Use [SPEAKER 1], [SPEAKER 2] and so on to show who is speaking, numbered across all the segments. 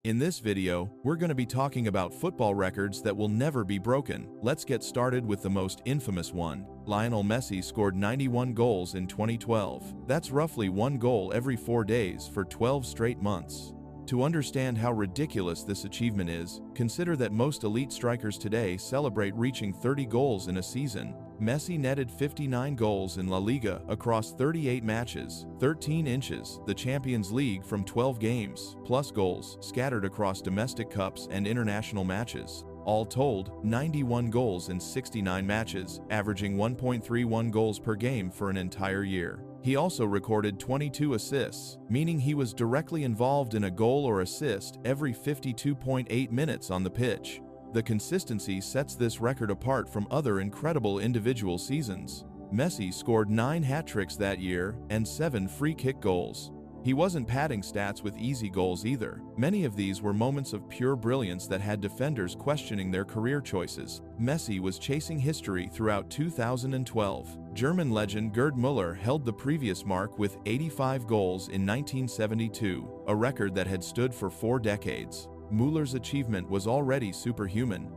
[SPEAKER 1] In this video, we're going to be talking about football records that will never be broken. Let's get started with the most infamous one. Lionel Messi scored 91 goals in 2012. That's roughly one goal every 4 days for 12 straight months. To understand how ridiculous this achievement is, consider that most elite strikers today celebrate reaching 30 goals in a season. Messi netted 59 goals in La Liga across 38 matches, 13 inches, the Champions League from 12 games, plus goals scattered across domestic cups and international matches. All told, 91 goals in 69 matches, averaging 1.31 goals per game for an entire year. He also recorded 22 assists, meaning he was directly involved in a goal or assist every 52.8 minutes on the pitch. The consistency sets this record apart from other incredible individual seasons. Messi scored 9 hat-tricks that year and 7 free-kick goals. He wasn't padding stats with easy goals either. Many of these were moments of pure brilliance that had defenders questioning their career choices. Messi was chasing history throughout 2012. German legend Gerd Müller held the previous mark with 85 goals in 1972, a record that had stood for 4 decades. Müller's achievement was already superhuman.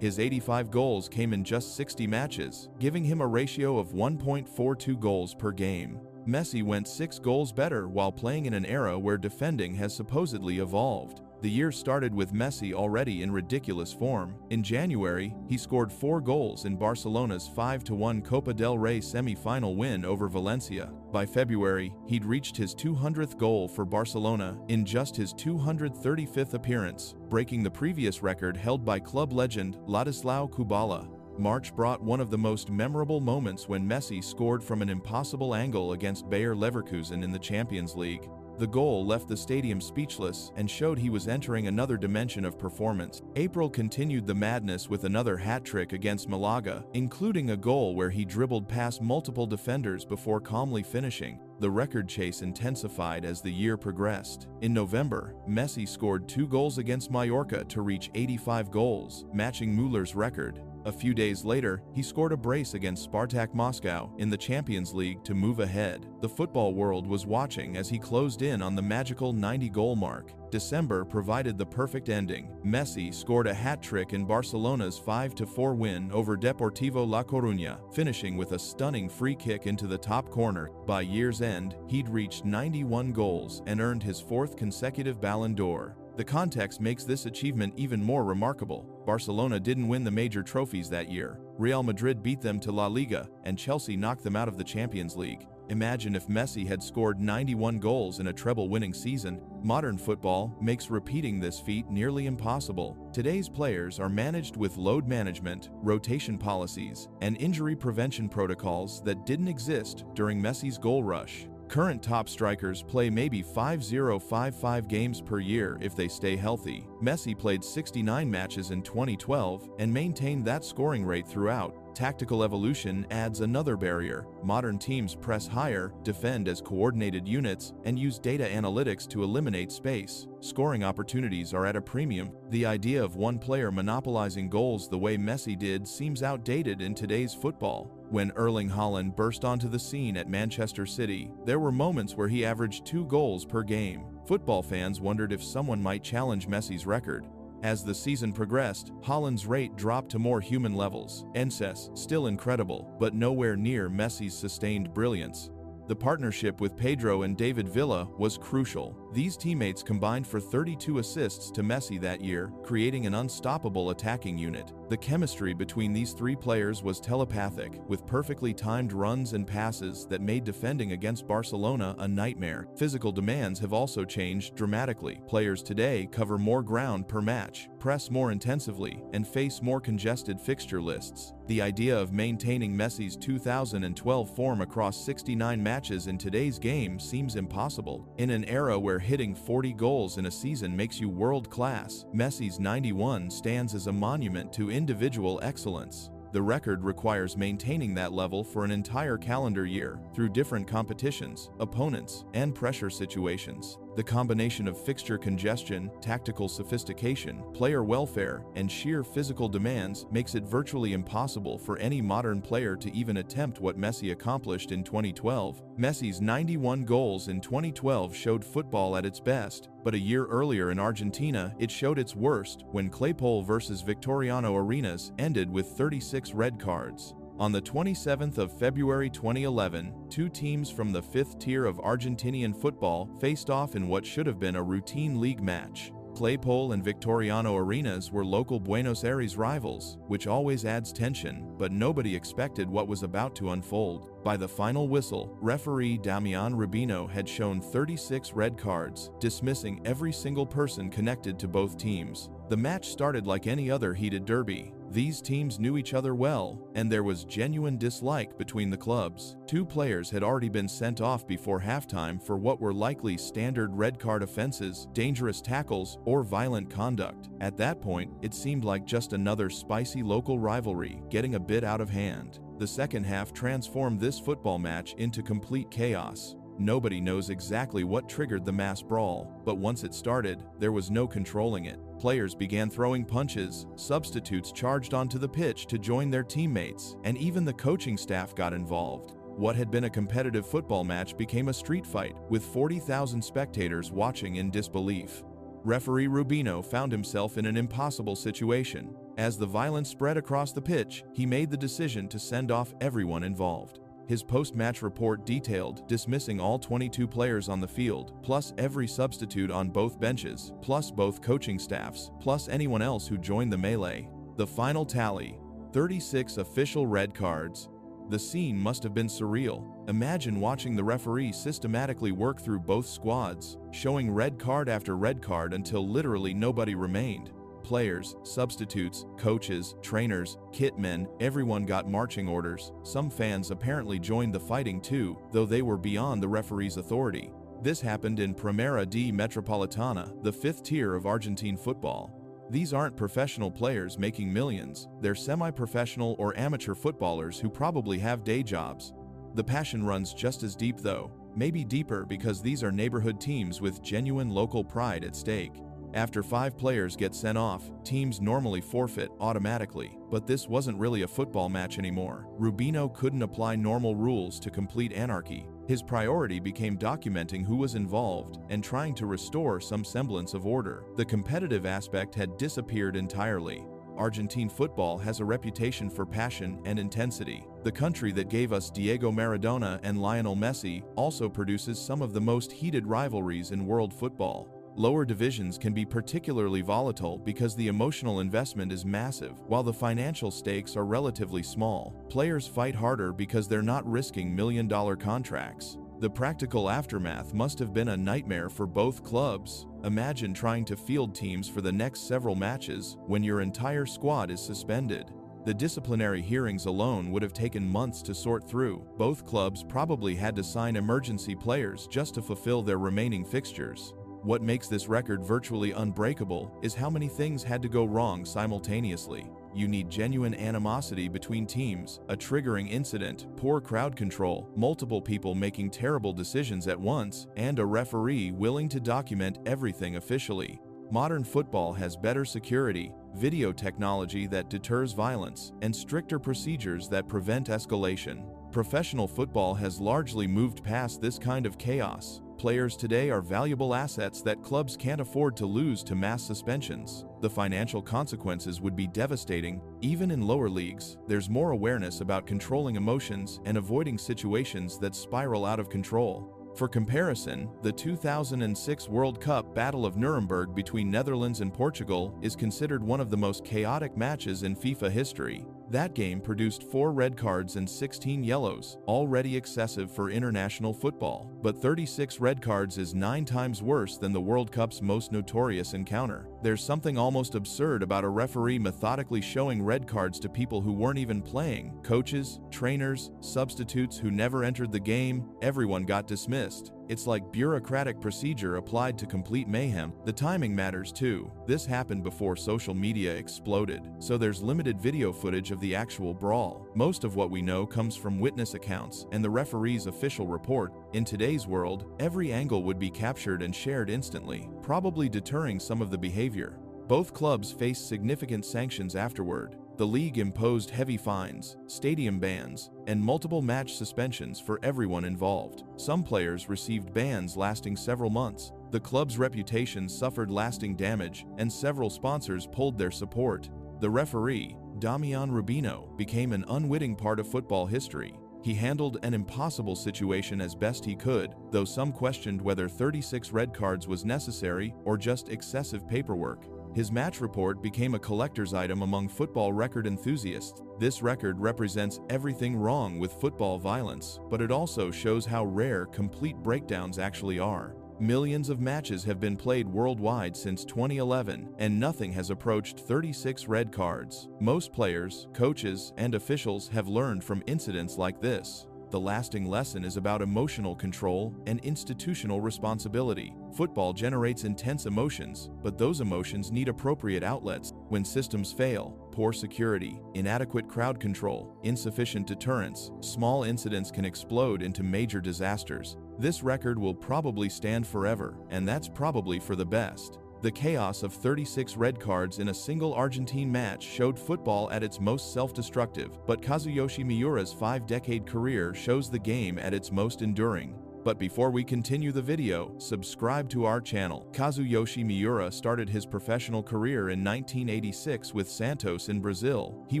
[SPEAKER 1] His 85 goals came in just 60 matches, giving him a ratio of 1.42 goals per game. Messi went 6 goals better while playing in an era where defending has supposedly evolved. The year started with Messi already in ridiculous form. In January, he scored 4 goals in Barcelona's 5-1 Copa del Rey semi-final win over Valencia. By February, he'd reached his 200th goal for Barcelona in just his 235th appearance, breaking the previous record held by club legend Ladislau Kubala. March brought one of the most memorable moments when Messi scored from an impossible angle against Bayer Leverkusen in the Champions League. The goal left the stadium speechless and showed he was entering another dimension of performance. April continued the madness with another hat-trick against Malaga, including a goal where he dribbled past multiple defenders before calmly finishing. The record chase intensified as the year progressed. In November, Messi scored 2 goals against Mallorca to reach 85 goals, matching Müller's record. A few days later, he scored a brace against Spartak Moscow in the Champions League to move ahead. The football world was watching as he closed in on the magical 90-goal mark. December provided the perfect ending. Messi scored a hat-trick in Barcelona's 5-4 win over Deportivo La Coruña, finishing with a stunning free kick into the top corner. By year's end, he'd reached 91 goals and earned his 4th consecutive Ballon d'Or. The context makes this achievement even more remarkable. Barcelona didn't win the major trophies that year. Real Madrid beat them to La Liga, and Chelsea knocked them out of the Champions League. Imagine if Messi had scored 91 goals in a treble-winning season. Modern football makes repeating this feat nearly impossible. Today's players are managed with load management, rotation policies, and injury prevention protocols that didn't exist during Messi's goal rush. Current top strikers play maybe 50-55 games per year if they stay healthy. Messi played 69 matches in 2012 and maintained that scoring rate throughout. Tactical evolution adds another barrier. Modern teams press higher, defend as coordinated units, and use data analytics to eliminate space. Scoring opportunities are at a premium. The idea of one player monopolizing goals the way Messi did seems outdated in today's football. When Erling Haaland burst onto the scene at Manchester City, there were moments where he averaged 2 goals per game. Football fans wondered if someone might challenge Messi's record. As the season progressed, Haaland's rate dropped to more human levels. Ences, still incredible, but nowhere near Messi's sustained brilliance. The partnership with Pedro and David Villa was crucial. These teammates combined for 32 assists to Messi that year, creating an unstoppable attacking unit. The chemistry between these 3 players was telepathic, with perfectly timed runs and passes that made defending against Barcelona a nightmare. Physical demands have also changed dramatically. Players today cover more ground per match, press more intensively, and face more congested fixture lists. The idea of maintaining Messi's 2012 form across 69 matches in today's game seems impossible. In an era where hitting 40 goals in a season makes you world-class, Messi's 91 stands as a monument to individual excellence. The record requires maintaining that level for an entire calendar year through different competitions, opponents, and pressure situations. The combination of fixture congestion, tactical sophistication, player welfare, and sheer physical demands makes it virtually impossible for any modern player to even attempt what Messi accomplished in 2012. Messi's 91 goals in 2012 showed football at its best, but a year earlier in Argentina, it showed its worst when Claypole versus Victoriano Arenas ended with 36 red cards. On the 27th of February 2011, two teams from the fifth tier of Argentinian football faced off in what should have been a routine league match. Claypole and Victoriano Arenas were local Buenos Aires rivals, which always adds tension, but nobody expected what was about to unfold. By the final whistle, referee Damian Rubino had shown 36 red cards, dismissing every single person connected to both teams. The match started like any other heated derby. These teams knew each other well, and there was genuine dislike between the clubs. Two players had already been sent off before halftime for what were likely standard red card offenses, dangerous tackles, or violent conduct. At that point, it seemed like just another spicy local rivalry getting a bit out of hand. The second half transformed this football match into complete chaos. Nobody knows exactly what triggered the mass brawl, but once it started, there was no controlling it. Players began throwing punches, substitutes charged onto the pitch to join their teammates, and even the coaching staff got involved. What had been a competitive football match became a street fight, with 40,000 spectators watching in disbelief. Referee Rubino found himself in an impossible situation. As the violence spread across the pitch, he made the decision to send off everyone involved. His post-match report detailed dismissing all 22 players on the field, plus every substitute on both benches, plus both coaching staffs, plus anyone else who joined the melee. The final tally: 36 official red cards. The scene must have been surreal. Imagine watching the referee systematically work through both squads, showing red card after red card until literally nobody remained. Players, substitutes, coaches, trainers, kitmen, everyone got marching orders. Some fans apparently joined the fighting too, though they were beyond the referee's authority. This happened in Primera D Metropolitana, the fifth tier of Argentine football. These aren't professional players making millions, they're semi-professional or amateur footballers who probably have day jobs. The passion runs just as deep though, maybe deeper because these are neighborhood teams with genuine local pride at stake. After 5 players get sent off, teams normally forfeit automatically, but this wasn't really a football match anymore. Rubino couldn't apply normal rules to complete anarchy. His priority became documenting who was involved and trying to restore some semblance of order. The competitive aspect had disappeared entirely. Argentine football has a reputation for passion and intensity. The country that gave us Diego Maradona and Lionel Messi also produces some of the most heated rivalries in world football. Lower divisions can be particularly volatile because the emotional investment is massive, while the financial stakes are relatively small. Players fight harder because they're not risking million-dollar contracts. The practical aftermath must have been a nightmare for both clubs. Imagine trying to field teams for the next several matches when your entire squad is suspended. The disciplinary hearings alone would have taken months to sort through. Both clubs probably had to sign emergency players just to fulfill their remaining fixtures. What makes this record virtually unbreakable is how many things had to go wrong simultaneously. You need genuine animosity between teams, a triggering incident, poor crowd control, multiple people making terrible decisions at once, and a referee willing to document everything officially. Modern football has better security, video technology that deters violence, and stricter procedures that prevent escalation. Professional football has largely moved past this kind of chaos. Players today are valuable assets that clubs can't afford to lose to mass suspensions. The financial consequences would be devastating. Even in lower leagues, there's more awareness about controlling emotions and avoiding situations that spiral out of control. For comparison, the 2006 World Cup Battle of Nuremberg between Netherlands and Portugal is considered one of the most chaotic matches in FIFA history. That game produced 4 red cards and 16 yellows, already excessive for international football. But 36 red cards is 9 times worse than the World Cup's most notorious encounter. There's something almost absurd about a referee methodically showing red cards to people who weren't even playing. Coaches, trainers, substitutes who never entered the game, everyone got dismissed. It's like bureaucratic procedure applied to complete mayhem. The timing matters too. This happened before social media exploded, so there's limited video footage of the actual brawl. Most of what we know comes from witness accounts and the referee's official report. In today's world, every angle would be captured and shared instantly, probably deterring some of the behavior. Both clubs faced significant sanctions afterward. The league imposed heavy fines, stadium bans, and multiple match suspensions for everyone involved. Some players received bans lasting several months. The club's reputation suffered lasting damage, and several sponsors pulled their support. The referee, Damian Rubino, became an unwitting part of football history. He handled an impossible situation as best he could, though some questioned whether 36 red cards was necessary or just excessive paperwork. His match report became a collector's item among football record enthusiasts. This record represents everything wrong with football violence, but it also shows how rare complete breakdowns actually are. Millions of matches have been played worldwide since 2011, and nothing has approached 36 red cards. Most players, coaches, and officials have learned from incidents like this. The lasting lesson is about emotional control and institutional responsibility. Football generates intense emotions, but those emotions need appropriate outlets. When systems fail, poor security, inadequate crowd control, insufficient deterrence, small incidents can explode into major disasters. This record will probably stand forever, and that's probably for the best. The chaos of 36 red cards in a single Argentine match showed football at its most self-destructive, but Kazuyoshi Miura's 5-decade career shows the game at its most enduring. But before we continue the video, subscribe to our channel. Kazuyoshi Miura started his professional career in 1986 with Santos in Brazil. He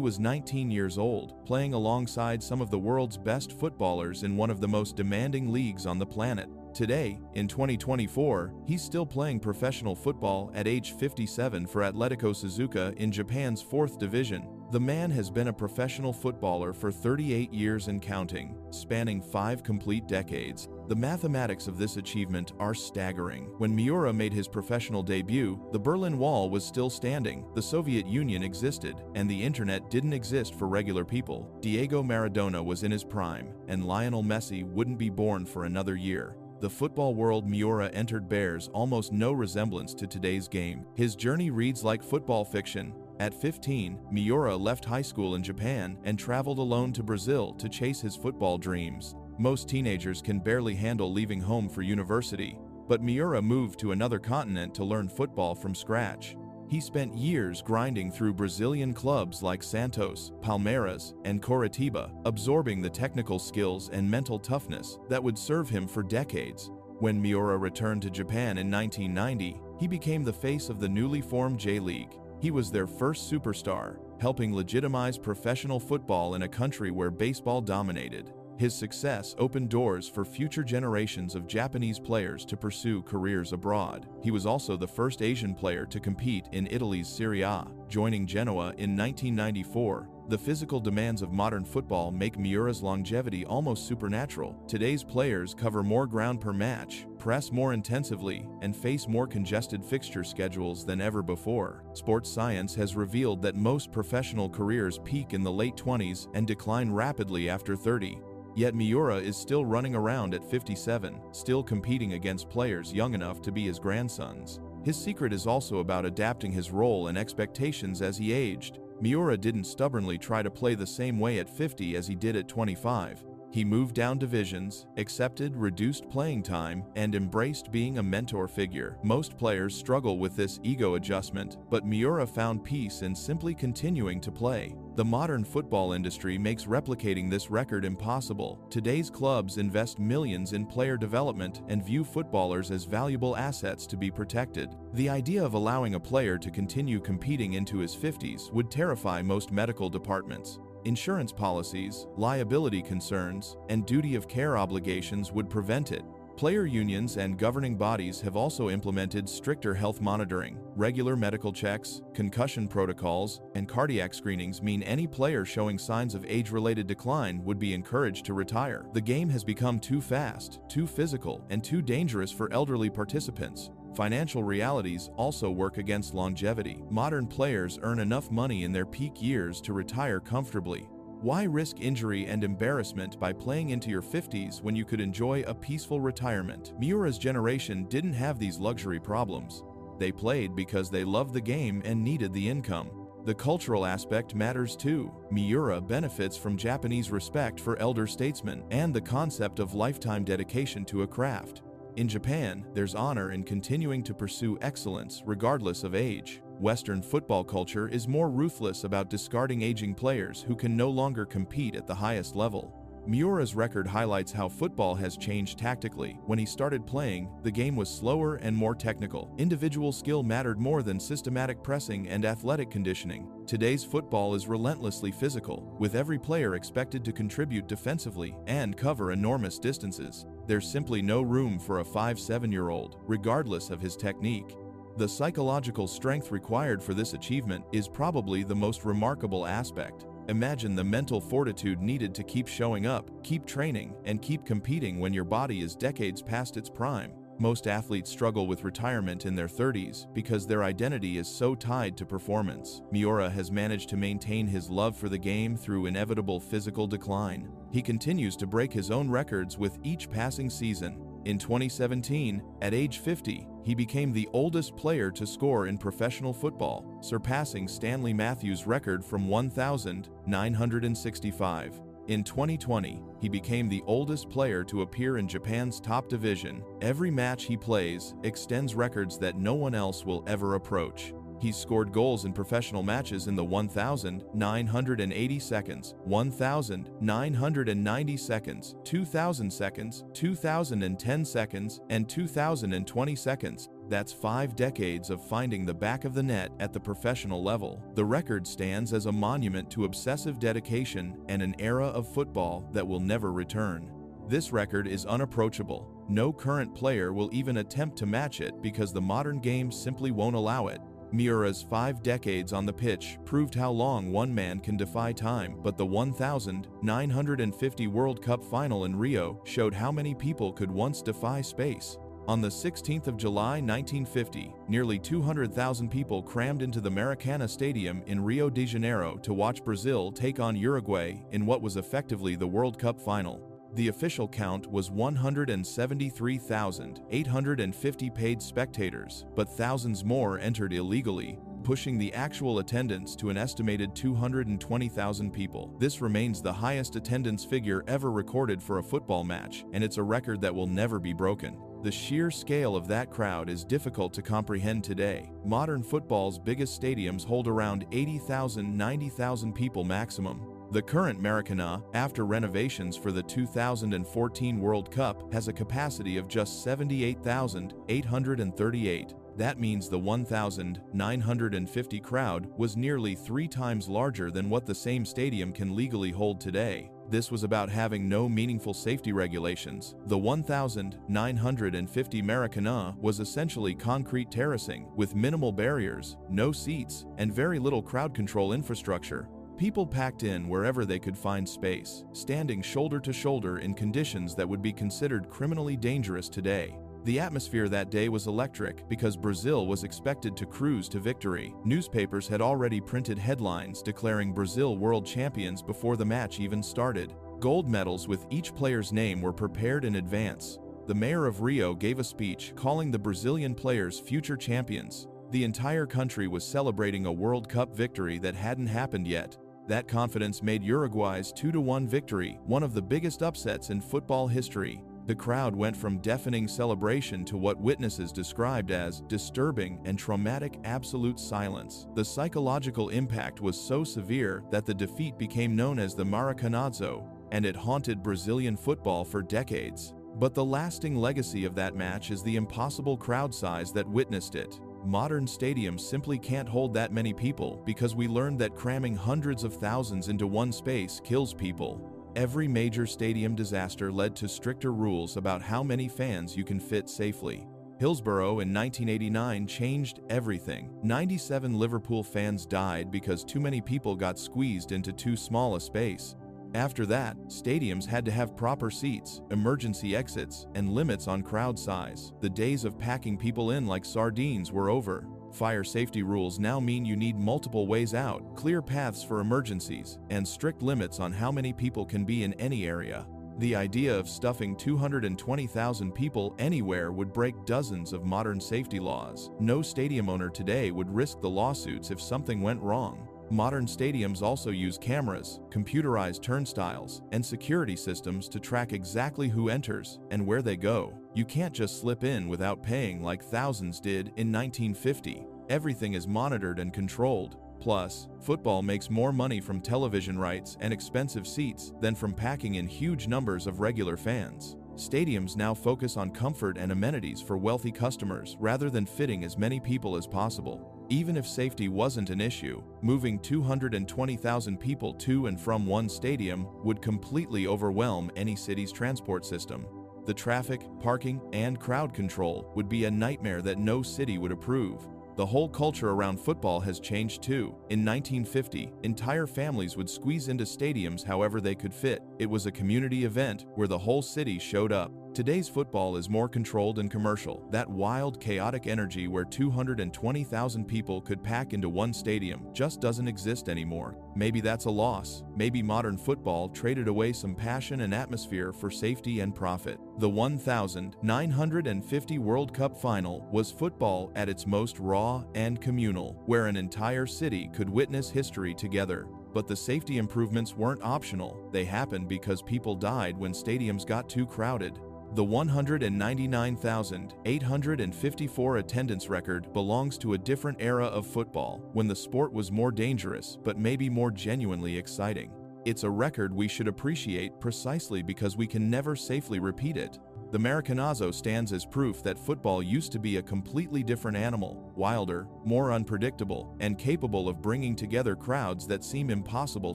[SPEAKER 1] was 19 years old, playing alongside some of the world's best footballers in one of the most demanding leagues on the planet. Today, in 2024, he's still playing professional football at age 57 for Atletico Suzuka in Japan's 4th division. The man has been a professional footballer for 38 years and counting, spanning 5 complete decades. The mathematics of this achievement are staggering. When Miura made his professional debut, the Berlin Wall was still standing, the Soviet Union existed, and the internet didn't exist for regular people. Diego Maradona was in his prime, and Lionel Messi wouldn't be born for another year. The football world Miura entered bears almost no resemblance to today's game. His journey reads like football fiction. At 15, Miura left high school in Japan and traveled alone to Brazil to chase his football dreams. Most teenagers can barely handle leaving home for university, but Miura moved to another continent to learn football from scratch. He spent years grinding through Brazilian clubs like Santos, Palmeiras, and Coritiba, absorbing the technical skills and mental toughness that would serve him for decades. When Miura returned to Japan in 1990, he became the face of the newly formed J-League. He was their first superstar, helping legitimize professional football in a country where baseball dominated. His success opened doors for future generations of Japanese players to pursue careers abroad. He was also the first Asian player to compete in Italy's Serie A, joining Genoa in 1994. The physical demands of modern football make Miura's longevity almost supernatural. Today's players cover more ground per match, press more intensively, and face more congested fixture schedules than ever before. Sports science has revealed that most professional careers peak in the late 20s and decline rapidly after 30. Yet Miura is still running around at 57, still competing against players young enough to be his grandsons. His secret is also about adapting his role and expectations as he aged. Miura didn't stubbornly try to play the same way at 50 as he did at 25. He moved down divisions, accepted reduced playing time, and embraced being a mentor figure. Most players struggle with this ego adjustment, but Miura found peace in simply continuing to play. The modern football industry makes replicating this record impossible. Today's clubs invest millions in player development and view footballers as valuable assets to be protected. The idea of allowing a player to continue competing into his 50s would terrify most medical departments. Insurance policies, liability concerns, and duty of care obligations would prevent it. Player unions and governing bodies have also implemented stricter health monitoring. Regular medical checks, concussion protocols, and cardiac screenings mean any player showing signs of age-related decline would be encouraged to retire. The game has become too fast, too physical, and too dangerous for elderly participants. Financial realities also work against longevity. Modern players earn enough money in their peak years to retire comfortably. Why risk injury and embarrassment by playing into your 50s when you could enjoy a peaceful retirement? Miura's generation didn't have these luxury problems. They played because they loved the game and needed the income. The cultural aspect matters too. Miura benefits from Japanese respect for elder statesmen and the concept of lifetime dedication to a craft. In Japan, there's honor in continuing to pursue excellence regardless of age. Western football culture is more ruthless about discarding aging players who can no longer compete at the highest level. Miura's record highlights how football has changed tactically. When he started playing, the game was slower and more technical. Individual skill mattered more than systematic pressing and athletic conditioning. Today's football is relentlessly physical, with every player expected to contribute defensively and cover enormous distances. There's simply no room for a 5-7-year-old, regardless of his technique. The psychological strength required for this achievement is probably the most remarkable aspect. Imagine the mental fortitude needed to keep showing up, keep training, and keep competing when your body is decades past its prime. Most athletes struggle with retirement in their 30s because their identity is so tied to performance. Miura has managed to maintain his love for the game through inevitable physical decline. He continues to break his own records with each passing season. In 2017, at age 50, he became the oldest player to score in professional football, surpassing Stanley Matthews' record from 1,965. In 2020, he became the oldest player to appear in Japan's top division. Every match he plays extends records that no one else will ever approach. He's scored goals in professional matches in the 1,980 seconds, 1,990 seconds, 2,000 seconds, 2,010 seconds, and 2,020 seconds. That's 5 decades of finding the back of the net at the professional level. The record stands as a monument to obsessive dedication and an era of football that will never return. This record is unapproachable. No current player will even attempt to match it because the modern game simply won't allow it. Miura's 5 decades on the pitch proved how long one man can defy time, but the 1950 World Cup final in Rio showed how many people could once defy space. On the 16th of July 1950, nearly 200,000 people crammed into the Maracana Stadium in Rio de Janeiro to watch Brazil take on Uruguay in what was effectively the World Cup final. The official count was 173,850 paid spectators, but thousands more entered illegally, pushing the actual attendance to an estimated 220,000 people. This remains the highest attendance figure ever recorded for a football match, and it's a record that will never be broken. The sheer scale of that crowd is difficult to comprehend today. Modern football's biggest stadiums hold around 80,000–90,000 people maximum. The current Maracana, after renovations for the 2014 World Cup, has a capacity of just 78,838. That means the 1,950 crowd was nearly 3 times larger than what the same stadium can legally hold today. This was about having no meaningful safety regulations. The 1,950 Maracana was essentially concrete terracing, with minimal barriers, no seats, and very little crowd control infrastructure. People packed in wherever they could find space, standing shoulder to shoulder in conditions that would be considered criminally dangerous today. The atmosphere that day was electric because Brazil was expected to cruise to victory. Newspapers had already printed headlines declaring Brazil world champions before the match even started. Gold medals with each player's name were prepared in advance. The mayor of Rio gave a speech calling the Brazilian players future champions. The entire country was celebrating a World Cup victory that hadn't happened yet. That confidence made Uruguay's 2-1 victory one of the biggest upsets in football history. The crowd went from deafening celebration to what witnesses described as disturbing and traumatic absolute silence. The psychological impact was so severe that the defeat became known as the Maracanazo, and it haunted Brazilian football for decades. But the lasting legacy of that match is the impossible crowd size that witnessed it. Modern stadiums simply can't hold that many people because we learned that cramming hundreds of thousands into one space kills people. Every major stadium disaster led to stricter rules about how many fans you can fit safely. Hillsborough in 1989 changed everything. 97 Liverpool fans died because too many people got squeezed into too small a space. After that, stadiums had to have proper seats, emergency exits, and limits on crowd size. The days of packing people in like sardines were over. Fire safety rules now mean you need multiple ways out, clear paths for emergencies, and strict limits on how many people can be in any area. The idea of stuffing 220,000 people anywhere would break dozens of modern safety laws. No stadium owner today would risk the lawsuits if something went wrong. Modern stadiums also use cameras, computerized turnstiles, and security systems to track exactly who enters and where they go. You can't just slip in without paying like thousands did in 1950. Everything is monitored and controlled. Plus, football makes more money from television rights and expensive seats than from packing in huge numbers of regular fans. Stadiums now focus on comfort and amenities for wealthy customers rather than fitting as many people as possible. Even if safety wasn't an issue, moving 220,000 people to and from one stadium would completely overwhelm any city's transport system. The traffic, parking, and crowd control would be a nightmare that no city would approve. The whole culture around football has changed too. In 1950, entire families would squeeze into stadiums however they could fit. It was a community event where the whole city showed up. Today's football is more controlled and commercial. That wild, chaotic energy where 220,000 people could pack into one stadium just doesn't exist anymore. Maybe that's a loss. Maybe modern football traded away some passion and atmosphere for safety and profit. The 1950 World Cup final was football at its most raw and communal, where an entire city could witness history together. But the safety improvements weren't optional. They happened because people died when stadiums got too crowded. The 199,854 attendance record belongs to a different era of football, when the sport was more dangerous but maybe more genuinely exciting. It's a record we should appreciate precisely because we can never safely repeat it. The Maracanazo stands as proof that football used to be a completely different animal, wilder, more unpredictable, and capable of bringing together crowds that seem impossible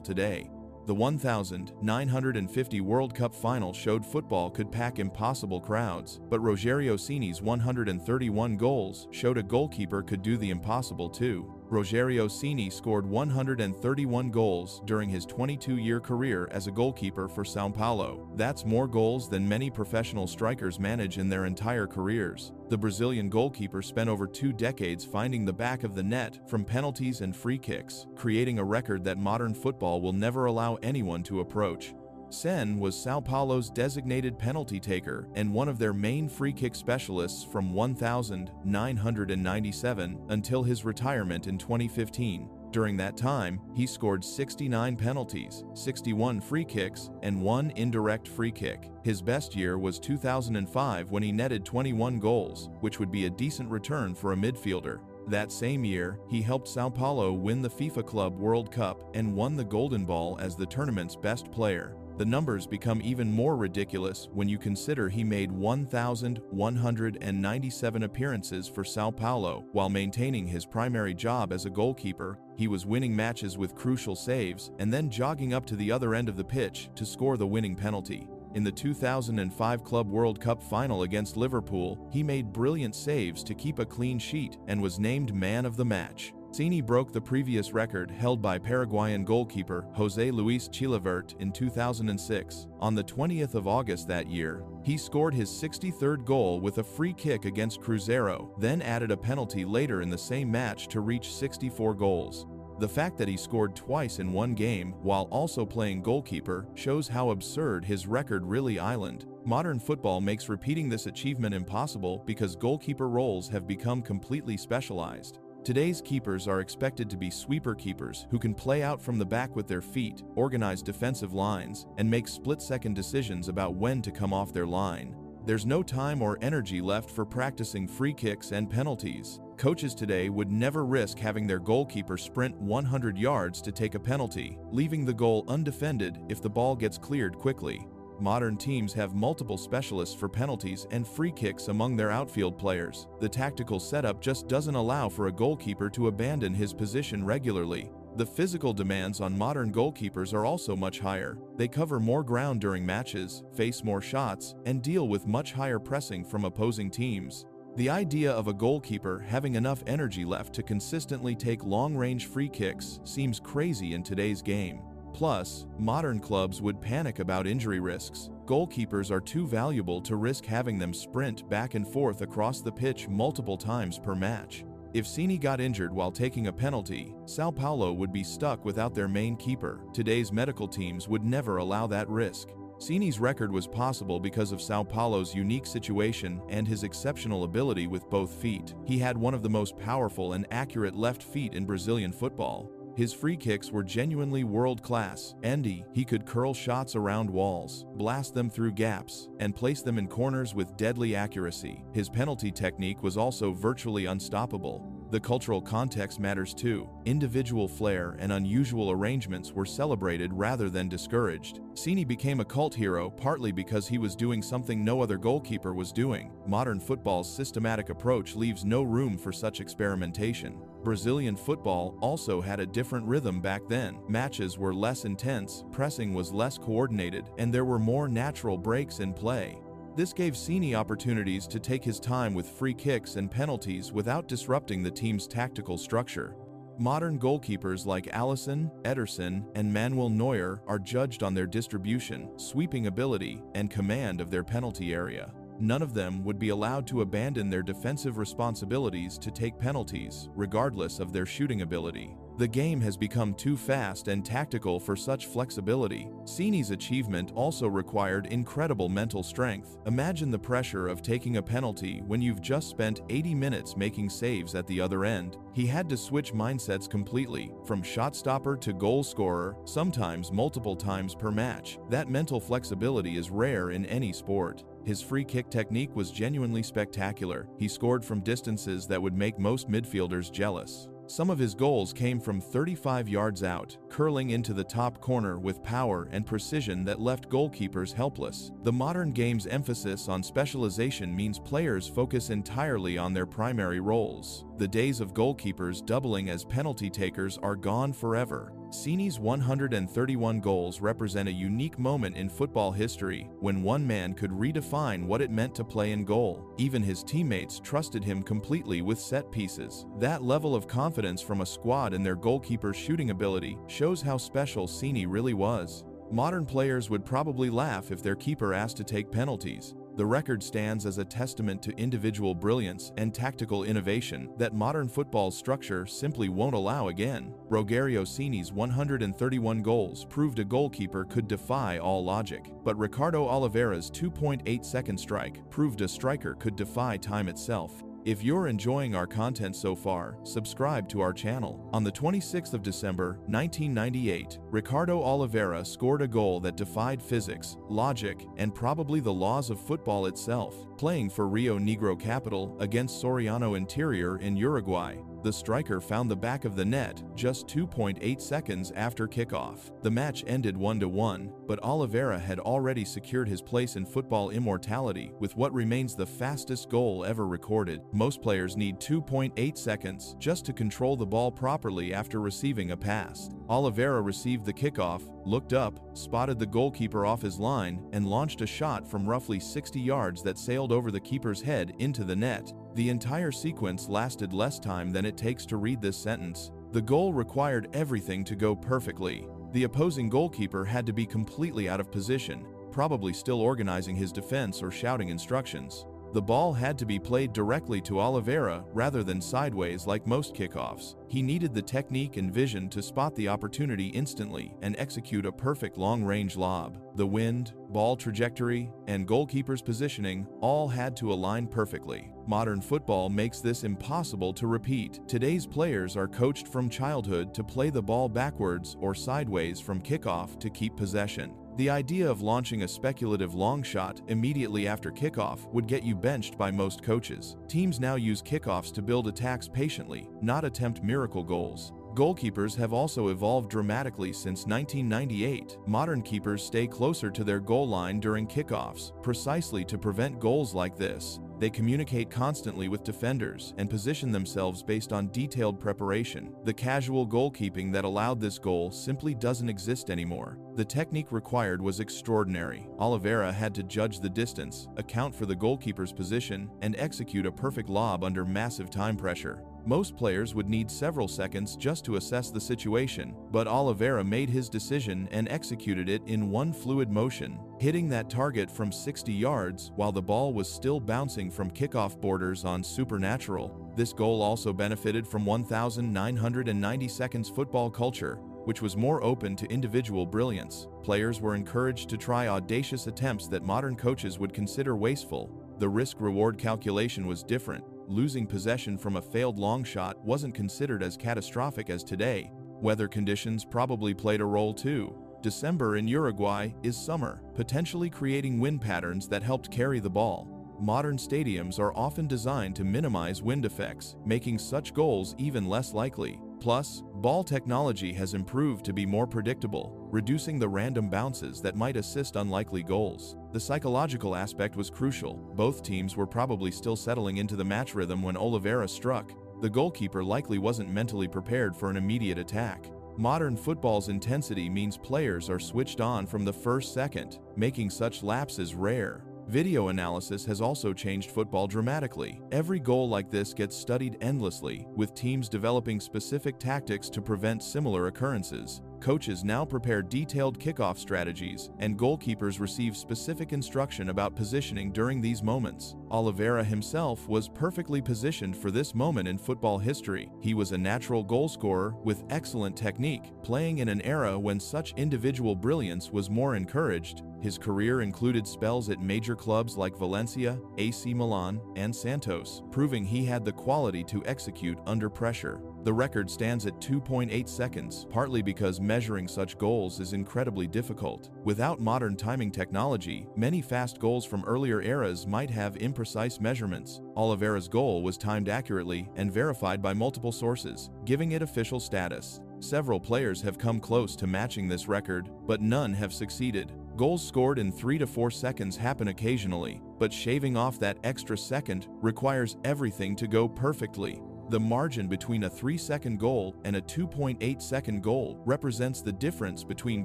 [SPEAKER 1] today. The 1950 World Cup final showed football could pack impossible crowds, but Rogerio Cini's 131 goals showed a goalkeeper could do the impossible too. Rogerio Cini scored 131 goals during his 22-year career as a goalkeeper for São Paulo. That's more goals than many professional strikers manage in their entire careers. The Brazilian goalkeeper spent over 2 decades finding the back of the net from penalties and free kicks, creating a record that modern football will never allow anyone to approach. Sen was São Paulo's designated penalty taker and one of their main free kick specialists from 1997 until his retirement in 2015. During that time, he scored 69 penalties, 61 free kicks, and 1 indirect free kick. His best year was 2005 when he netted 21 goals, which would be a decent return for a midfielder. That same year, he helped São Paulo win the FIFA Club World Cup and won the Golden Ball as the tournament's best player. The numbers become even more ridiculous when you consider he made 1,197 appearances for São Paulo while maintaining his primary job as a goalkeeper. He was winning matches with crucial saves and then jogging up to the other end of the pitch to score the winning penalty. In the 2005 Club World Cup final against Liverpool, he made brilliant saves to keep a clean sheet and was named man of the match. Cini broke the previous record held by Paraguayan goalkeeper José Luis Chilavert in 2006. On the 20th of August that year, he scored his 63rd goal with a free kick against Cruzeiro, then added a penalty later in the same match to reach 64 goals. The fact that he scored twice in one game while also playing goalkeeper shows how absurd his record really island. Modern football makes repeating this achievement impossible because goalkeeper roles have become completely specialized. Today's keepers are expected to be sweeper keepers who can play out from the back with their feet, organize defensive lines, and make split-second decisions about when to come off their line. There's no time or energy left for practicing free kicks and penalties. Coaches today would never risk having their goalkeeper sprint 100 yards to take a penalty, leaving the goal undefended if the ball gets cleared quickly. Modern teams have multiple specialists for penalties and free kicks among their outfield players. The tactical setup just doesn't allow for a goalkeeper to abandon his position regularly. The physical demands on modern goalkeepers are also much higher. They cover more ground during matches, face more shots, and deal with much higher pressing from opposing teams. The idea of a goalkeeper having enough energy left to consistently take long-range free kicks seems crazy in today's game. Plus, modern clubs would panic about injury risks. Goalkeepers are too valuable to risk having them sprint back and forth across the pitch multiple times per match. If Cini got injured while taking a penalty, Sao Paulo would be stuck without their main keeper. Today's medical teams would never allow that risk. Cini's record was possible because of Sao Paulo's unique situation and his exceptional ability with both feet. He had one of the most powerful and accurate left feet in Brazilian football. His free kicks were genuinely world-class, and he could curl shots around walls, blast them through gaps, and place them in corners with deadly accuracy. His penalty technique was also virtually unstoppable. The cultural context matters too. Individual flair and unusual arrangements were celebrated rather than discouraged. Cini became a cult hero partly because he was doing something no other goalkeeper was doing. Modern football's systematic approach leaves no room for such experimentation. Brazilian football also had a different rhythm back then. Matches were less intense, pressing was less coordinated, and there were more natural breaks in play. This gave Cini opportunities to take his time with free kicks and penalties without disrupting the team's tactical structure. Modern goalkeepers like Alisson, Ederson, and Manuel Neuer are judged on their distribution, sweeping ability, and command of their penalty area. None of them would be allowed to abandon their defensive responsibilities to take penalties, regardless of their shooting ability. The game has become too fast and tactical for such flexibility. Cini's achievement also required incredible mental strength. Imagine the pressure of taking a penalty when you've just spent 80 minutes making saves at the other end. He had to switch mindsets completely, from shot stopper to goal scorer, sometimes multiple times per match. That mental flexibility is rare in any sport. His free kick technique was genuinely spectacular. He scored from distances that would make most midfielders jealous. Some of his goals came from 35 yards out, curling into the top corner with power and precision that left goalkeepers helpless. The modern game's emphasis on specialization means players focus entirely on their primary roles. The days of goalkeepers doubling as penalty takers are gone forever. Cini's 131 goals represent a unique moment in football history when one man could redefine what it meant to play in goal. Even his teammates trusted him completely with set pieces. That level of confidence from a squad in their goalkeeper's shooting ability shows how special Cini really was. Modern players would probably laugh if their keeper asked to take penalties. The record stands as a testament to individual brilliance and tactical innovation that modern football's structure simply won't allow again. Rogério Cini's 131 goals proved a goalkeeper could defy all logic, but Ricardo Oliveira's 2.8-second strike proved a striker could defy time itself. If you're enjoying our content so far, subscribe to our channel. On the 26th of December, 1998, Ricardo Oliveira scored a goal that defied physics, logic, and probably the laws of football itself. Playing for Rio Negro Capital against Soriano Interior in Uruguay, the striker found the back of the net just 2.8 seconds after kickoff. The match ended 1-1, but Oliveira had already secured his place in football immortality with what remains the fastest goal ever recorded. Most players need 2.8 seconds just to control the ball properly after receiving a pass. Oliveira received the kickoff, looked up, spotted the goalkeeper off his line, and launched a shot from roughly 60 yards that sailed over the keeper's head into the net. The entire sequence lasted less time than it takes to read this sentence. The goal required everything to go perfectly. The opposing goalkeeper had to be completely out of position, probably still organizing his defense or shouting instructions. The ball had to be played directly to Oliveira rather than sideways like most kickoffs. He needed the technique and vision to spot the opportunity instantly and execute a perfect long-range lob. The wind, ball trajectory, and goalkeeper's positioning all had to align perfectly. Modern football makes this impossible to repeat. Today's players are coached from childhood to play the ball backwards or sideways from kickoff to keep possession. The idea of launching a speculative long shot immediately after kickoff would get you benched by most coaches. Teams now use kickoffs to build attacks patiently, not attempt miracle goals. Goalkeepers have also evolved dramatically since 1998. Modern keepers stay closer to their goal line during kickoffs, precisely to prevent goals like this. They communicate constantly with defenders and position themselves based on detailed preparation. The casual goalkeeping that allowed this goal simply doesn't exist anymore. The technique required was extraordinary. Oliveira had to judge the distance, account for the goalkeeper's position, and execute a perfect lob under massive time pressure. Most players would need several seconds just to assess the situation, but Oliveira made his decision and executed it in one fluid motion, hitting that target from 60 yards while the ball was still bouncing from kickoff borders on supernatural. This goal also benefited from 1,990 seconds football culture, which was more open to individual brilliance. Players were encouraged to try audacious attempts that modern coaches would consider wasteful. The risk-reward calculation was different. Losing possession from a failed long shot wasn't considered as catastrophic as today. Weather conditions probably played a role too. December in Uruguay is summer, potentially creating wind patterns that helped carry the ball. Modern stadiums are often designed to minimize wind effects, making such goals even less likely. Plus, ball technology has improved to be more predictable, reducing the random bounces that might assist unlikely goals. The psychological aspect was crucial. Both teams were probably still settling into the match rhythm when Oliveira struck. The goalkeeper likely wasn't mentally prepared for an immediate attack. Modern football's intensity means players are switched on from the first second, making such lapses rare. Video analysis has also changed football dramatically. Every goal like this gets studied endlessly, with teams developing specific tactics to prevent similar occurrences. Coaches now prepare detailed kickoff strategies, and goalkeepers receive specific instruction about positioning during these moments. Oliveira himself was perfectly positioned for this moment in football history. He was a natural goal scorer with excellent technique, playing in an era when such individual brilliance was more encouraged. His career included spells at major clubs like Valencia, AC Milan, and Santos, proving he had the quality to execute under pressure. The record stands at 2.8 seconds, partly because measuring such goals is incredibly difficult. Without modern timing technology, many fast goals from earlier eras might have imprecise measurements. Oliveira's goal was timed accurately and verified by multiple sources, giving it official status. Several players have come close to matching this record, but none have succeeded. Goals scored in 3 to 4 seconds happen occasionally, but shaving off that extra second requires everything to go perfectly. The margin between a 3-second goal and a 2.8-second goal represents the difference between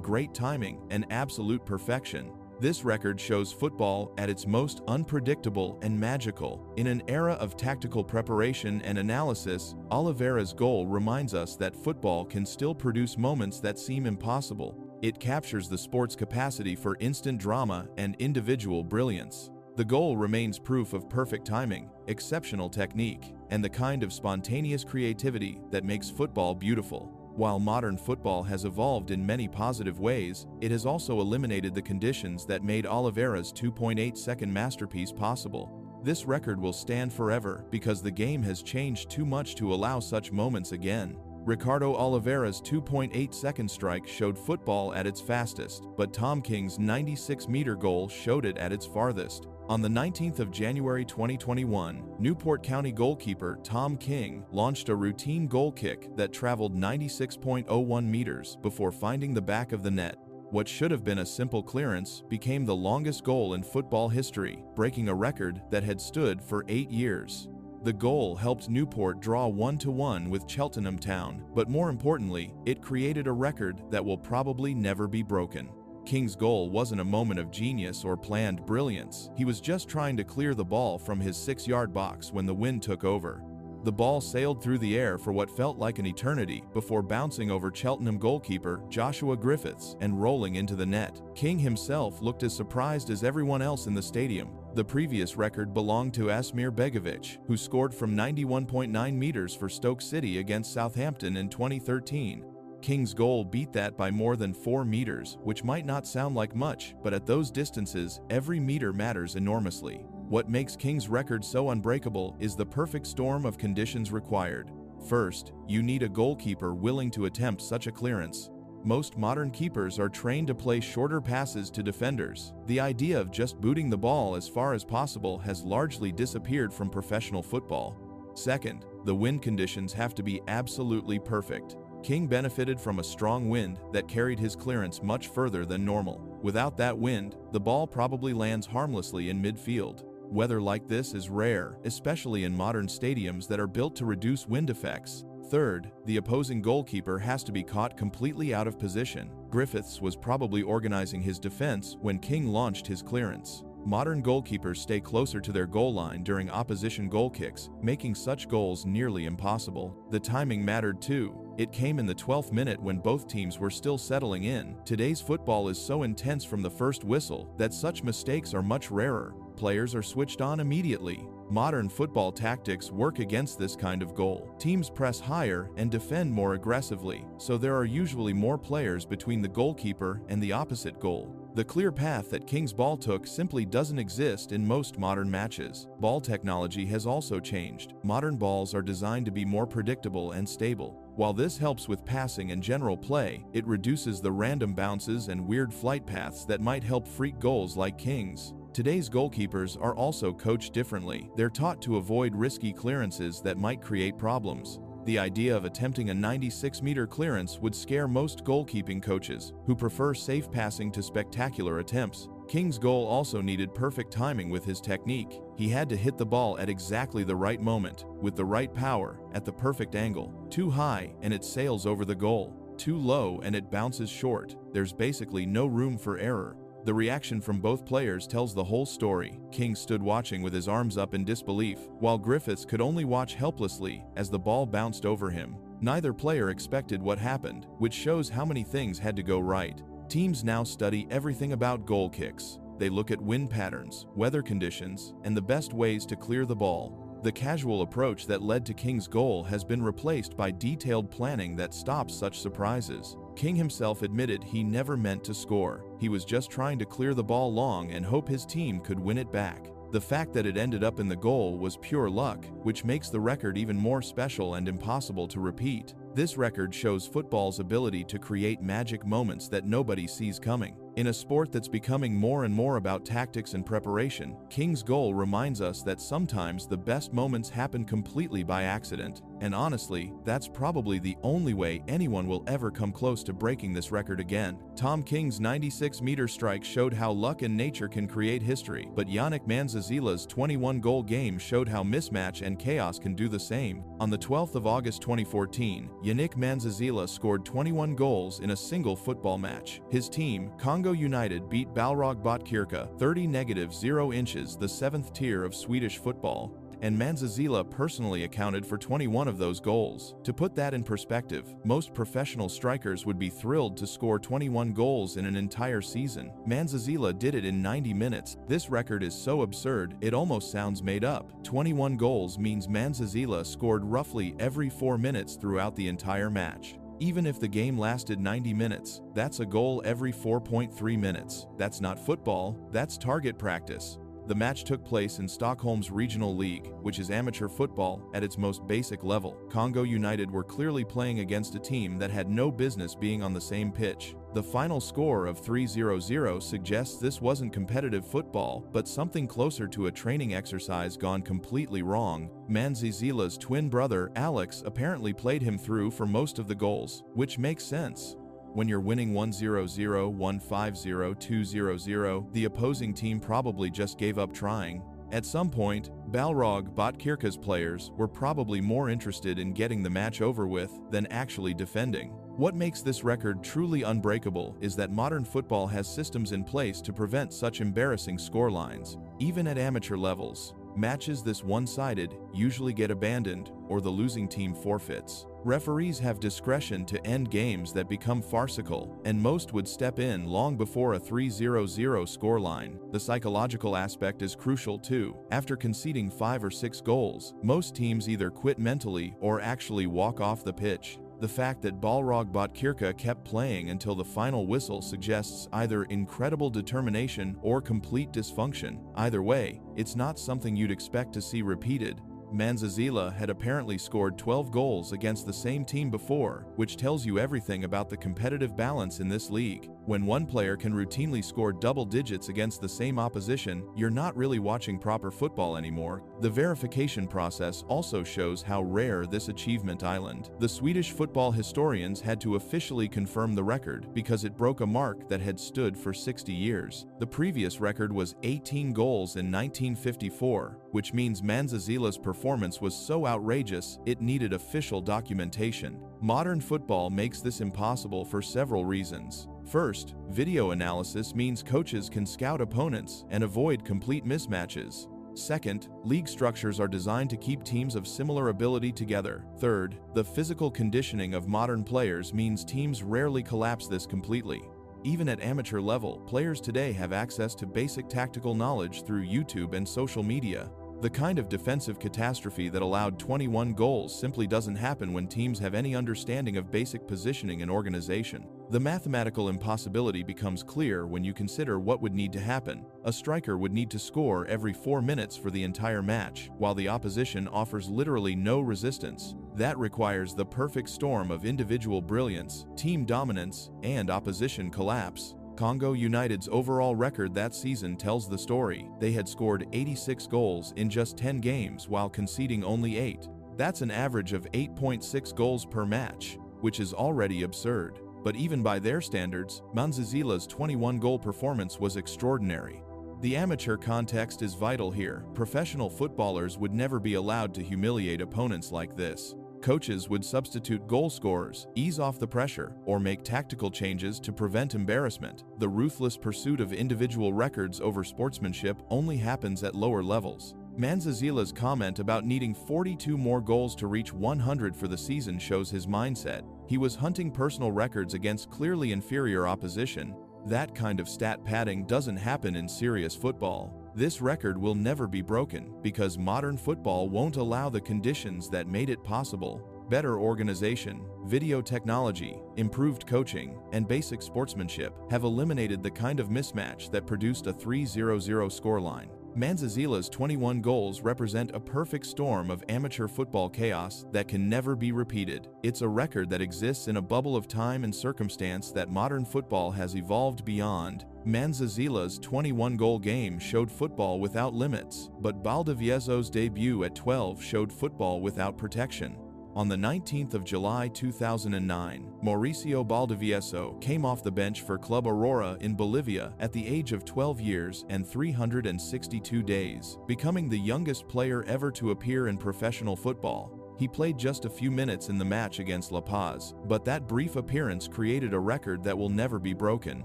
[SPEAKER 1] great timing and absolute perfection. This record shows football at its most unpredictable and magical. In an era of tactical preparation and analysis, Oliveira's goal reminds us that football can still produce moments that seem impossible. It captures the sport's capacity for instant drama and individual brilliance. The goal remains proof of perfect timing, exceptional technique, and the kind of spontaneous creativity that makes football beautiful. While modern football has evolved in many positive ways, it has also eliminated the conditions that made Oliveira's 2.8-second masterpiece possible. This record will stand forever because the game has changed too much to allow such moments again. Ricardo Oliveira's 2.8-second strike showed football at its fastest, but Tom King's 96-meter goal showed it at its farthest. On the 19th of January 2021, Newport County goalkeeper Tom King launched a routine goal kick that traveled 96.01 meters before finding the back of the net. What should have been a simple clearance became the longest goal in football history, breaking a record that had stood for 8 years. The goal helped Newport draw 1-1 with Cheltenham Town, but more importantly, it created a record that will probably never be broken. King's goal wasn't a moment of genius or planned brilliance. He was just trying to clear the ball from his 6-yard box when the wind took over. The ball sailed through the air for what felt like an eternity before bouncing over Cheltenham goalkeeper Joshua Griffiths and rolling into the net. King himself looked as surprised as everyone else in the stadium. The previous record belonged to Asmir Begovic, who scored from 91.9 meters for Stoke City against Southampton in 2013. King's goal beat that by more than 4 meters, which might not sound like much, but at those distances, every meter matters enormously. What makes King's record so unbreakable is the perfect storm of conditions required. First, you need a goalkeeper willing to attempt such a clearance. Most modern keepers are trained to play shorter passes to defenders. The idea of just booting the ball as far as possible has largely disappeared from professional football. Second, the wind conditions have to be absolutely perfect. King benefited from a strong wind that carried his clearance much further than normal. Without that wind, the ball probably lands harmlessly in midfield. Weather like this is rare, especially in modern stadiums that are built to reduce wind effects. Third, the opposing goalkeeper has to be caught completely out of position. Griffiths was probably organizing his defense when King launched his clearance. Modern goalkeepers stay closer to their goal line during opposition goal kicks, making such goals nearly impossible. The timing mattered too. It came in the 12th minute when both teams were still settling in. Today's football is so intense from the first whistle that such mistakes are much rarer. Players are switched on immediately. Modern football tactics work against this kind of goal. Teams press higher and defend more aggressively, so there are usually more players between the goalkeeper and the opposite goal. The clear path that King's ball took simply doesn't exist in most modern matches. Ball technology has also changed. Modern balls are designed to be more predictable and stable. While this helps with passing and general play, it reduces the random bounces and weird flight paths that might help freak goals like King's. Today's goalkeepers are also coached differently. They're taught to avoid risky clearances that might create problems. The idea of attempting a 96-meter clearance would scare most goalkeeping coaches, who prefer safe passing to spectacular attempts. King's goal also needed perfect timing with his technique. He had to hit the ball at exactly the right moment, with the right power, at the perfect angle. Too high, and it sails over the goal. Too low, and it bounces short. There's basically no room for error. The reaction from both players tells the whole story. King stood watching with his arms up in disbelief, while Griffiths could only watch helplessly as the ball bounced over him. Neither player expected what happened, which shows how many things had to go right. Teams now study everything about goal kicks. They look at wind patterns, weather conditions, and the best ways to clear the ball. The casual approach that led to King's goal has been replaced by detailed planning that stops such surprises. King himself admitted he never meant to score. He was just trying to clear the ball long and hope his team could win it back. The fact that it ended up in the goal was pure luck, which makes the record even more special and impossible to repeat. This record shows football's ability to create magic moments that nobody sees coming. In a sport that's becoming more and more about tactics and preparation, King's goal reminds us that sometimes the best moments happen completely by accident. And honestly, that's probably the only way anyone will ever come close to breaking this record again. Tom King's 96-meter strike showed how luck and nature can create history, but Yannick Manzazila's 21-goal game showed how mismatch and chaos can do the same. On the 12th of August 2014, Yannick Manzazila scored 21 goals in a single football match. His team, Congo United, beat Balrog Botkyrka 30-0 inches, the 7th tier of Swedish football, and Manzazila personally accounted for 21 of those goals. To put that in perspective, most professional strikers would be thrilled to score 21 goals in an entire season. Manzazila did it in 90 minutes. This record is so absurd, it almost sounds made up. 21 goals means Manzazila scored roughly every 4 minutes throughout the entire match. Even if the game lasted 90 minutes, that's a goal every 4.3 minutes. That's not football, that's target practice. The match took place in Stockholm's Regional League, which is amateur football at its most basic level. Congo United were clearly playing against a team that had no business being on the same pitch. The final score of 3-0 suggests this wasn't competitive football, but something closer to a training exercise gone completely wrong. Manzazila's twin brother, Alex, apparently played him through for most of the goals, which makes sense. When you're winning 1-0, 1-5, 2-0, the opposing team probably just gave up trying. At some point, Balrog Botkyrka's players were probably more interested in getting the match over with than actually defending. What makes this record truly unbreakable is that modern football has systems in place to prevent such embarrassing scorelines. Even at amateur levels, matches this one-sided usually get abandoned or the losing team forfeits. Referees have discretion to end games that become farcical, and most would step in long before a 3-0 scoreline. The psychological aspect is crucial too. After conceding 5 or 6 goals, most teams either quit mentally or actually walk off the pitch. The fact that Balrog Botkyrka kept playing until the final whistle suggests either incredible determination or complete dysfunction. Either way, it's not something you'd expect to see repeated. Manzazila had apparently scored 12 goals against the same team before, which tells you everything about the competitive balance in this league. When one player can routinely score double digits against the same opposition, you're not really watching proper football anymore. The verification process also shows how rare this achievement island. The Swedish football historians had to officially confirm the record because it broke a mark that had stood for 60 years. The previous record was 18 goals in 1954, which means Manzazila's performance was so outrageous it needed official documentation. Modern football makes this impossible for several reasons. First, video analysis means coaches can scout opponents and avoid complete mismatches. Second, league structures are designed to keep teams of similar ability together. Third, the physical conditioning of modern players means teams rarely collapse this completely. Even at amateur level, players today have access to basic tactical knowledge through YouTube and social media. The kind of defensive catastrophe that allowed 21 goals simply doesn't happen when teams have any understanding of basic positioning and organization. The mathematical impossibility becomes clear when you consider what would need to happen. A striker would need to score every 4 minutes for the entire match, while the opposition offers literally no resistance. That requires the perfect storm of individual brilliance, team dominance, and opposition collapse. Congo United's overall record that season tells the story. They had scored 86 goals in just 10 games while conceding only 8. That's an average of 8.6 goals per match, which is already absurd. But even by their standards, Mwanzazila's 21-goal performance was extraordinary. The amateur context is vital here. Professional footballers would never be allowed to humiliate opponents like this. Coaches would substitute goal scorers, ease off the pressure, or make tactical changes to prevent embarrassment. The ruthless pursuit of individual records over sportsmanship only happens at lower levels. Mwanzazila's comment about needing 42 more goals to reach 100 for the season shows his mindset. He was hunting personal records against clearly inferior opposition. That kind of stat padding doesn't happen in serious football. This record will never be broken because modern football won't allow the conditions that made it possible. Better organization, video technology, improved coaching, and basic sportsmanship have eliminated the kind of mismatch that produced a 3-0-0 scoreline. Mwanzazila's 21 goals represent a perfect storm of amateur football chaos that can never be repeated. It's a record that exists in a bubble of time and circumstance that modern football has evolved beyond. Mwanzazila's 21-goal game showed football without limits, but Baldovieso's debut at 12 showed football without protection. On the 19th of July 2009, Mauricio Baldovieso came off the bench for Club Aurora in Bolivia at the age of 12 years and 362 days, becoming the youngest player ever to appear in professional football. He played just a few minutes in the match against La Paz, but that brief appearance created a record that will never be broken,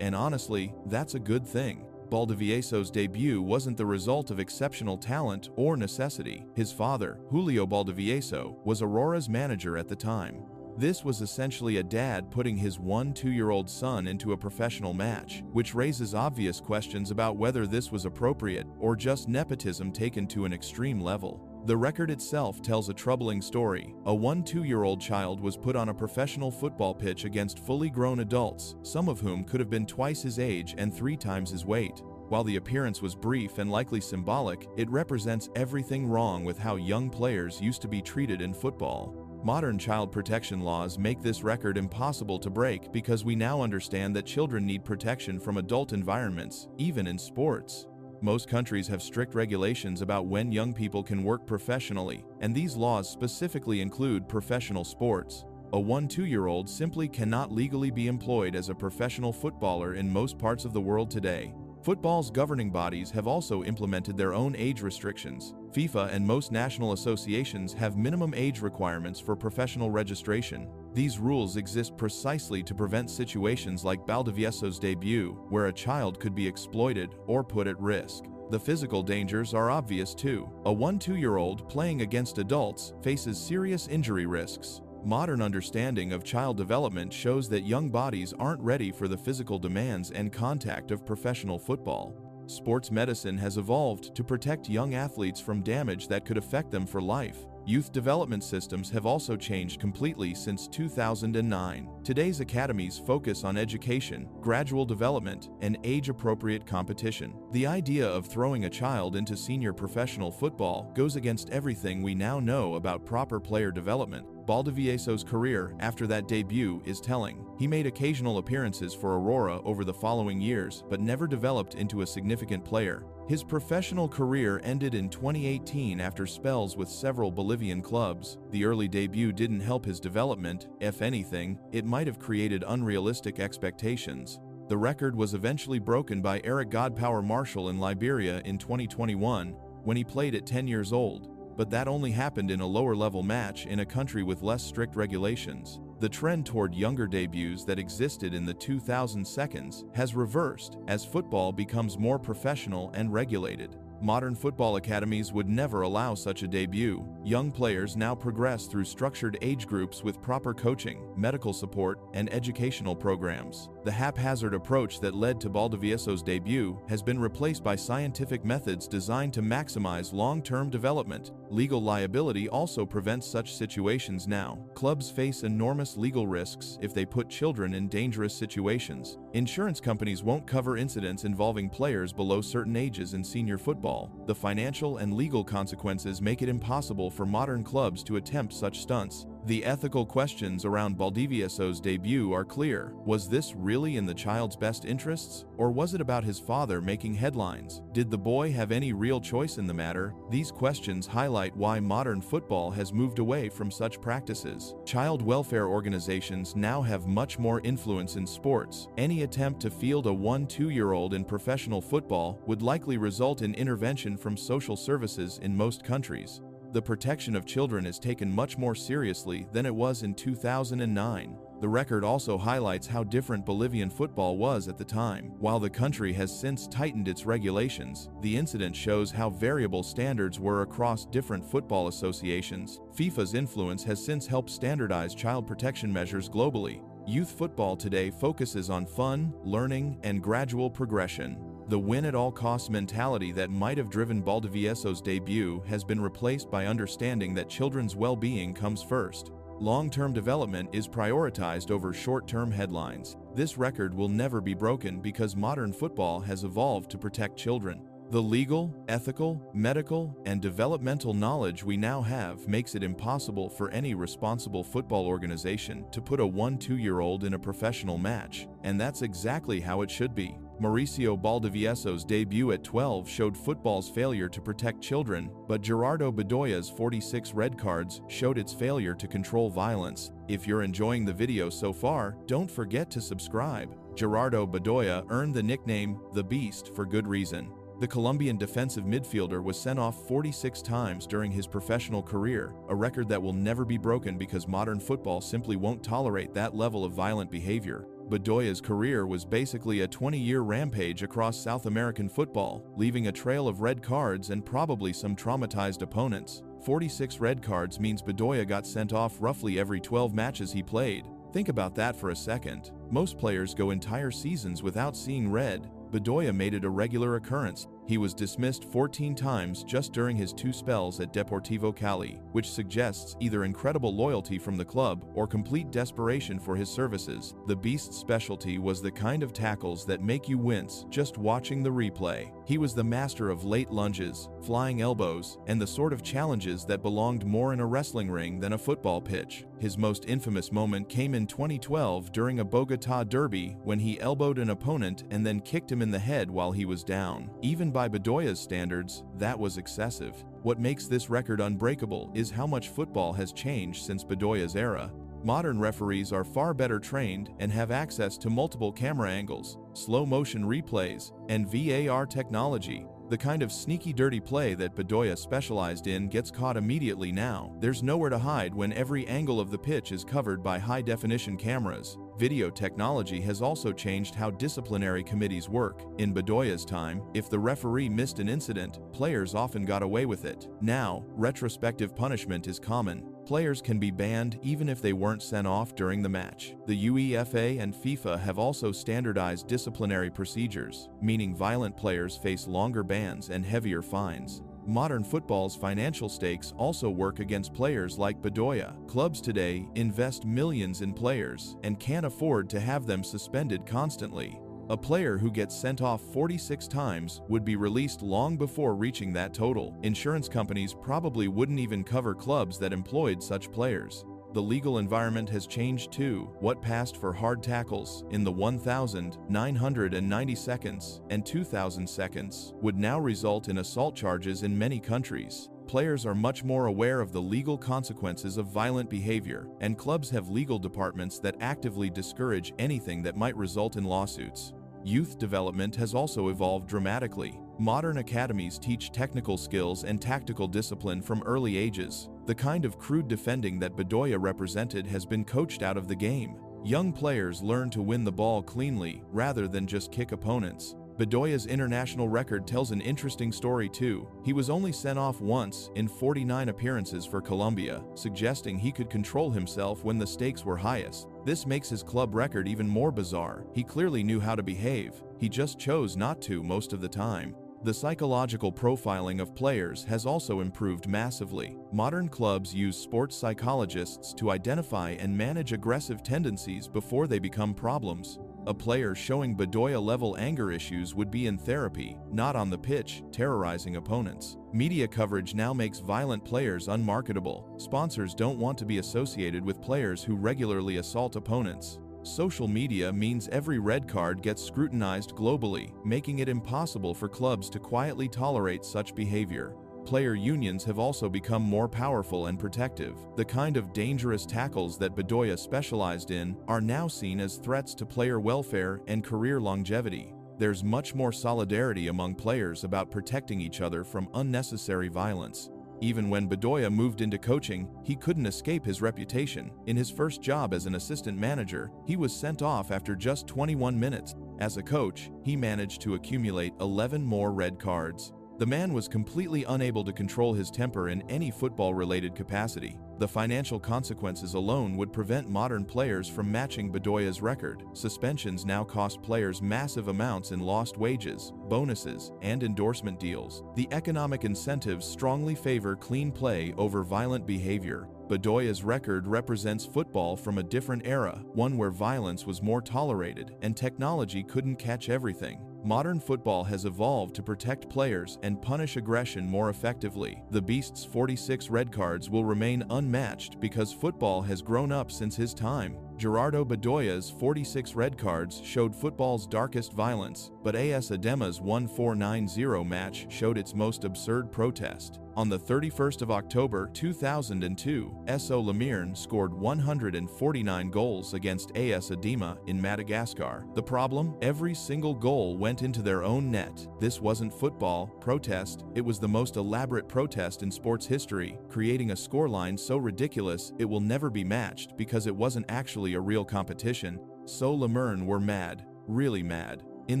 [SPEAKER 1] and honestly, that's a good thing. Baldovieso's debut wasn't the result of exceptional talent or necessity. His father, Julio Baldovieso, was Aurora's manager at the time. This was essentially a dad putting his 1-2-year-old son into a professional match, which raises obvious questions about whether this was appropriate or just nepotism taken to an extreme level. The record itself tells a troubling story. A 1-2-year-old child was put on a professional football pitch against fully grown adults, some of whom could have been twice his age and 3 times his weight. While the appearance was brief and likely symbolic, it represents everything wrong with how young players used to be treated in football. Modern child protection laws make this record impossible to break because we now understand that children need protection from adult environments, even in sports. Most countries have strict regulations about when young people can work professionally, and these laws specifically include professional sports. A 1-2-year-old simply cannot legally be employed as a professional footballer in most parts of the world today. Football's governing bodies have also implemented their own age restrictions. FIFA and most national associations have minimum age requirements for professional registration. These rules exist precisely to prevent situations like Baldovieso's debut, where a child could be exploited or put at risk. The physical dangers are obvious too. A 1-2-year-old playing against adults faces serious injury risks. Modern understanding of child development shows that young bodies aren't ready for the physical demands and contact of professional football. Sports medicine has evolved to protect young athletes from damage that could affect them for life. Youth development systems have also changed completely since 2009. Today's academies focus on education, gradual development, and age-appropriate competition. The idea of throwing a child into senior professional football goes against everything we now know about proper player development. Baldovieso's career after that debut is telling. He made occasional appearances for Aurora over the following years, but never developed into a significant player. His professional career ended in 2018 after spells with several Bolivian clubs. The early debut didn't help his development. If anything, it might have created unrealistic expectations. The record was eventually broken by Eric Godpower Marshall in Liberia in 2021, when he played at 10 years old. But that only happened in a lower-level match in a country with less strict regulations. The trend toward younger debuts that existed in the 2010s has reversed as football becomes more professional and regulated. Modern football academies would never allow such a debut. Young players now progress through structured age groups with proper coaching, medical support, and educational programs. The haphazard approach that led to Valdivieso's debut has been replaced by scientific methods designed to maximize long-term development. Legal liability also prevents such situations now. Clubs face enormous legal risks if they put children in dangerous situations. Insurance companies won't cover incidents involving players below certain ages in senior football. The financial and legal consequences make it impossible for modern clubs to attempt such stunts. The ethical questions around Valdivieso's debut are clear. Was this really in the child's best interests? Or was it about his father making headlines? Did the boy have any real choice in the matter? These questions highlight why modern football has moved away from such practices. Child welfare organizations now have much more influence in sports. Any attempt to field a 1-2-year-old in professional football would likely result in intervention from social services in most countries. The protection of children is taken much more seriously than it was in 2009. The record also highlights how different Bolivian football was at the time. While the country has since tightened its regulations, the incident shows how variable standards were across different football associations. FIFA's influence has since helped standardize child protection measures globally. Youth football today focuses on fun, learning, and gradual progression. The win-at-all-costs mentality that might have driven Valdivieso's debut has been replaced by understanding that children's well-being comes first. Long-term development is prioritized over short-term headlines. This record will never be broken because modern football has evolved to protect children. The legal, ethical, medical, and developmental knowledge we now have makes it impossible for any responsible football organization to put a 1-2-year-old in a professional match, and that's exactly how it should be. Mauricio Valdivieso's debut at 12 showed football's failure to protect children, but Gerardo Bedoya's 46 red cards showed its failure to control violence. If you're enjoying the video so far, don't forget to subscribe. Gerardo Bedoya earned the nickname The Beast for good reason. The Colombian defensive midfielder was sent off 46 times during his professional career, a record that will never be broken because modern football simply won't tolerate that level of violent behavior. Bedoya's career was basically a 20-year rampage across South American football, leaving a trail of red cards and probably some traumatized opponents. 46 red cards means Bedoya got sent off roughly every 12 matches he played. Think about that for a second. Most players go entire seasons without seeing red. Bedoya made it a regular occurrence. He was dismissed 14 times just during his 2 spells at Deportivo Cali, which suggests either incredible loyalty from the club or complete desperation for his services. The Beast's specialty was the kind of tackles that make you wince just watching the replay. He was the master of late lunges, flying elbows, and the sort of challenges that belonged more in a wrestling ring than a football pitch. His most infamous moment came in 2012 during a Bogotá derby when he elbowed an opponent and then kicked him in the head while he was down. Even by Bedoya's standards, that was excessive. What makes this record unbreakable is how much football has changed since Bedoya's era. Modern referees are far better trained and have access to multiple camera angles, slow-motion replays, and VAR technology. The kind of sneaky dirty play that Bedoya specialized in gets caught immediately now. There's nowhere to hide when every angle of the pitch is covered by high-definition cameras. Video technology has also changed how disciplinary committees work. In Bedoya's time, if the referee missed an incident, players often got away with it. Now, retrospective punishment is common. Players can be banned even if they weren't sent off during the match. The UEFA and FIFA have also standardized disciplinary procedures, meaning violent players face longer bans and heavier fines. Modern football's financial stakes also work against players like Bedoya. Clubs today invest millions in players and can't afford to have them suspended constantly. A player who gets sent off 46 times would be released long before reaching that total. Insurance companies probably wouldn't even cover clubs that employed such players. The legal environment has changed too. What passed for hard tackles in the 1,990 seconds and 2,000 seconds would now result in assault charges in many countries. Players are much more aware of the legal consequences of violent behavior, and clubs have legal departments that actively discourage anything that might result in lawsuits. Youth development has also evolved dramatically. Modern academies teach technical skills and tactical discipline from early ages. The kind of crude defending that Bedoya represented has been coached out of the game. Young players learn to win the ball cleanly rather than just kick opponents. Bedoya's international record tells an interesting story too. He was only sent off once in 49 appearances for Colombia, suggesting he could control himself when the stakes were highest. This makes his club record even more bizarre. He clearly knew how to behave. He just chose not to most of the time. The psychological profiling of players has also improved massively. Modern clubs use sports psychologists to identify and manage aggressive tendencies before they become problems. A player showing Bedoya-level anger issues would be in therapy, not on the pitch, terrorizing opponents. Media coverage now makes violent players unmarketable. Sponsors don't want to be associated with players who regularly assault opponents. Social media means every red card gets scrutinized globally, making it impossible for clubs to quietly tolerate such behavior. Player unions have also become more powerful and protective. The kind of dangerous tackles that Bedoya specialized in are now seen as threats to player welfare and career longevity. There's much more solidarity among players about protecting each other from unnecessary violence. Even when Bedoya moved into coaching, he couldn't escape his reputation. In his first job as an assistant manager, he was sent off after just 21 minutes. As a coach, he managed to accumulate 11 more red cards. The man was completely unable to control his temper in any football-related capacity. The financial consequences alone would prevent modern players from matching Bedoya's record. Suspensions now cost players massive amounts in lost wages, bonuses, and endorsement deals. The economic incentives strongly favor clean play over violent behavior. Bedoya's record represents football from a different era, one where violence was more tolerated and technology couldn't catch everything. Modern football has evolved to protect players and punish aggression more effectively. The Beast's 46 red cards will remain unmatched because football has grown up since his time. Gerardo Bedoya's 46 red cards showed football's darkest violence, but AS Adema's 1490 match showed its most absurd protest. On the 31st of October 2002, SO Lemirne scored 149 goals against AS Adema in Madagascar. The problem? Every single goal went into their own net. This wasn't football protest, it was the most elaborate protest in sports history, creating a scoreline so ridiculous it will never be matched because it wasn't actually a real competition. SO Lemirne were mad, really mad. In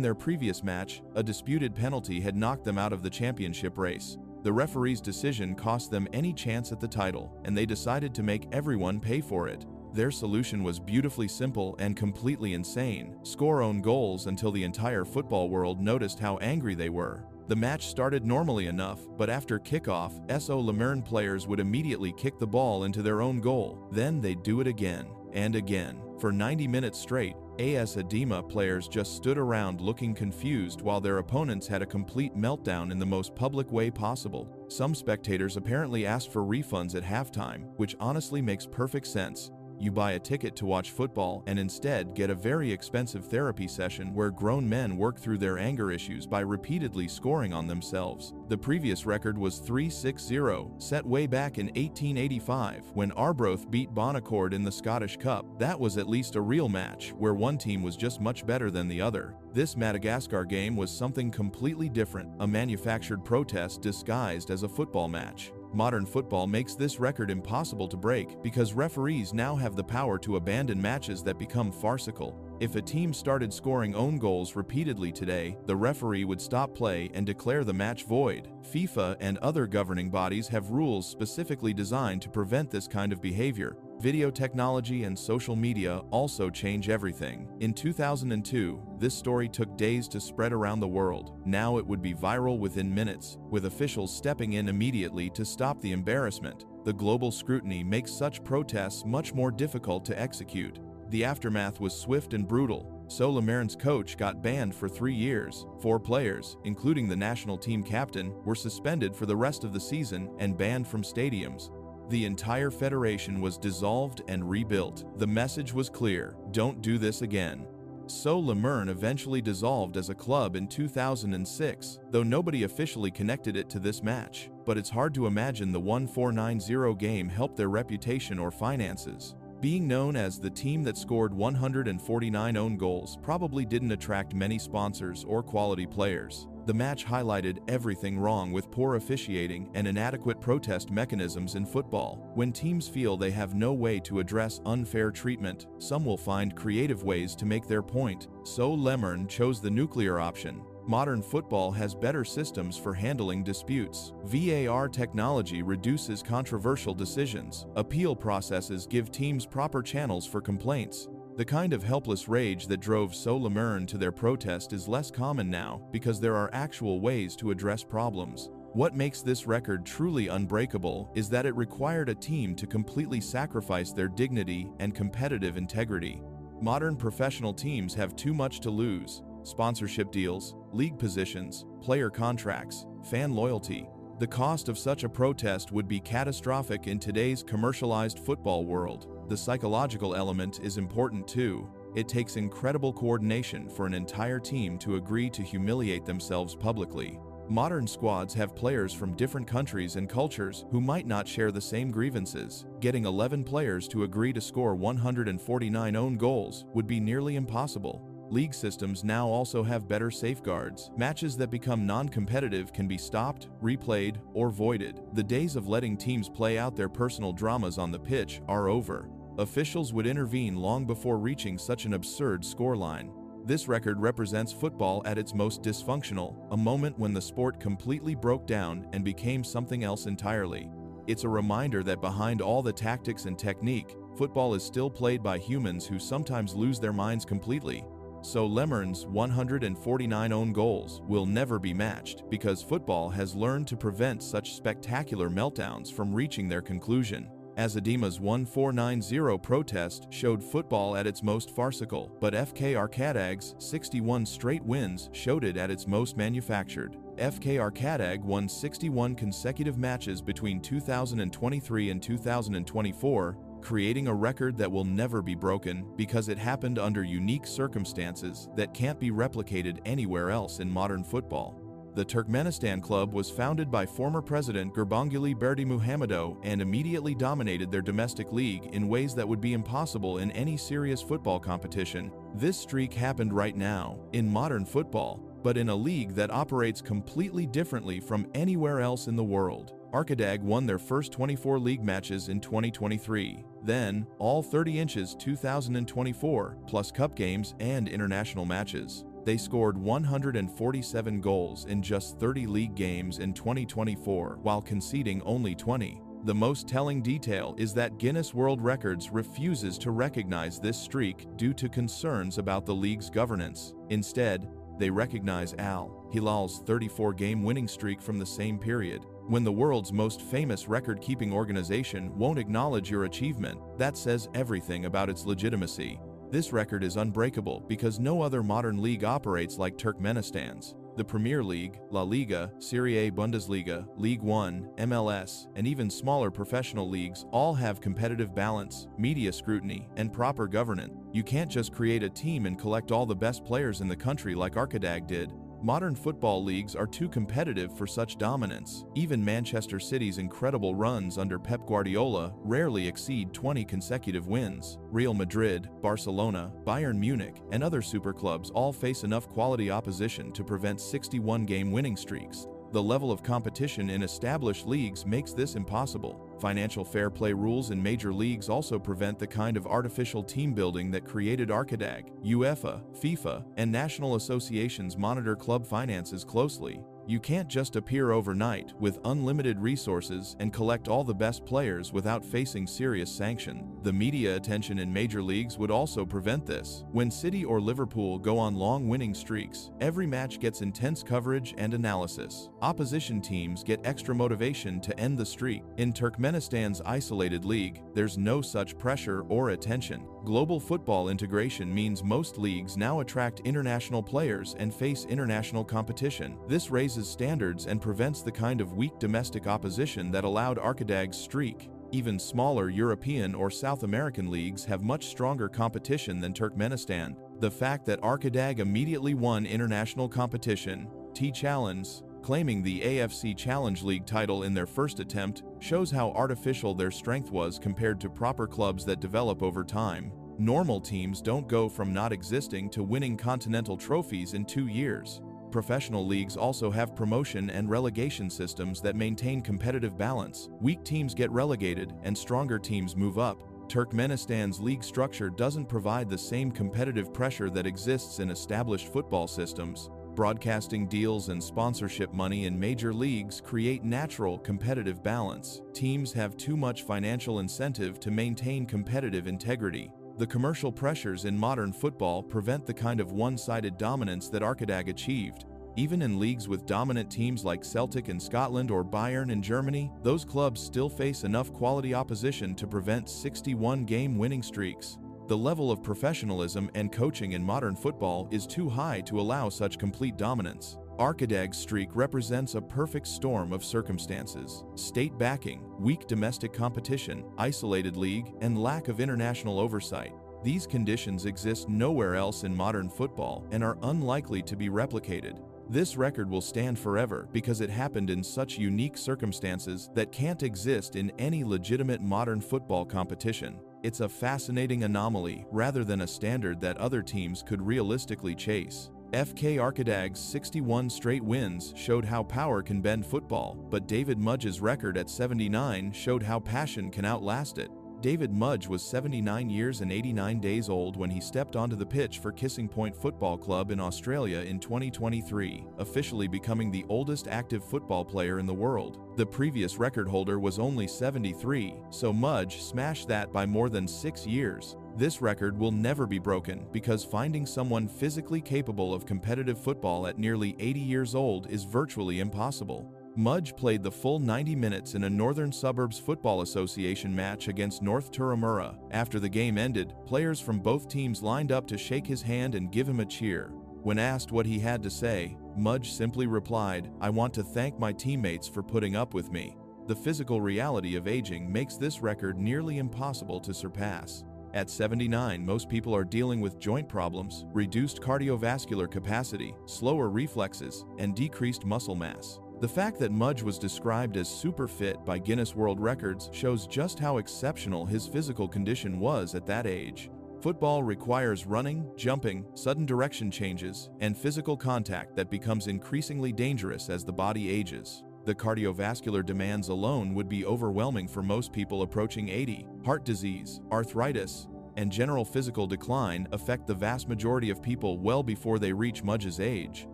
[SPEAKER 1] their previous match, a disputed penalty had knocked them out of the championship race. The referee's decision cost them any chance at the title, and they decided to make everyone pay for it. Their solution was beautifully simple and completely insane: score own goals until the entire football world noticed how angry they were. The match started normally enough, but after kickoff, SO Lemirne players would immediately kick the ball into their own goal. Then they'd do it again and again. For 90 minutes straight, AS Adema players just stood around looking confused while their opponents had a complete meltdown in the most public way possible. Some spectators apparently asked for refunds at halftime, which honestly makes perfect sense. You buy a ticket to watch football and instead get a very expensive therapy session where grown men work through their anger issues by repeatedly scoring on themselves. The previous record was 3-6-0, set way back in 1885 when Arbroath beat Bonaccord in the Scottish Cup. That was at least a real match, where one team was just much better than the other. This Madagascar game was something completely different, a manufactured protest disguised as a football match. Modern football makes this record impossible to break because referees now have the power to abandon matches that become farcical. If a team started scoring own goals repeatedly today, the referee would stop play and declare the match void. FIFA and other governing bodies have rules specifically designed to prevent this kind of behavior. Video technology and social media also change everything. In 2002, this story took days to spread around the world. Now it would be viral within minutes, with officials stepping in immediately to stop the embarrassment. The global scrutiny makes such protests much more difficult to execute. The aftermath was swift and brutal. SO Lemirne's coach got banned for 3 years. 4 players, including the national team captain, were suspended for the rest of the season and banned from stadiums. The entire federation was dissolved and rebuilt. The message was clear: don't do this again. SO Lemirne eventually dissolved as a club in 2006, though nobody officially connected it to this match. But it's hard to imagine the 1490 game helped their reputation or finances. Being known as the team that scored 149 own goals probably didn't attract many sponsors or quality players. The match highlighted everything wrong with poor officiating and inadequate protest mechanisms in football. When teams feel they have no way to address unfair treatment, some will find creative ways to make their point. SO Lemirne chose the nuclear option. Modern football has better systems for handling disputes. VAR technology reduces controversial decisions. Appeal processes give teams proper channels for complaints. The kind of helpless rage that drove So Lemern to their protest is less common now because there are actual ways to address problems. What makes this record truly unbreakable is that it required a team to completely sacrifice their dignity and competitive integrity. Modern professional teams have too much to lose: sponsorship deals, league positions, player contracts, fan loyalty. The cost of such a protest would be catastrophic in today's commercialized football world. The psychological element is important too. It takes incredible coordination for an entire team to agree to humiliate themselves publicly. Modern squads have players from different countries and cultures who might not share the same grievances. Getting 11 players to agree to score 149 own goals would be nearly impossible. League systems now also have better safeguards. Matches that become non-competitive can be stopped, replayed, or voided. The days of letting teams play out their personal dramas on the pitch are over. Officials would intervene long before reaching such an absurd scoreline. This record represents football at its most dysfunctional, a moment when the sport completely broke down and became something else entirely. It's a reminder that behind all the tactics and technique, football is still played by humans who sometimes lose their minds completely. So Lemern's 149 own goals will never be matched because football has learned to prevent such spectacular meltdowns from reaching their conclusion. Azadeema's 1490 protest showed football at its most farcical, but FK Arkadag's 61 straight wins showed it at its most manufactured. FK Arkadag won 61 consecutive matches between 2023 and 2024, creating a record that will never be broken because it happened under unique circumstances that can't be replicated anywhere else in modern football. The Turkmenistan club was founded by former president Gurbanguly Berdimuhamedow and immediately dominated their domestic league in ways that would be impossible in any serious football competition. This streak happened right now, in modern football, but in a league that operates completely differently from anywhere else in the world. Arkadag won their first 24 league matches in 2023. Then, all 30 inches 2024, plus cup games and international matches. They scored 147 goals in just 30 league games in 2024 while conceding only 20. The most telling detail is that Guinness World Records refuses to recognize this streak due to concerns about the league's governance. Instead, they recognize Al Hilal's 34-game winning streak from the same period. When the world's most famous record-keeping organization won't acknowledge your achievement, that says everything about its legitimacy. This record is unbreakable because no other modern league operates like Turkmenistan's. The Premier League, La Liga, Serie A, Bundesliga, League One, MLS, and even smaller professional leagues all have competitive balance, media scrutiny, and proper governance. You can't just create a team and collect all the best players in the country like Arkadag did. Modern football leagues are too competitive for such dominance. Even Manchester City's incredible runs under Pep Guardiola rarely exceed 20 consecutive wins. Real Madrid, Barcelona, Bayern Munich, and other superclubs all face enough quality opposition to prevent 61-game winning streaks. The level of competition in established leagues makes this impossible. Financial fair play rules in major leagues also prevent the kind of artificial team building that created Arkadag. UEFA, FIFA, and national associations monitor club finances closely. You can't just appear overnight with unlimited resources and collect all the best players without facing serious sanction. The media attention in major leagues would also prevent this. When City or Liverpool go on long winning streaks, every match gets intense coverage and analysis. Opposition teams get extra motivation to end the streak. In Turkmenistan's isolated league, there's no such pressure or attention. Global football integration means most leagues now attract international players and face international competition. This raises standards and prevents the kind of weak domestic opposition that allowed Arkadag's streak. Even smaller European or South American leagues have much stronger competition than Turkmenistan. The fact that Arkadag immediately won international competition, T-Challenge, claiming the AFC Challenge League title in their first attempt, shows how artificial their strength was compared to proper clubs that develop over time. Normal teams don't go from not existing to winning continental trophies in 2 years. Professional leagues also have promotion and relegation systems that maintain competitive balance. Weak teams get relegated and stronger teams move up. Turkmenistan's league structure doesn't provide the same competitive pressure that exists in established football systems. Broadcasting deals and sponsorship money in major leagues create natural competitive balance. Teams have too much financial incentive to maintain competitive integrity. The commercial pressures in modern football prevent the kind of one-sided dominance that Arkadiag achieved. Even in leagues with dominant teams like Celtic in Scotland or Bayern in Germany, those clubs still face enough quality opposition to prevent 61-game winning streaks. The level of professionalism and coaching in modern football is too high to allow such complete dominance. Arkadiag's streak represents a perfect storm of circumstances: state backing, weak domestic competition, isolated league, and lack of international oversight. These conditions exist nowhere else in modern football and are unlikely to be replicated. This record will stand forever because it happened in such unique circumstances that can't exist in any legitimate modern football competition. It's a fascinating anomaly rather than a standard that other teams could realistically chase. FK Arkadiag's 61 straight wins showed how power can bend football, but David Mudge's record at 79 showed how passion can outlast it. David Mudge was 79 years and 89 days old when he stepped onto the pitch for Kissing Point Football Club in Australia in 2023, officially becoming the oldest active football player in the world. The previous record holder was only 73, so Mudge smashed that by more than 6 years. This record will never be broken because finding someone physically capable of competitive football at nearly 80 years old is virtually impossible. Mudge played the full 90 minutes in a Northern Suburbs Football Association match against North Turramurra. After the game ended, players from both teams lined up to shake his hand and give him a cheer. When asked what he had to say, Mudge simply replied, "I want to thank my teammates for putting up with me." The physical reality of aging makes this record nearly impossible to surpass. At 79, most people are dealing with joint problems, reduced cardiovascular capacity, slower reflexes, and decreased muscle mass. The fact that Mudge was described as super fit by Guinness World Records shows just how exceptional his physical condition was at that age. Football requires running, jumping, sudden direction changes, and physical contact that becomes increasingly dangerous as the body ages. The cardiovascular demands alone would be overwhelming for most people approaching 80. Heart disease, arthritis, and general physical decline affect the vast majority of people well before they reach Mudge's age.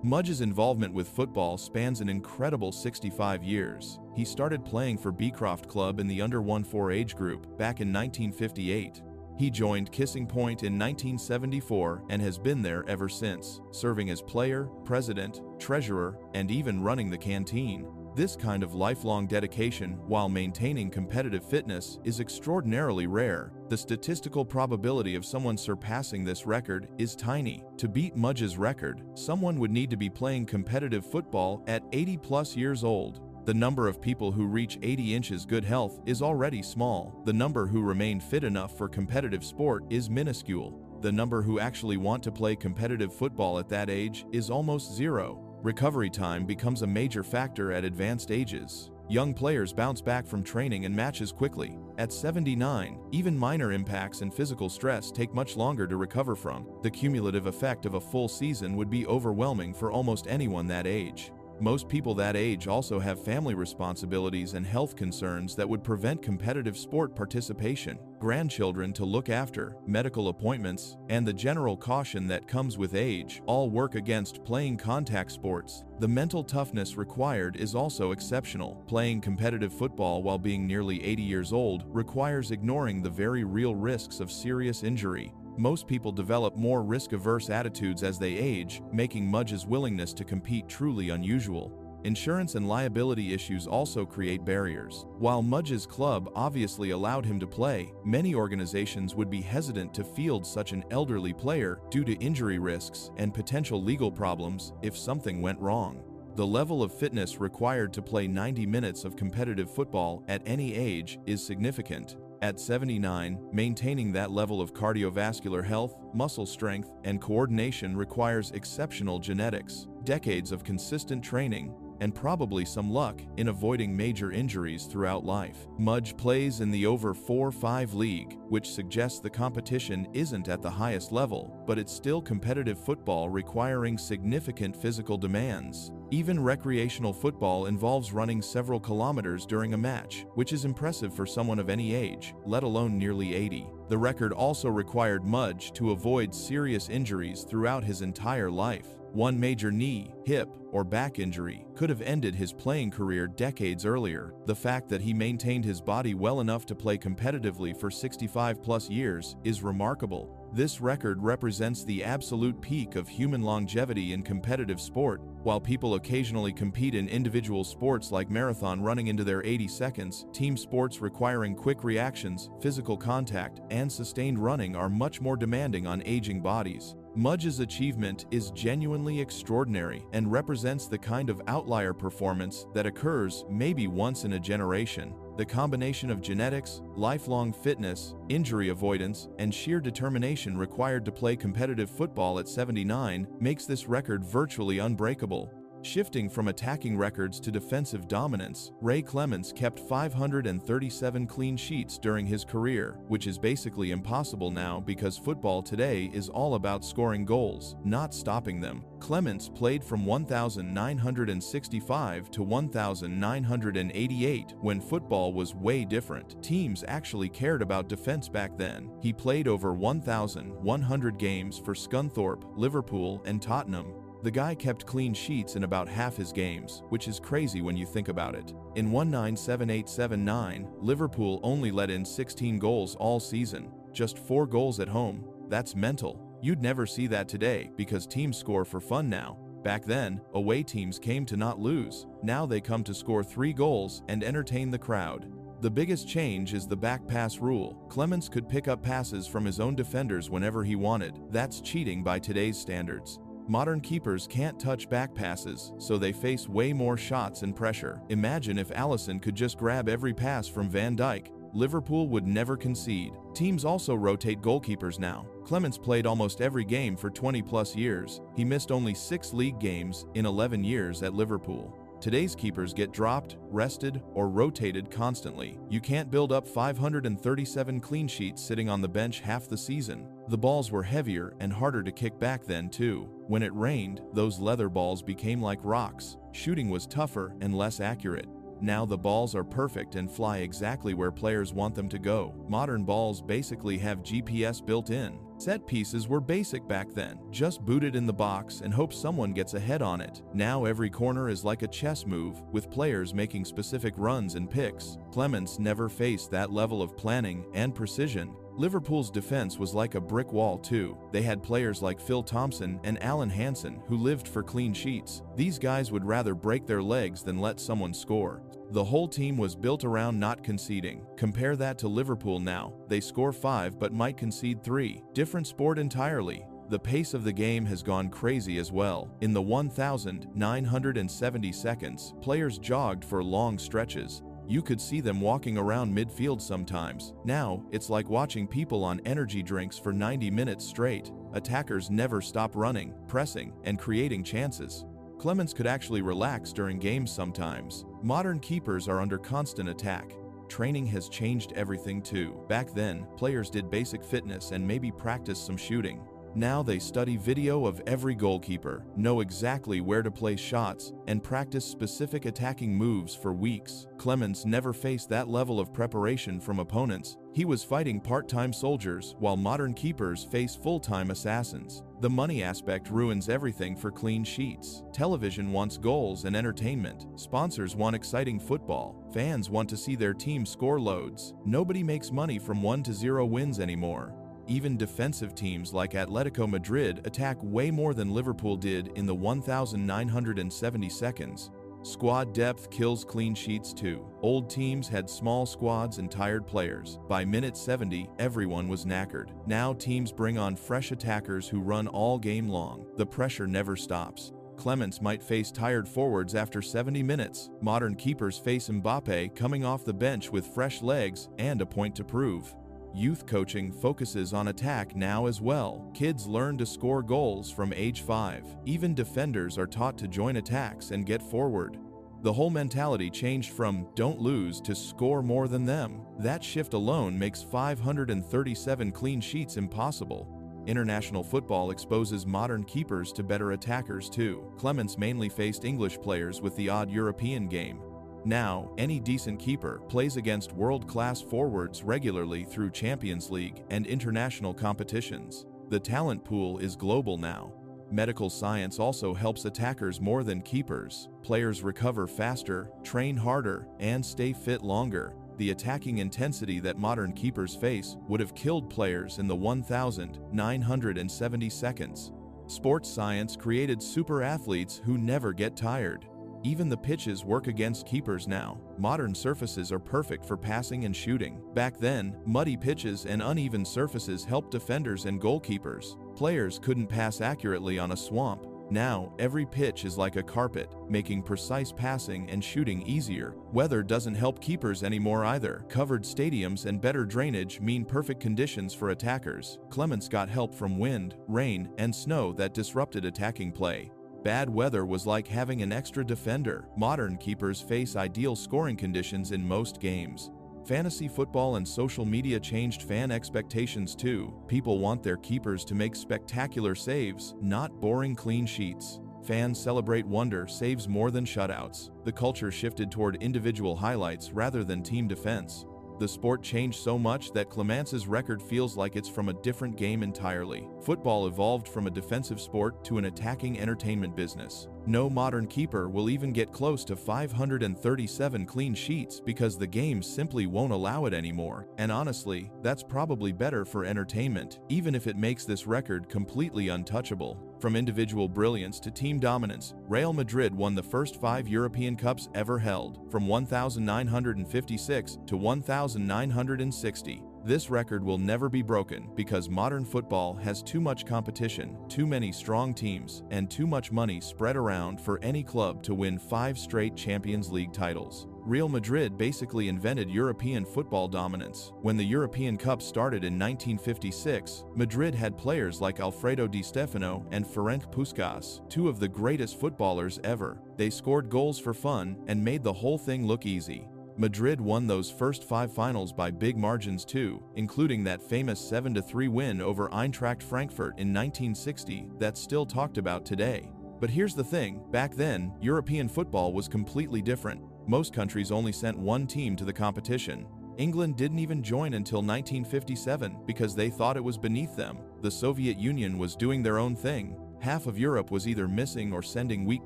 [SPEAKER 1] Mudge's involvement with football spans an incredible 65 years. He started playing for Beecroft Club in the under-14 age group back in 1958. He joined Kissing Point in 1974 and has been there ever since, serving as player, president, treasurer, and even running the canteen. This kind of lifelong dedication, while maintaining competitive fitness, is extraordinarily rare. The statistical probability of someone surpassing this record is tiny. To beat Mudge's record, someone would need to be playing competitive football at 80+ years old. The number of people who reach 80 inches good health is already small. The number who remain fit enough for competitive sport is minuscule. The number who actually want to play competitive football at that age is almost zero. Recovery time becomes a major factor at advanced ages. Young players bounce back from training and matches quickly. At 79, even minor impacts and physical stress take much longer to recover from. The cumulative effect of a full season would be overwhelming for almost anyone that age. Most people that age also have family responsibilities and health concerns that would prevent competitive sport participation, grandchildren to look after, medical appointments, and the general caution that comes with age all work against playing contact sports. The mental toughness required is also exceptional. Playing competitive football while being nearly 80 years old requires ignoring the very real risks of serious injury. Most people develop more risk-averse attitudes as they age, making Mudge's willingness to compete truly unusual. Insurance and liability issues also create barriers. While Mudge's club obviously allowed him to play, many organizations would be hesitant to field such an elderly player due to injury risks and potential legal problems if something went wrong. The level of fitness required to play 90 minutes of competitive football at any age is significant. At 79, maintaining that level of cardiovascular health, muscle strength, and coordination requires exceptional genetics, decades of consistent training, and probably some luck in avoiding major injuries throughout life. Mudge plays in the over 4-5 league, which suggests the competition isn't at the highest level, but it's still competitive football requiring significant physical demands. Even recreational football involves running several kilometers during a match, which is impressive for someone of any age, let alone nearly 80. The record also required Mudge to avoid serious injuries throughout his entire life. One major knee, hip, or back injury could have ended his playing career decades earlier. The fact that he maintained his body well enough to play competitively for 65+ years is remarkable. This record represents the absolute peak of human longevity in competitive sport. While people occasionally compete in individual sports like marathon running into their 80 seconds, team sports requiring quick reactions, physical contact, and sustained running are much more demanding on aging bodies. Mudge's achievement is genuinely extraordinary and represents the kind of outlier performance that occurs maybe once in a generation. The combination of genetics, lifelong fitness, injury avoidance, and sheer determination required to play competitive football at 79 makes this record virtually unbreakable. Shifting from attacking records to defensive dominance, Ray Clemence kept 537 clean sheets during his career, which is basically impossible now because football today is all about scoring goals, not stopping them. Clemence played from 1965 to 1988 when football was way different. Teams actually cared about defense back then. He played over 1,100 games for Scunthorpe, Liverpool, and Tottenham. The guy kept clean sheets in about half his games, which is crazy when you think about it. In 1978-79, Liverpool only let in 16 goals all season, just 4 goals at home. That's mental. You'd never see that today because teams score for fun now. Back then, away teams came to not lose. Now they come to score 3 goals and entertain the crowd. The biggest change is the back pass rule. Clemence could pick up passes from his own defenders whenever he wanted. That's cheating by today's standards. Modern keepers can't touch back passes, so they face way more shots and pressure. Imagine if Alisson could just grab every pass from Van Dijk. Liverpool would never concede. Teams also rotate goalkeepers now. Clemence played almost every game for 20+ years. He missed only 6 league games in 11 years at Liverpool. Today's keepers get dropped, rested, or rotated constantly. You can't build up 537 clean sheets sitting on the bench half the season. The balls were heavier and harder to kick back then too. When it rained, those leather balls became like rocks. Shooting was tougher and less accurate. Now the balls are perfect and fly exactly where players want them to go. Modern balls basically have GPS built in. Set pieces were basic back then. Just boot it in the box and hope someone gets a head on it. Now every corner is like a chess move, with players making specific runs and picks. Clemence never faced that level of planning and precision. Liverpool's defense was like a brick wall too. They had players like Phil Thompson and Alan Hansen who lived for clean sheets. These guys would rather break their legs than let someone score. The whole team was built around not conceding. Compare that to Liverpool now. They score 5 but might concede 3. Different sport entirely. The pace of the game has gone crazy as well. In the 1,970 seconds, players jogged for long stretches. You could see them walking around midfield sometimes. Now, it's like watching people on energy drinks for 90 minutes straight. Attackers never stop running, pressing, and creating chances. Clemence could actually relax during games sometimes. Modern keepers are under constant attack. Training has changed everything too. Back then, players did basic fitness and maybe practiced some shooting. Now they study video of every goalkeeper, know exactly where to place shots, and practice specific attacking moves for weeks. Clemence never faced that level of preparation from opponents. He was fighting part-time soldiers, while modern keepers face full-time assassins. The money aspect ruins everything for clean sheets. Television wants goals and entertainment. Sponsors want exciting football. Fans want to see their team score loads. Nobody makes money from 1-0 wins anymore. Even defensive teams like Atletico Madrid attack way more than Liverpool did in the 1,970 seconds. Squad depth kills clean sheets too. Old teams had small squads and tired players. By minute 70, everyone was knackered. Now teams bring on fresh attackers who run all game long. The pressure never stops. Clemence might face tired forwards after 70 minutes. Modern keepers face Mbappe coming off the bench with fresh legs and a point to prove. Youth coaching focuses on attack now as well. Kids learn to score goals from age 5. Even defenders are taught to join attacks and get forward. The whole mentality changed from "don't lose" to "score more than them." That shift alone makes 537 clean sheets impossible. International football exposes modern keepers to better attackers too. Clemence mainly faced English players with the odd European game. Now, any decent keeper plays against world-class forwards regularly through Champions League and international competitions. The talent pool is global now. Medical science also helps attackers more than keepers. Players recover faster, train harder, and stay fit longer. The attacking intensity that modern keepers face would have killed players in the 1,970 seconds. Sports science created super athletes who never get tired. Even the pitches work against keepers now. Modern surfaces are perfect for passing and shooting. Back then, muddy pitches and uneven surfaces helped defenders and goalkeepers. Players couldn't pass accurately on a swamp. Now, every pitch is like a carpet, making precise passing and shooting easier. Weather doesn't help keepers anymore either. Covered stadiums and better drainage mean perfect conditions for attackers. Clements got help from wind, rain, and snow that disrupted attacking play. Bad weather was like having an extra defender. Modern keepers face ideal scoring conditions in most games. Fantasy football and social media changed fan expectations too. People want their keepers to make spectacular saves, not boring clean sheets. Fans celebrate wonder saves more than shutouts. The culture shifted toward individual highlights rather than team defense. The sport changed so much that Clements's record feels like it's from a different game entirely. Football evolved from a defensive sport to an attacking entertainment business. No modern keeper will even get close to 537 clean sheets because the game simply won't allow it anymore. And honestly, that's probably better for entertainment, even if it makes this record completely untouchable. From individual brilliance to team dominance, Real Madrid won the first 5 European Cups ever held, from 1956 to 1960. This record will never be broken because modern football has too much competition, too many strong teams, and too much money spread around for any club to win 5 straight Champions League titles. Real Madrid basically invented European football dominance. When the European Cup started in 1956, Madrid had players like Alfredo Di Stefano and Ferenc Puskás, 2 of the greatest footballers ever. They scored goals for fun and made the whole thing look easy. Madrid won those first 5 finals by big margins too, including that famous 7-3 win over Eintracht Frankfurt in 1960 that's still talked about today. But here's the thing, back then, European football was completely different. Most countries only sent 1 team to the competition. England didn't even join until 1957 because they thought it was beneath them. The Soviet Union was doing their own thing. Half of Europe was either missing or sending weak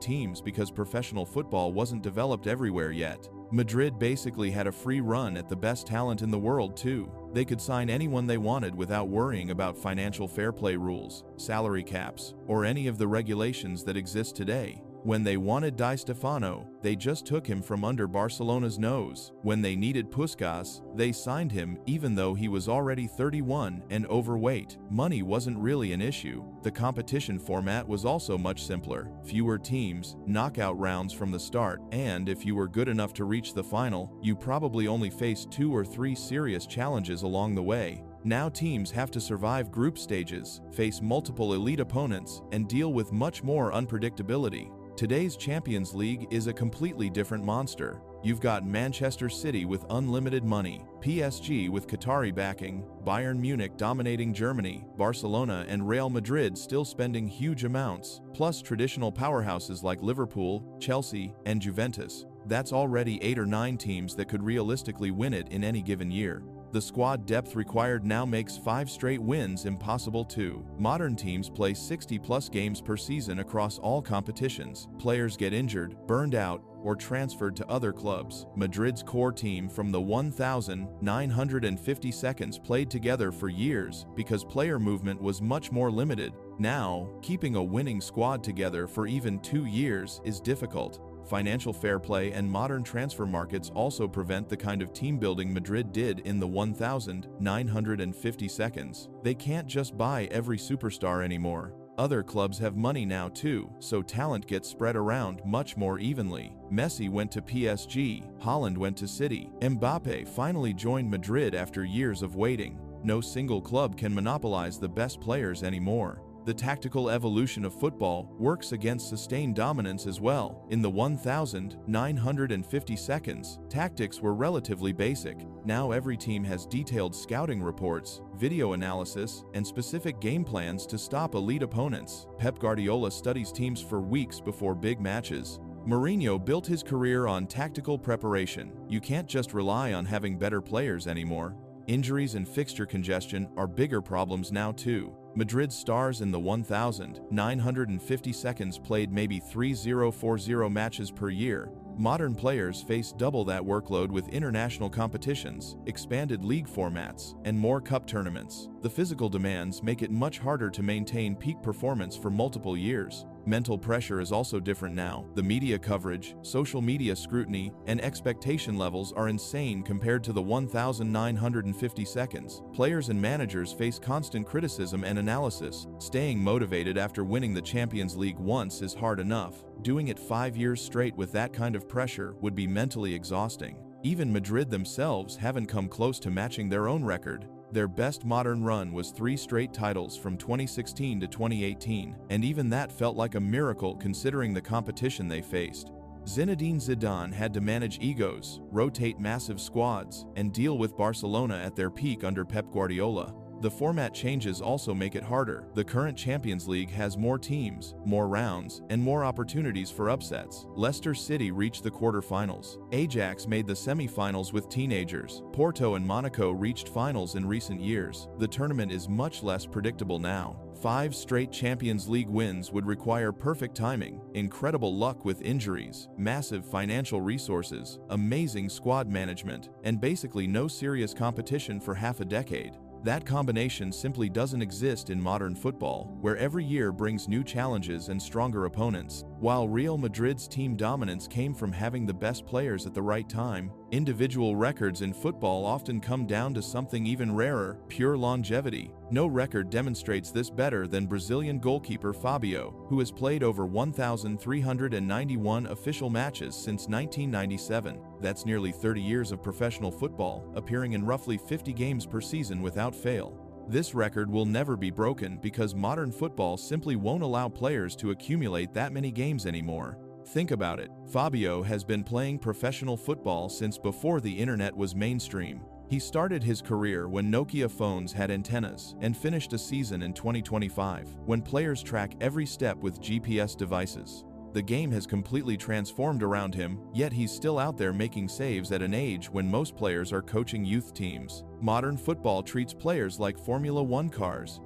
[SPEAKER 1] teams because professional football wasn't developed everywhere yet. Madrid basically had a free run at the best talent in the world too. They could sign anyone they wanted without worrying about financial fair play rules, salary caps, or any of the regulations that exist today. When they wanted Di Stefano, they just took him from under Barcelona's nose. When they needed Puskás, they signed him even though he was already 31 and overweight. Money wasn't really an issue. The competition format was also much simpler. Fewer teams, knockout rounds from the start, and if you were good enough to reach the final, you probably only faced 2 or 3 serious challenges along the way. Now teams have to survive group stages, face multiple elite opponents, and deal with much more unpredictability. Today's Champions League is a completely different monster. You've got Manchester City with unlimited money, PSG with Qatari backing, Bayern Munich dominating Germany, Barcelona and Real Madrid still spending huge amounts, plus traditional powerhouses like Liverpool, Chelsea, and Juventus. That's already 8 or 9 teams that could realistically win it in any given year. The squad depth required now makes 5 straight wins impossible too. Modern teams play 60+ games per season across all competitions. Players get injured, burned out, or transferred to other clubs. Madrid's core team from the 1950 seconds played together for years because player movement was much more limited. Now, keeping a winning squad together for even 2 years is difficult. Financial fair play and modern transfer markets also prevent the kind of team building Madrid did in the 1950 seconds. They can't just buy every superstar anymore. Other clubs have money now too, so talent gets spread around much more evenly. Messi went to PSG, Haaland went to City, Mbappe finally joined Madrid after years of waiting. No single club can monopolize the best players anymore. The tactical evolution of football works against sustained dominance as well. In the 1950 seconds, tactics were relatively basic. Now every team has detailed scouting reports, video analysis, and specific game plans to stop elite opponents. Pep Guardiola studies teams for weeks before big matches. Mourinho built his career on tactical preparation. You can't just rely on having better players anymore. Injuries and fixture congestion are bigger problems now too. Madrid's stars in the 1,950 seconds played maybe 3040 matches per year. Modern players face double that workload with international competitions, expanded league formats, and more cup tournaments. The physical demands make it much harder to maintain peak performance for multiple years. Mental pressure is also different now. The media coverage, social media scrutiny, and expectation levels are insane compared to the 1,950 seconds. Players and managers face constant criticism and analysis. Staying motivated after winning the Champions League once is hard enough. Doing it 5 years straight with that kind of pressure would be mentally exhausting. Even Madrid themselves haven't come close to matching their own record. Their best modern run was 3 straight titles from 2016 to 2018, and even that felt like a miracle considering the competition they faced. Zinedine Zidane had to manage egos, rotate massive squads, and deal with Barcelona at their peak under Pep Guardiola. The format changes also make it harder. The current Champions League has more teams, more rounds, and more opportunities for upsets. Leicester City reached the quarterfinals. Ajax made the semi-finals with teenagers. Porto and Monaco reached finals in recent years. The tournament is much less predictable now. 5 straight Champions League wins would require perfect timing, incredible luck with injuries, massive financial resources, amazing squad management, and basically no serious competition for half a decade. That combination simply doesn't exist in modern football, where every year brings new challenges and stronger opponents. While Real Madrid's team dominance came from having the best players at the right time, individual records in football often come down to something even rarer: pure longevity. No record demonstrates this better than Brazilian goalkeeper Fabio, who has played over 1,391 official matches since 1997. That's nearly 30 years of professional football, appearing in roughly 50 games per season without fail. This record will never be broken because modern football simply won't allow players to accumulate that many games anymore. Think about it. Fabio has been playing professional football since before the internet was mainstream. He started his career when Nokia phones had antennas and finished a season in 2025, when players track every step with GPS devices. The game has completely transformed around him, yet he's still out there making saves at an age when most players are coaching youth teams. Modern football treats players like Formula One cars,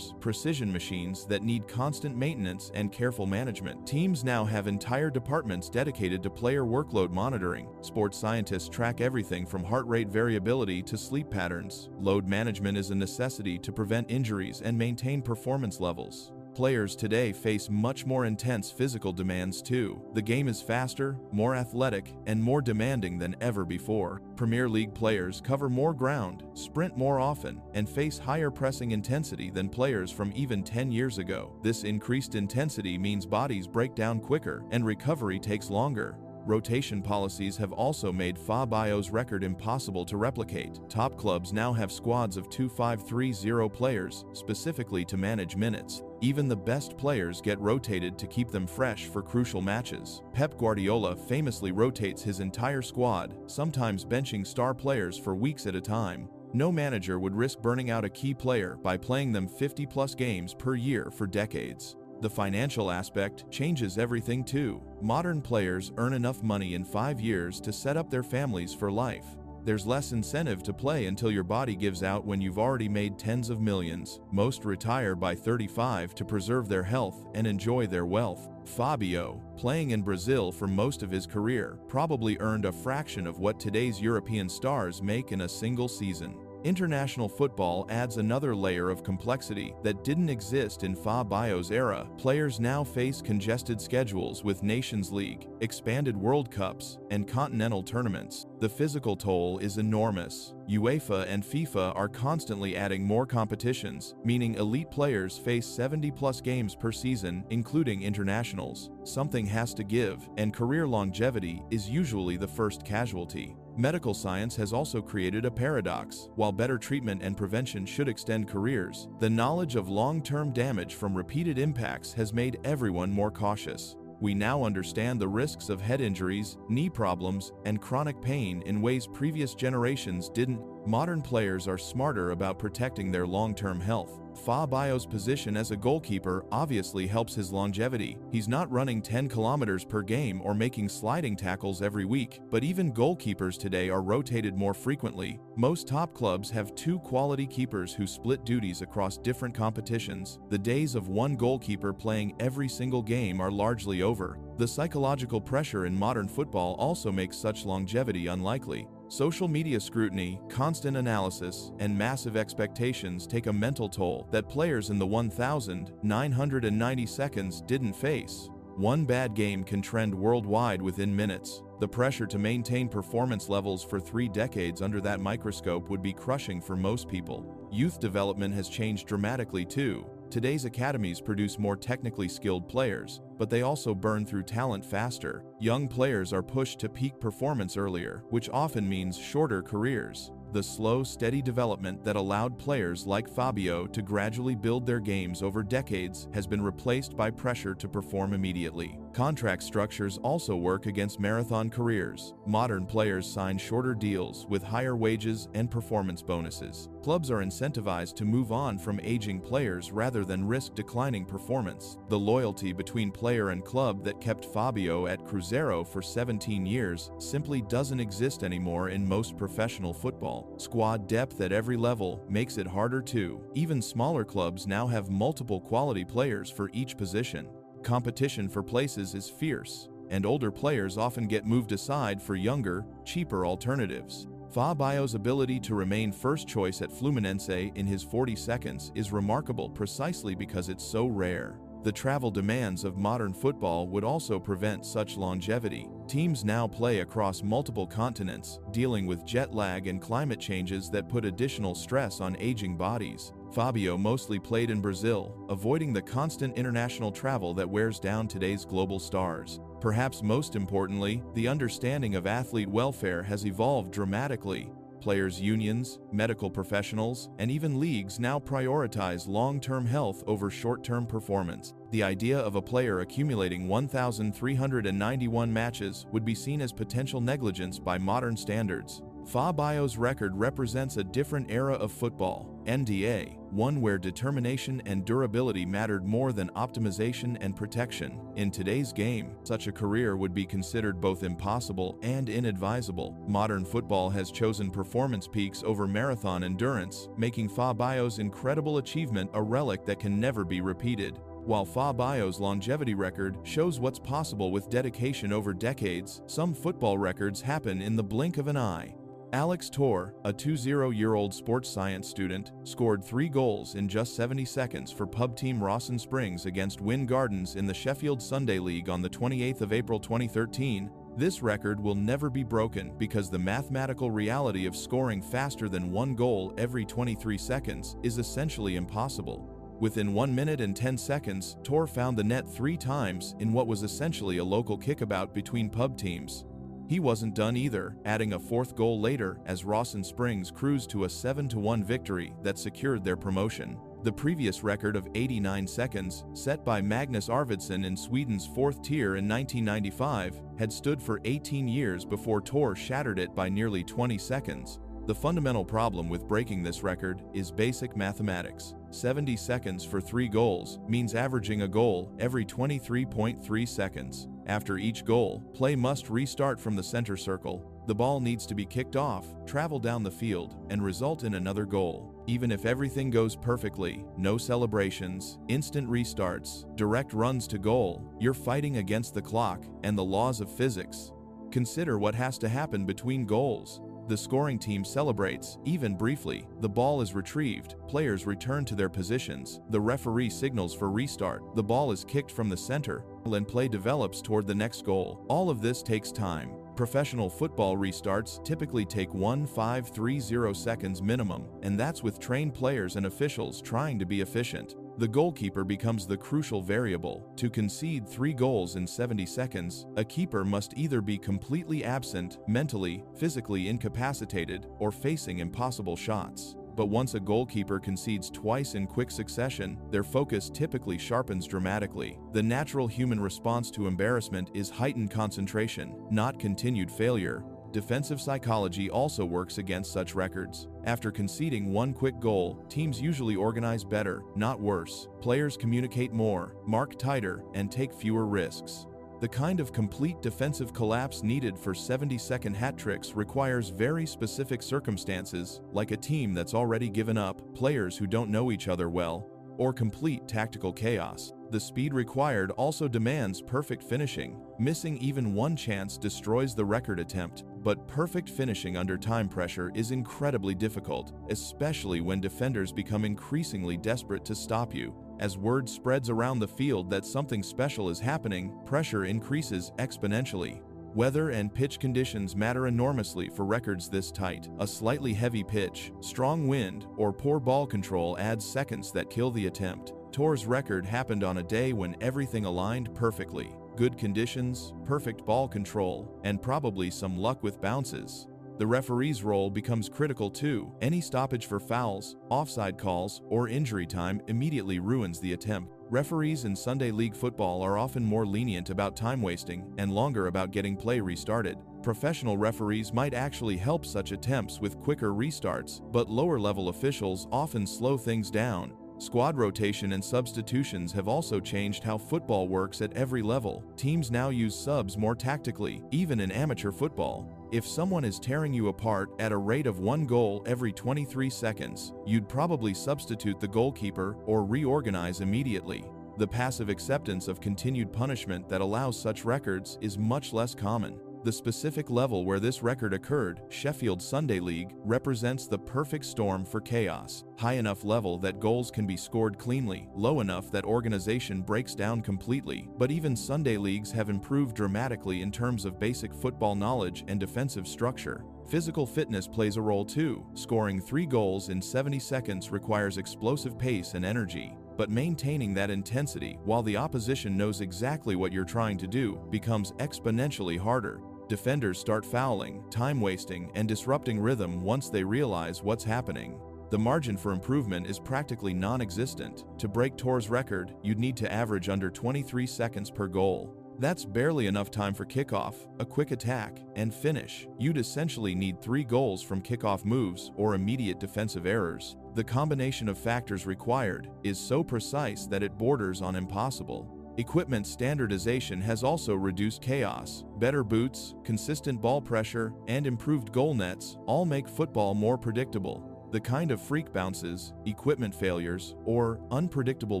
[SPEAKER 1] precision machines that need constant maintenance and careful management. Teams now have entire departments dedicated to player workload monitoring. Sports scientists track everything from heart rate variability to sleep patterns. Load management is a necessity to prevent injuries and maintain performance levels. Players today face much more intense physical demands too. The game is faster, more athletic, and more demanding than ever before. Premier League players cover more ground, sprint more often, and face higher pressing intensity than players from even 10 years ago. This increased intensity means bodies break down quicker and recovery takes longer. Rotation policies have also made Fabio's record impossible to replicate. Top clubs now have squads of 2-5-3-0 players, specifically to manage minutes. Even the best players get rotated to keep them fresh for crucial matches. Pep Guardiola famously rotates his entire squad, sometimes benching star players for weeks at a time. No manager would risk burning out a key player by playing them 50+ games per year for decades. The financial aspect changes everything too. Modern players earn enough money in 5 years to set up their families for life. There's less incentive to play until your body gives out when you've already made tens of millions. Most retire by 35 to preserve their health and enjoy their wealth. Fabio, playing in Brazil for most of his career, probably earned a fraction of what today's European stars make in a single season. International football adds another layer of complexity that didn't exist in Fabio's era. Players now face congested schedules with Nations League, expanded World Cups, and continental tournaments. The physical toll is enormous. UEFA and FIFA are constantly adding more competitions, meaning elite players face 70+ games per season, including internationals. Something has to give, and career longevity is usually the first casualty. Medical science has also created a paradox. While better treatment and prevention should extend careers, the knowledge of long-term damage from repeated impacts has made everyone more cautious. We now understand the risks of head injuries, knee problems, and chronic pain in ways previous generations didn't. Modern players are smarter about protecting their long-term health. Fabio's position as a goalkeeper obviously helps his longevity. He's not running 10 kilometers per game or making sliding tackles every week, but even goalkeepers today are rotated more frequently. Most top clubs have 2 quality keepers who split duties across different competitions. The days of one goalkeeper playing every single game are largely over. The psychological pressure in modern football also makes such longevity unlikely. Social media scrutiny, constant analysis, and massive expectations take a mental toll that players in the 1,990 seconds didn't face. One bad game can trend worldwide within minutes. The pressure to maintain performance levels for 3 decades under that microscope would be crushing for most people. Youth development has changed dramatically too. Today's academies produce more technically skilled players, but they also burn through talent faster. Young players are pushed to peak performance earlier, which often means shorter careers. The slow, steady development that allowed players like Fabio to gradually build their games over decades has been replaced by pressure to perform immediately. Contract structures also work against marathon careers. Modern players sign shorter deals with higher wages and performance bonuses. Clubs are incentivized to move on from aging players rather than risk declining performance. The loyalty between player and club that kept Fabio at Cruzeiro for 17 years simply doesn't exist anymore in most professional football. Squad depth at every level makes it harder too. Even smaller clubs now have multiple quality players for each position. Competition for places is fierce, and older players often get moved aside for younger, cheaper alternatives. Fabio's ability to remain first choice at Fluminense in his 40 seconds is remarkable precisely because it's so rare. The travel demands of modern football would also prevent such longevity. Teams now play across multiple continents, dealing with jet lag and climate changes that put additional stress on aging bodies. Fabio mostly played in Brazil, avoiding the constant international travel that wears down today's global stars. Perhaps most importantly, the understanding of athlete welfare has evolved dramatically. Players' unions, medical professionals, and even leagues now prioritize long-term health over short-term performance. The idea of a player accumulating 1,391 matches would be seen as potential negligence by modern standards. Fabio's record represents a different era of football, NDA, one where determination and durability mattered more than optimization and protection. In today's game, such a career would be considered both impossible and inadvisable. Modern football has chosen performance peaks over marathon endurance, making Fabio's incredible achievement a relic that can never be repeated. While Fabio's longevity record shows what's possible with dedication over decades, some football records happen in the blink of an eye. Alex Torre, a 20-year-old sports science student, scored 3 goals in just 70 seconds for pub team Rawson Springs against Wynn Gardens in the Sheffield Sunday League on the 28th of April 2013. This record will never be broken because the mathematical reality of scoring faster than 1 goal every 23 seconds is essentially impossible. Within 1 minute and 10 seconds, Torre found the net 3 times in what was essentially a local kickabout between pub teams. He wasn't done either, adding a 4th goal later as Rawson Springs cruised to a 7-1 victory that secured their promotion. The previous record of 89 seconds, set by Magnus Arvidsson in Sweden's 4th tier in 1995, had stood for 18 years before Torre shattered it by nearly 20 seconds. The fundamental problem with breaking this record is basic mathematics. 70 seconds for 3 goals means averaging a goal every 23.3 seconds. After each goal, play must restart from the center circle. The ball needs to be kicked off, travel down the field, and result in another goal. Even if everything goes perfectly, no celebrations, instant restarts, direct runs to goal, you're fighting against the clock and the laws of physics. Consider what has to happen between goals. The scoring team celebrates, even briefly. The ball is retrieved, players return to their positions, the referee signals for restart, the ball is kicked from the center, and play develops toward the next goal. All of this takes time. Professional football restarts typically take 1,530 seconds minimum, and that's with trained players and officials trying to be efficient. The goalkeeper becomes the crucial variable. To concede 3 goals in 70 seconds, a keeper must either be completely absent, mentally, physically incapacitated, or facing impossible shots. But once a goalkeeper concedes twice in quick succession, their focus typically sharpens dramatically. The natural human response to embarrassment is heightened concentration, not continued failure. Defensive psychology also works against such records. After conceding one quick goal, teams usually organize better, not worse. Players communicate more, mark tighter, and take fewer risks. The kind of complete defensive collapse needed for 70-second hat tricks requires very specific circumstances, like a team that's already given up, players who don't know each other well, or complete tactical chaos. The speed required also demands perfect finishing. Missing even one chance destroys the record attempt, but perfect finishing under time pressure is incredibly difficult, especially when defenders become increasingly desperate to stop you. As word spreads around the field that something special is happening, pressure increases exponentially. Weather and pitch conditions matter enormously for records this tight. A slightly heavy pitch, strong wind, or poor ball control adds seconds that kill the attempt. Torres' record happened on a day when everything aligned perfectly. Good conditions, perfect ball control, and probably some luck with bounces. The referee's role becomes critical too. Any stoppage for fouls, offside calls, or injury time immediately ruins the attempt. Referees in Sunday League football are often more lenient about time wasting and longer about getting play restarted. Professional referees might actually help such attempts with quicker restarts, but lower-level officials often slow things down. Squad rotation and substitutions have also changed how football works at every level. Teams now use subs more tactically, even in amateur football. If someone is tearing you apart at a rate of 1 goal every 23 seconds, you'd probably substitute the goalkeeper or reorganize immediately. The passive acceptance of continued punishment that allows such records is much less common. The specific level where this record occurred, Sheffield Sunday League, represents the perfect storm for chaos. High enough level that goals can be scored cleanly, low enough that organization breaks down completely. But even Sunday leagues have improved dramatically in terms of basic football knowledge and defensive structure. Physical fitness plays a role too. Scoring 3 goals in 70 seconds requires explosive pace and energy. But maintaining that intensity while the opposition knows exactly what you're trying to do becomes exponentially harder. Defenders start fouling, time wasting, and disrupting rhythm once they realize what's happening. The margin for improvement is practically non-existent. To break Torres' record, you'd need to average under 23 seconds per goal. That's barely enough time for kickoff, a quick attack, and finish. You'd essentially need 3 goals from kickoff moves or immediate defensive errors. The combination of factors required is so precise that it borders on impossible. Equipment standardization has also reduced chaos. Better boots, consistent ball pressure, and improved goal nets all make football more predictable. The kind of freak bounces, equipment failures, or unpredictable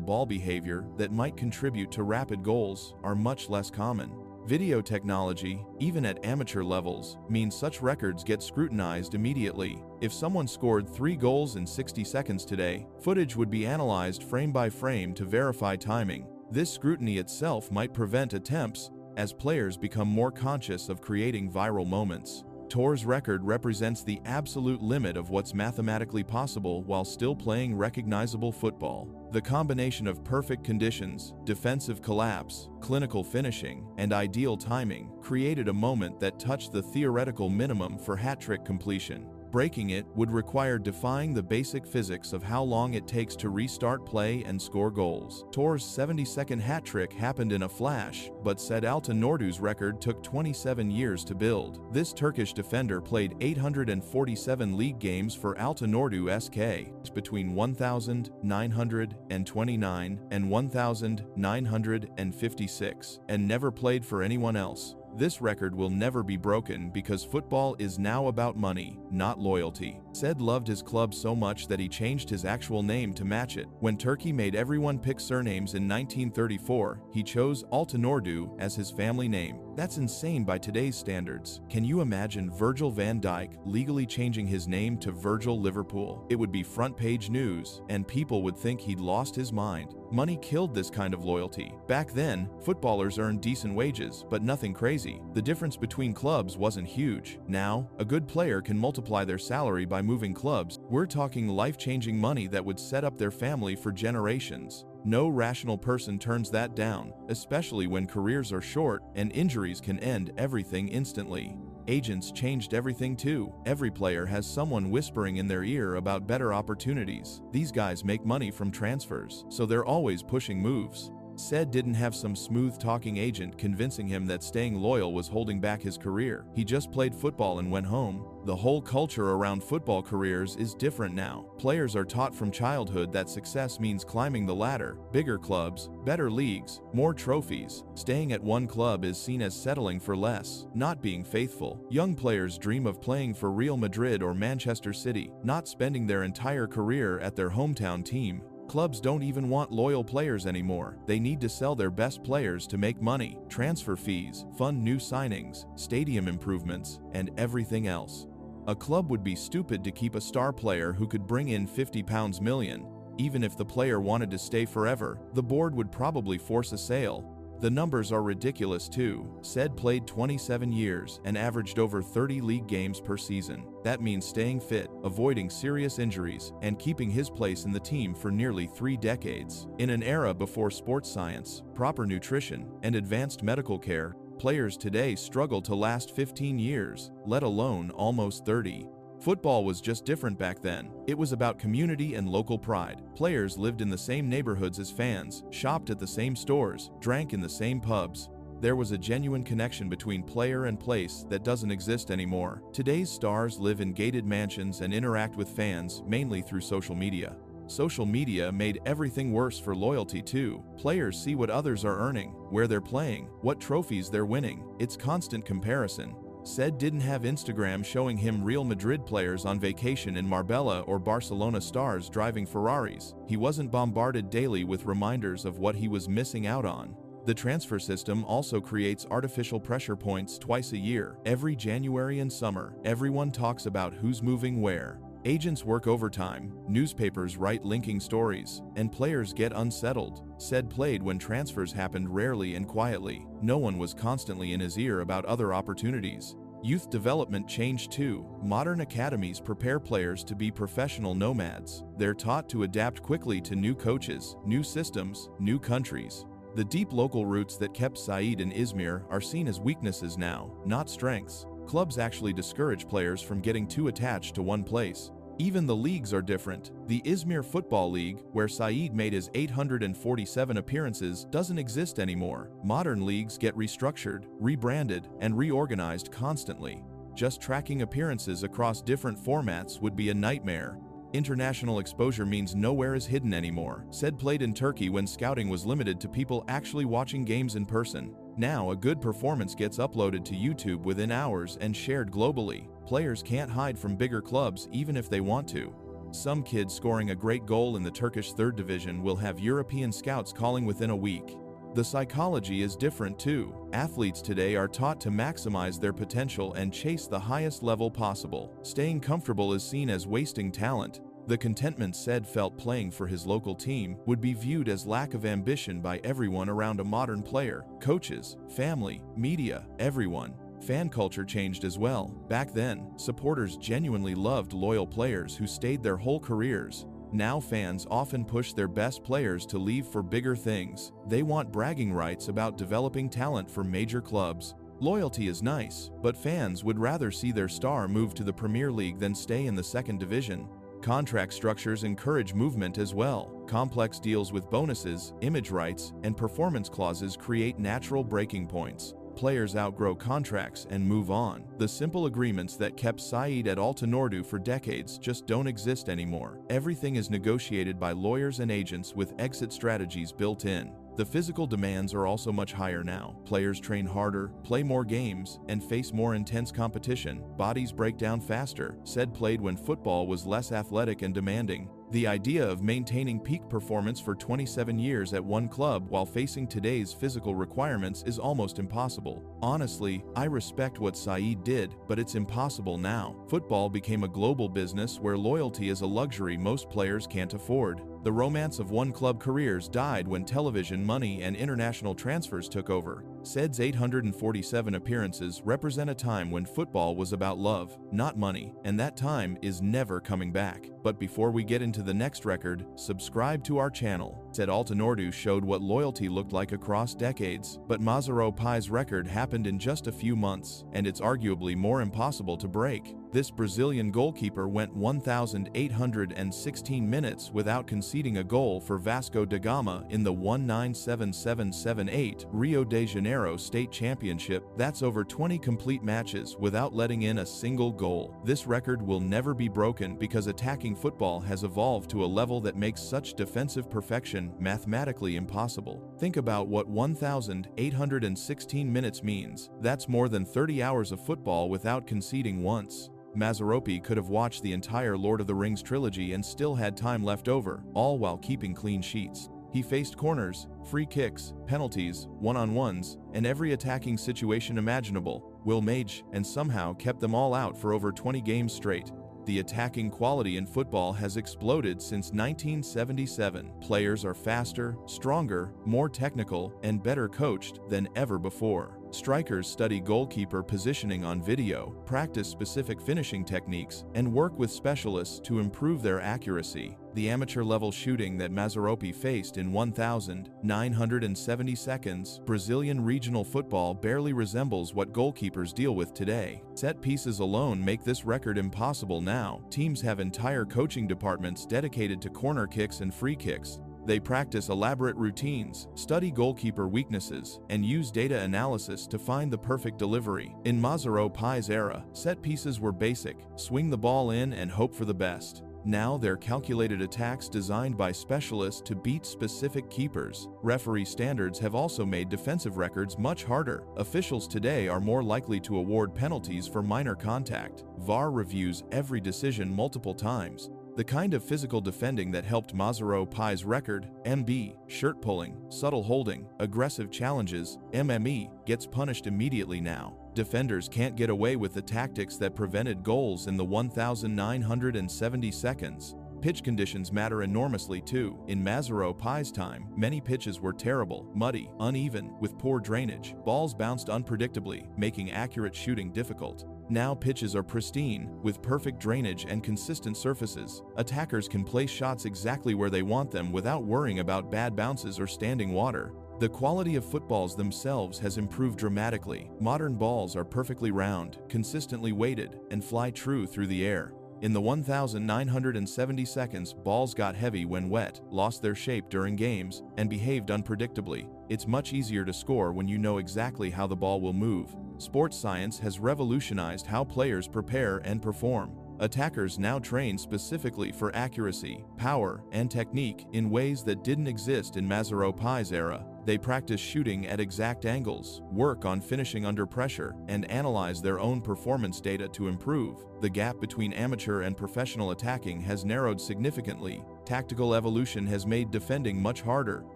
[SPEAKER 1] ball behavior that might contribute to rapid goals are much less common. Video technology, even at amateur levels, means such records get scrutinized immediately. If someone scored 3 goals in 60 seconds today, footage would be analyzed frame by frame to verify timing. This scrutiny itself might prevent attempts as players become more conscious of creating viral moments. Torres' record represents the absolute limit of what's mathematically possible while still playing recognizable football. The combination of perfect conditions, defensive collapse, clinical finishing, and ideal timing created a moment that touched the theoretical minimum for hat-trick completion. Breaking it would require defying the basic physics of how long it takes to restart play and score goals. Torres' 70-second hat trick happened in a flash, but said Altınordu's record took 27 years to build. This Turkish defender played 847 league games for Altınordu SK between 1929 and 1956, and never played for anyone else. This record will never be broken because football is now about money, not loyalty. Said loved his club so much that he changed his actual name to match it. When Turkey made everyone pick surnames in 1934, he chose Altınordu as his family name. That's insane by today's standards. Can you imagine Virgil van Dijk legally changing his name to Virgil Liverpool? It would be front-page news, and people would think he'd lost his mind. Money killed this kind of loyalty. Back then, footballers earned decent wages, but nothing crazy. The difference between clubs wasn't huge. Now, a good player can multiply their salary by moving clubs. We're talking life-changing money that would set up their family for generations. No rational person turns that down, especially when careers are short and injuries can end everything instantly. Agents changed everything too. Every player has someone whispering in their ear about better opportunities. These guys make money from transfers, so they're always pushing moves. Said didn't have some smooth-talking agent convincing him that staying loyal was holding back his career. He just played football and went home. The whole culture around football careers is different now. Players are taught from childhood that success means climbing the ladder, bigger clubs, better leagues, more trophies. Staying at one club is seen as settling for less, not being faithful. Young players dream of playing for Real Madrid or Manchester City, not spending their entire career at their hometown team. Clubs don't even want loyal players anymore. They need to sell their best players to make money, transfer fees, fund new signings, stadium improvements, and everything else. A club would be stupid to keep a star player who could bring in £50 million. Even if the player wanted to stay forever, the board would probably force a sale. The numbers are ridiculous too. Said played 27 years and averaged over 30 league games per season. That means staying fit, avoiding serious injuries, and keeping his place in the team for nearly 3 decades. In an era before sports science, proper nutrition, and advanced medical care, players today struggle to last 15 years, let alone almost 30. Football was just different back then. It was about community and local pride. Players lived in the same neighborhoods as fans, shopped at the same stores, drank in the same pubs. There was a genuine connection between player and place that doesn't exist anymore. Today's stars live in gated mansions and interact with fans mainly through social media. Social media made everything worse for loyalty too. Players see what others are earning, where they're playing, what trophies they're winning. It's constant comparison. Said didn't have Instagram showing him Real Madrid players on vacation in Marbella or Barcelona stars driving Ferraris. He wasn't bombarded daily with reminders of what he was missing out on. The transfer system also creates artificial pressure points twice a year. Every January and summer, everyone talks about who's moving where. Agents work overtime, newspapers write linking stories, and players get unsettled. Said played when transfers happened rarely and quietly. No one was constantly in his ear about other opportunities. Youth development changed too. Modern academies prepare players to be professional nomads. They're taught to adapt quickly to new coaches, new systems, new countries. The deep local roots that kept Said in Izmir are seen as weaknesses now, not strengths. Clubs actually discourage players from getting too attached to one place. Even the leagues are different. The Izmir Football League, where Said made his 847 appearances, doesn't exist anymore. Modern leagues get restructured, rebranded, and reorganized constantly. Just tracking appearances across different formats would be a nightmare. International exposure means nowhere is hidden anymore. Said played in Turkey when scouting was limited to people actually watching games in person. Now, a good performance gets uploaded to YouTube within hours and shared globally. Players can't hide from bigger clubs even if they want to. Some kid scoring a great goal in the Turkish third division will have European scouts calling within a week. The psychology is different too. Athletes today are taught to maximize their potential and chase the highest level possible. Staying comfortable is seen as wasting talent. The contentment Said felt playing for his local team would be viewed as lack of ambition by everyone around a modern player. Coaches, family, media, everyone. Fan culture changed as well. Back then, supporters genuinely loved loyal players who stayed their whole careers. Now fans often push their best players to leave for bigger things. They want bragging rights about developing talent for major clubs. Loyalty is nice, but fans would rather see their star move to the Premier League than stay in the second division. Contract structures encourage movement as well. Complex deals with bonuses, image rights, and performance clauses create natural breaking points. Players outgrow contracts and move on. The simple agreements that kept Said at Altınordu for decades just don't exist anymore. Everything is negotiated by lawyers and agents with exit strategies built in. The physical demands are also much higher now. Players train harder, play more games, and face more intense competition. Bodies break down faster. Said played when football was less athletic and demanding. The idea of maintaining peak performance for 27 years at one club while facing today's physical requirements is almost impossible. Honestly, I respect what Said did, but it's impossible now. Football became a global business where loyalty is a luxury most players can't afford. The romance of one-club careers died when television money and international transfers took over. Said's 847 appearances represent a time when football was about love, not money, and that time is never coming back. But before we get into the next record, subscribe to our channel. Said Altenordu showed what loyalty looked like across decades, but Masaropi's record happened in just a few months, and it's arguably more impossible to break. This Brazilian goalkeeper went 1,816 minutes without conceding a goal for Vasco da Gama in the 1977-78 Rio de Janeiro State Championship. That's over 20 complete matches without letting in a single goal. This record will never be broken because attacking football has evolved to a level that makes such defensive perfection mathematically impossible. Think about what 1,816 minutes means. That's more than 30 hours of football without conceding once. Masaropi could have watched the entire Lord of the Rings trilogy and still had time left over, all while keeping clean sheets. He faced corners, free kicks, penalties, one-on-ones, and every attacking situation imaginable, Will Mage, and somehow kept them all out for over 20 games straight. The attacking quality in football has exploded since 1977. Players are faster, stronger, more technical, and better coached than ever before. Strikers study goalkeeper positioning on video, practice specific finishing techniques, and work with specialists to improve their accuracy. The amateur-level shooting that Masaropi faced in 1,970 seconds, Brazilian regional football barely resembles what goalkeepers deal with today. Set pieces alone make this record impossible now. Teams have entire coaching departments dedicated to corner kicks and free kicks. They practice elaborate routines, study goalkeeper weaknesses, and use data analysis to find the perfect delivery. In Masaropi's era, set pieces were basic: swing the ball in and hope for the best. Now they're calculated attacks designed by specialists to beat specific keepers. Referee standards have also made defensive records much harder. Officials today are more likely to award penalties for minor contact. VAR reviews every decision multiple times. The kind of physical defending that helped Masaropi's record, MB, shirt pulling, subtle holding, aggressive challenges, MME, gets punished immediately now. Defenders can't get away with the tactics that prevented goals in the 1,970 seconds. Pitch conditions matter enormously too. In Masaropi's time, many pitches were terrible, muddy, uneven, with poor drainage. Balls bounced unpredictably, making accurate shooting difficult. Now pitches are pristine, with perfect drainage and consistent surfaces. Attackers can place shots exactly where they want them without worrying about bad bounces or standing water. The quality of footballs themselves has improved dramatically. Modern balls are perfectly round, consistently weighted, and fly true through the air. In the 1,970 seconds, balls got heavy when wet, lost their shape during games, and behaved unpredictably. It's much easier to score when you know exactly how the ball will move. Sports science has revolutionized how players prepare and perform. Attackers now train specifically for accuracy, power, and technique in ways that didn't exist in Masaropi's era. They practice shooting at exact angles, work on finishing under pressure, and analyze their own performance data to improve. The gap between amateur and professional attacking has narrowed significantly. Tactical evolution has made defending much harder.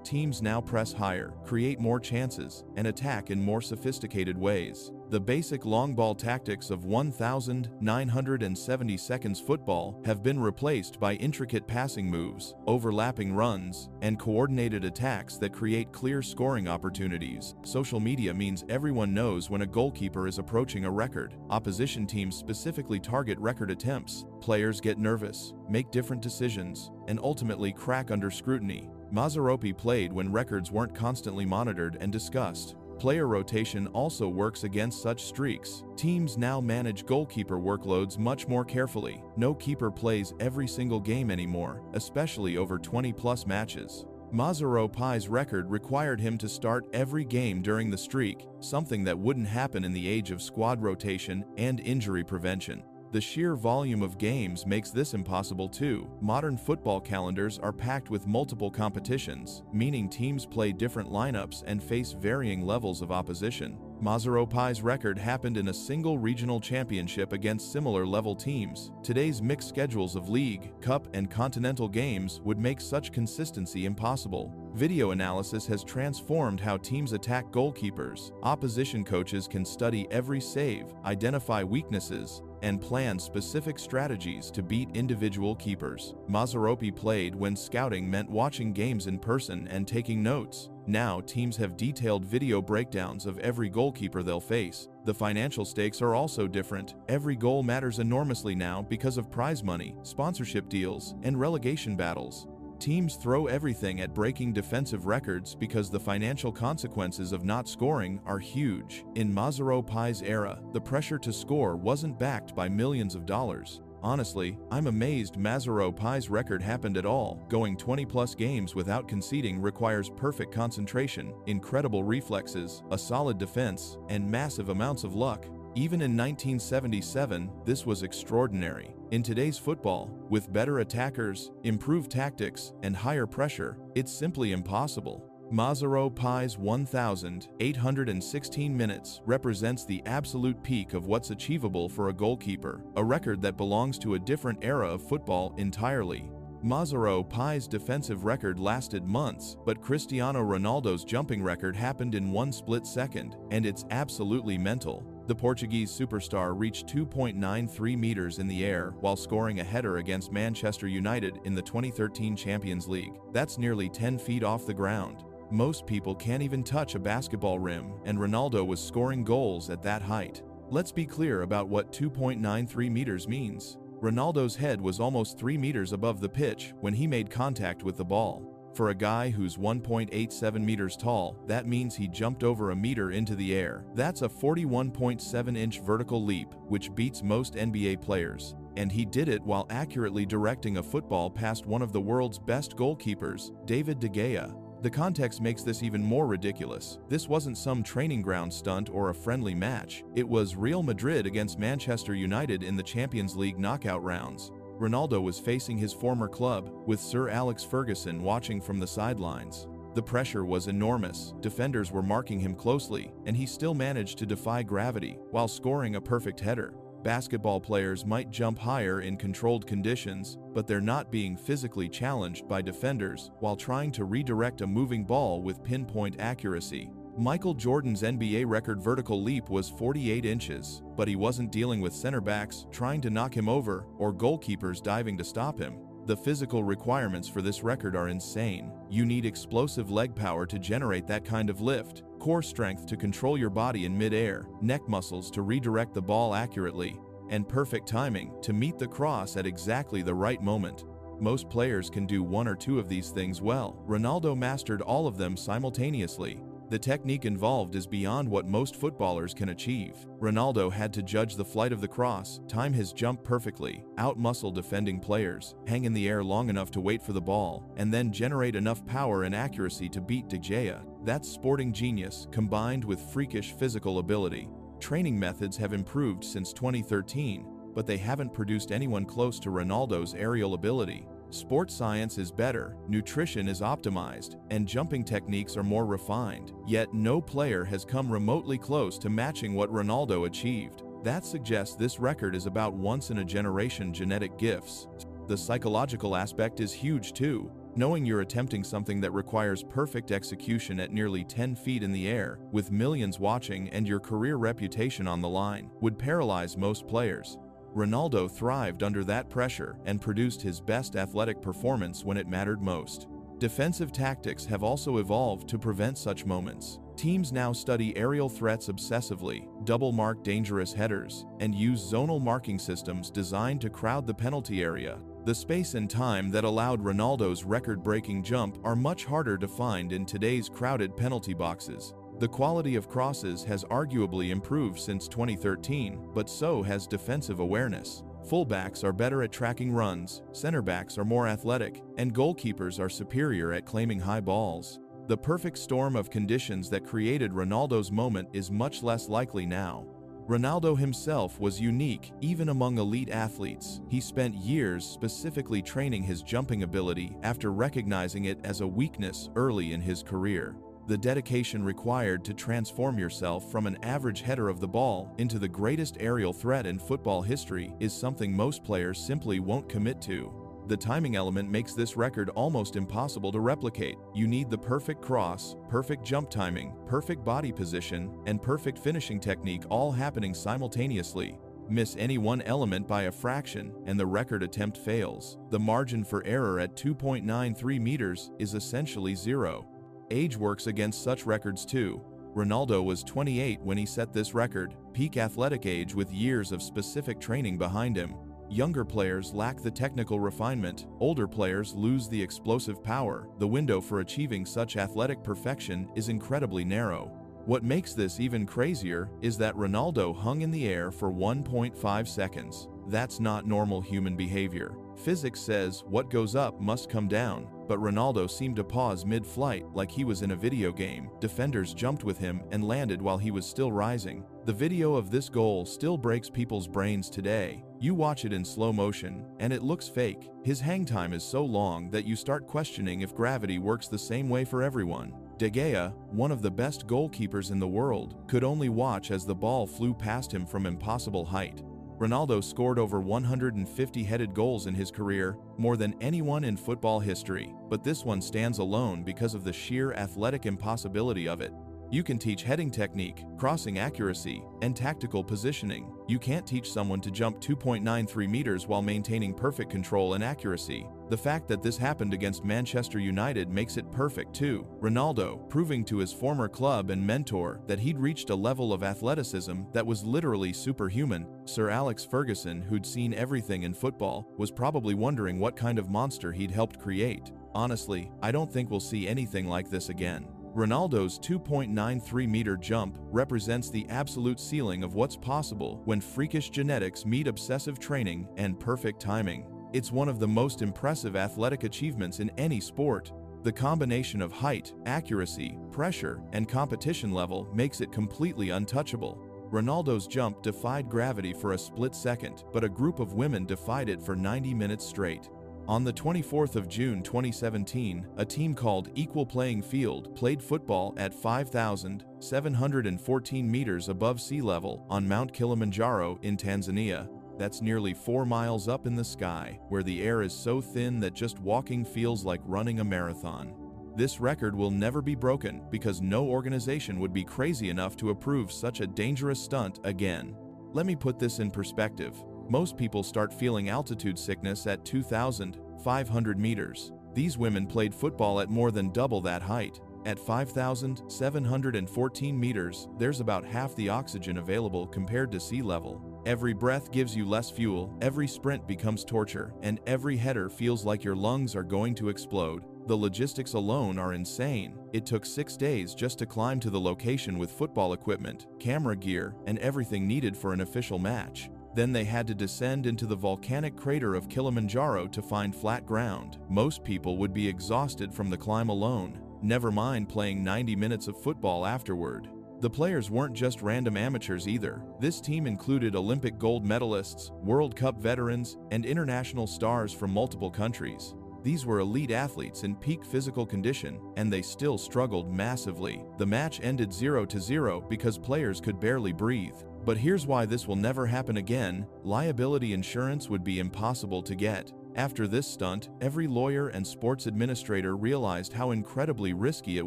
[SPEAKER 1] Teams now press higher, create more chances, and attack in more sophisticated ways. The basic long ball tactics of 1,970 seconds football have been replaced by intricate passing moves, overlapping runs, and coordinated attacks that create clear scoring opportunities. Social media means everyone knows when a goalkeeper is approaching a record. Opposition teams specifically target record attempts. Players get nervous, make different decisions, and ultimately crack under scrutiny. Masaropi played when records weren't constantly monitored and discussed. Player rotation also works against such streaks. Teams now manage goalkeeper workloads much more carefully. No keeper plays every single game anymore, especially over 20-plus matches. Masaropi's record required him to start every game during the streak, something that wouldn't happen in the age of squad rotation and injury prevention. The sheer volume of games makes this impossible too. Modern football calendars are packed with multiple competitions, meaning teams play different lineups and face varying levels of opposition. Masaropi's record happened in a single regional championship against similar level teams. Today's mixed schedules of league, cup, and continental games would make such consistency impossible. Video analysis has transformed how teams attack goalkeepers. Opposition coaches can study every save, identify weaknesses, and plan specific strategies to beat individual keepers. Masaropi played when scouting meant watching games in person and taking notes. Now teams have detailed video breakdowns of every goalkeeper they'll face. The financial stakes are also different. Every goal matters enormously now because of prize money, sponsorship deals, and relegation battles. Teams throw everything at breaking defensive records because the financial consequences of not scoring are huge. In Masaru Pai's era, the pressure to score wasn't backed by millions of dollars. Honestly, I'm amazed Masaru Pai's record happened at all. Going 20-plus games without conceding requires perfect concentration, incredible reflexes, a solid defense, and massive amounts of luck. Even in 1977, this was extraordinary. In today's football, with better attackers, improved tactics, and higher pressure, it's simply impossible. Masaru Pai's 1,816 minutes represents the absolute peak of what's achievable for a goalkeeper, a record that belongs to a different era of football entirely. Masaru Pai's defensive record lasted months, but Cristiano Ronaldo's jumping record happened in one split second, and it's absolutely mental. The Portuguese superstar reached 2.93 meters in the air while scoring a header against Manchester United in the 2013 Champions League. That's nearly 10 feet off the ground. Most people can't even touch a basketball rim, and Ronaldo was scoring goals at that height. Let's be clear about what 2.93 meters means. Ronaldo's head was almost 3 meters above the pitch when he made contact with the ball. For a guy who's 1.87 meters tall, that means he jumped over a meter into the air. That's a 41.7-inch vertical leap, which beats most NBA players. And he did it while accurately directing a football past one of the world's best goalkeepers, David De Gea. The context makes this even more ridiculous. This wasn't some training ground stunt or a friendly match. It was Real Madrid against Manchester United in the Champions League knockout rounds. Ronaldo was facing his former club, with Sir Alex Ferguson watching from the sidelines. The pressure was enormous, defenders were marking him closely, and he still managed to defy gravity while scoring a perfect header. Basketball players might jump higher in controlled conditions, but they're not being physically challenged by defenders while trying to redirect a moving ball with pinpoint accuracy. Michael Jordan's NBA record vertical leap was 48 inches, but he wasn't dealing with center backs trying to knock him over or goalkeepers diving to stop him. The physical requirements for this record are insane. You need explosive leg power to generate that kind of lift, core strength to control your body in mid-air, neck muscles to redirect the ball accurately, and perfect timing to meet the cross at exactly the right moment. Most players can do one or two of these things well. Ronaldo mastered all of them simultaneously. The technique involved is beyond what most footballers can achieve. Ronaldo had to judge the flight of the cross, time his jump perfectly, outmuscle defending players, hang in the air long enough to wait for the ball, and then generate enough power and accuracy to beat De Gea. That's sporting genius combined with freakish physical ability. Training methods have improved since 2013, but they haven't produced anyone close to Ronaldo's aerial ability. Sports science is better, nutrition is optimized, and jumping techniques are more refined. Yet no player has come remotely close to matching what Ronaldo achieved. That suggests this record is about once-in-a-generation genetic gifts. The psychological aspect is huge too. Knowing you're attempting something that requires perfect execution at nearly 10 feet in the air, with millions watching and your career reputation on the line, would paralyze most players. Ronaldo thrived under that pressure and produced his best athletic performance when it mattered most. Defensive tactics have also evolved to prevent such moments. Teams now study aerial threats obsessively, double-mark dangerous headers, and use zonal marking systems designed to crowd the penalty area. The space and time that allowed Ronaldo's record-breaking jump are much harder to find in today's crowded penalty boxes. The quality of crosses has arguably improved since 2013, but so has defensive awareness. Fullbacks are better at tracking runs, center backs are more athletic, and goalkeepers are superior at claiming high balls. The perfect storm of conditions that created Ronaldo's moment is much less likely now. Ronaldo himself was unique, even among elite athletes. He spent years specifically training his jumping ability after recognizing it as a weakness early in his career. The dedication required to transform yourself from an average header of the ball into the greatest aerial threat in football history is something most players simply won't commit to. The timing element makes this record almost impossible to replicate. You need the perfect cross, perfect jump timing, perfect body position, and perfect finishing technique all happening simultaneously. Miss any one element by a fraction, and the record attempt fails. The margin for error at 2.93 meters is essentially zero. Age works against such records too. Ronaldo was 28 when he set this record, peak athletic age with years of specific training behind him. Younger players lack the technical refinement, older players lose the explosive power. The window for achieving such athletic perfection is incredibly narrow. What makes this even crazier is that Ronaldo hung in the air for 1.5 seconds. That's not normal human behavior. Physics says what goes up must come down, but Ronaldo seemed to pause mid-flight like he was in a video game. Defenders jumped with him and landed while he was still rising. The video of this goal still breaks people's brains today. You watch it in slow motion, and it looks fake. His hang time is so long that you start questioning if gravity works the same way for everyone. De Gea, one of the best goalkeepers in the world, could only watch as the ball flew past him from impossible height. Ronaldo scored over 150 headed goals in his career, more than anyone in football history, but this one stands alone because of the sheer athletic impossibility of it. You can teach heading technique, crossing accuracy, and tactical positioning. You can't teach someone to jump 2.93 meters while maintaining perfect control and accuracy. The fact that this happened against Manchester United makes it perfect too. Ronaldo, proving to his former club and mentor that he'd reached a level of athleticism that was literally superhuman. Sir Alex Ferguson, who'd seen everything in football, was probably wondering what kind of monster he'd helped create. Honestly, I don't think we'll see anything like this again. Ronaldo's 2.93-meter jump represents the absolute ceiling of what's possible when freakish genetics meet obsessive training and perfect timing. It's one of the most impressive athletic achievements in any sport. The combination of height, accuracy, pressure, and competition level makes it completely untouchable. Ronaldo's jump defied gravity for a split second, but a group of women defied it for 90 minutes straight. On the 24th of June 2017, a team called Equal Playing Field played football at 5,714 meters above sea level on Mount Kilimanjaro in Tanzania. That's nearly 4 miles up in the sky, where the air is so thin that just walking feels like running a marathon. This record will never be broken because no organization would be crazy enough to approve such a dangerous stunt again. Let me put this in perspective. Most people start feeling altitude sickness at 2,500 meters. These women played football at more than double that height. At 5,714 meters, there's about half the oxygen available compared to sea level. Every breath gives you less fuel, every sprint becomes torture, and every header feels like your lungs are going to explode. The logistics alone are insane. It took 6 days just to climb to the location with football equipment, camera gear, and everything needed for an official match. Then they had to descend into the volcanic crater of Kilimanjaro to find flat ground. Most people would be exhausted from the climb alone, never mind playing 90 minutes of football afterward. The players weren't just random amateurs either. This team included Olympic gold medalists, World Cup veterans, and international stars from multiple countries. These were elite athletes in peak physical condition, and they still struggled massively. The match ended 0-0 because players could barely breathe. But here's why this will never happen again: liability insurance would be impossible to get. After this stunt, every lawyer and sports administrator realized how incredibly risky it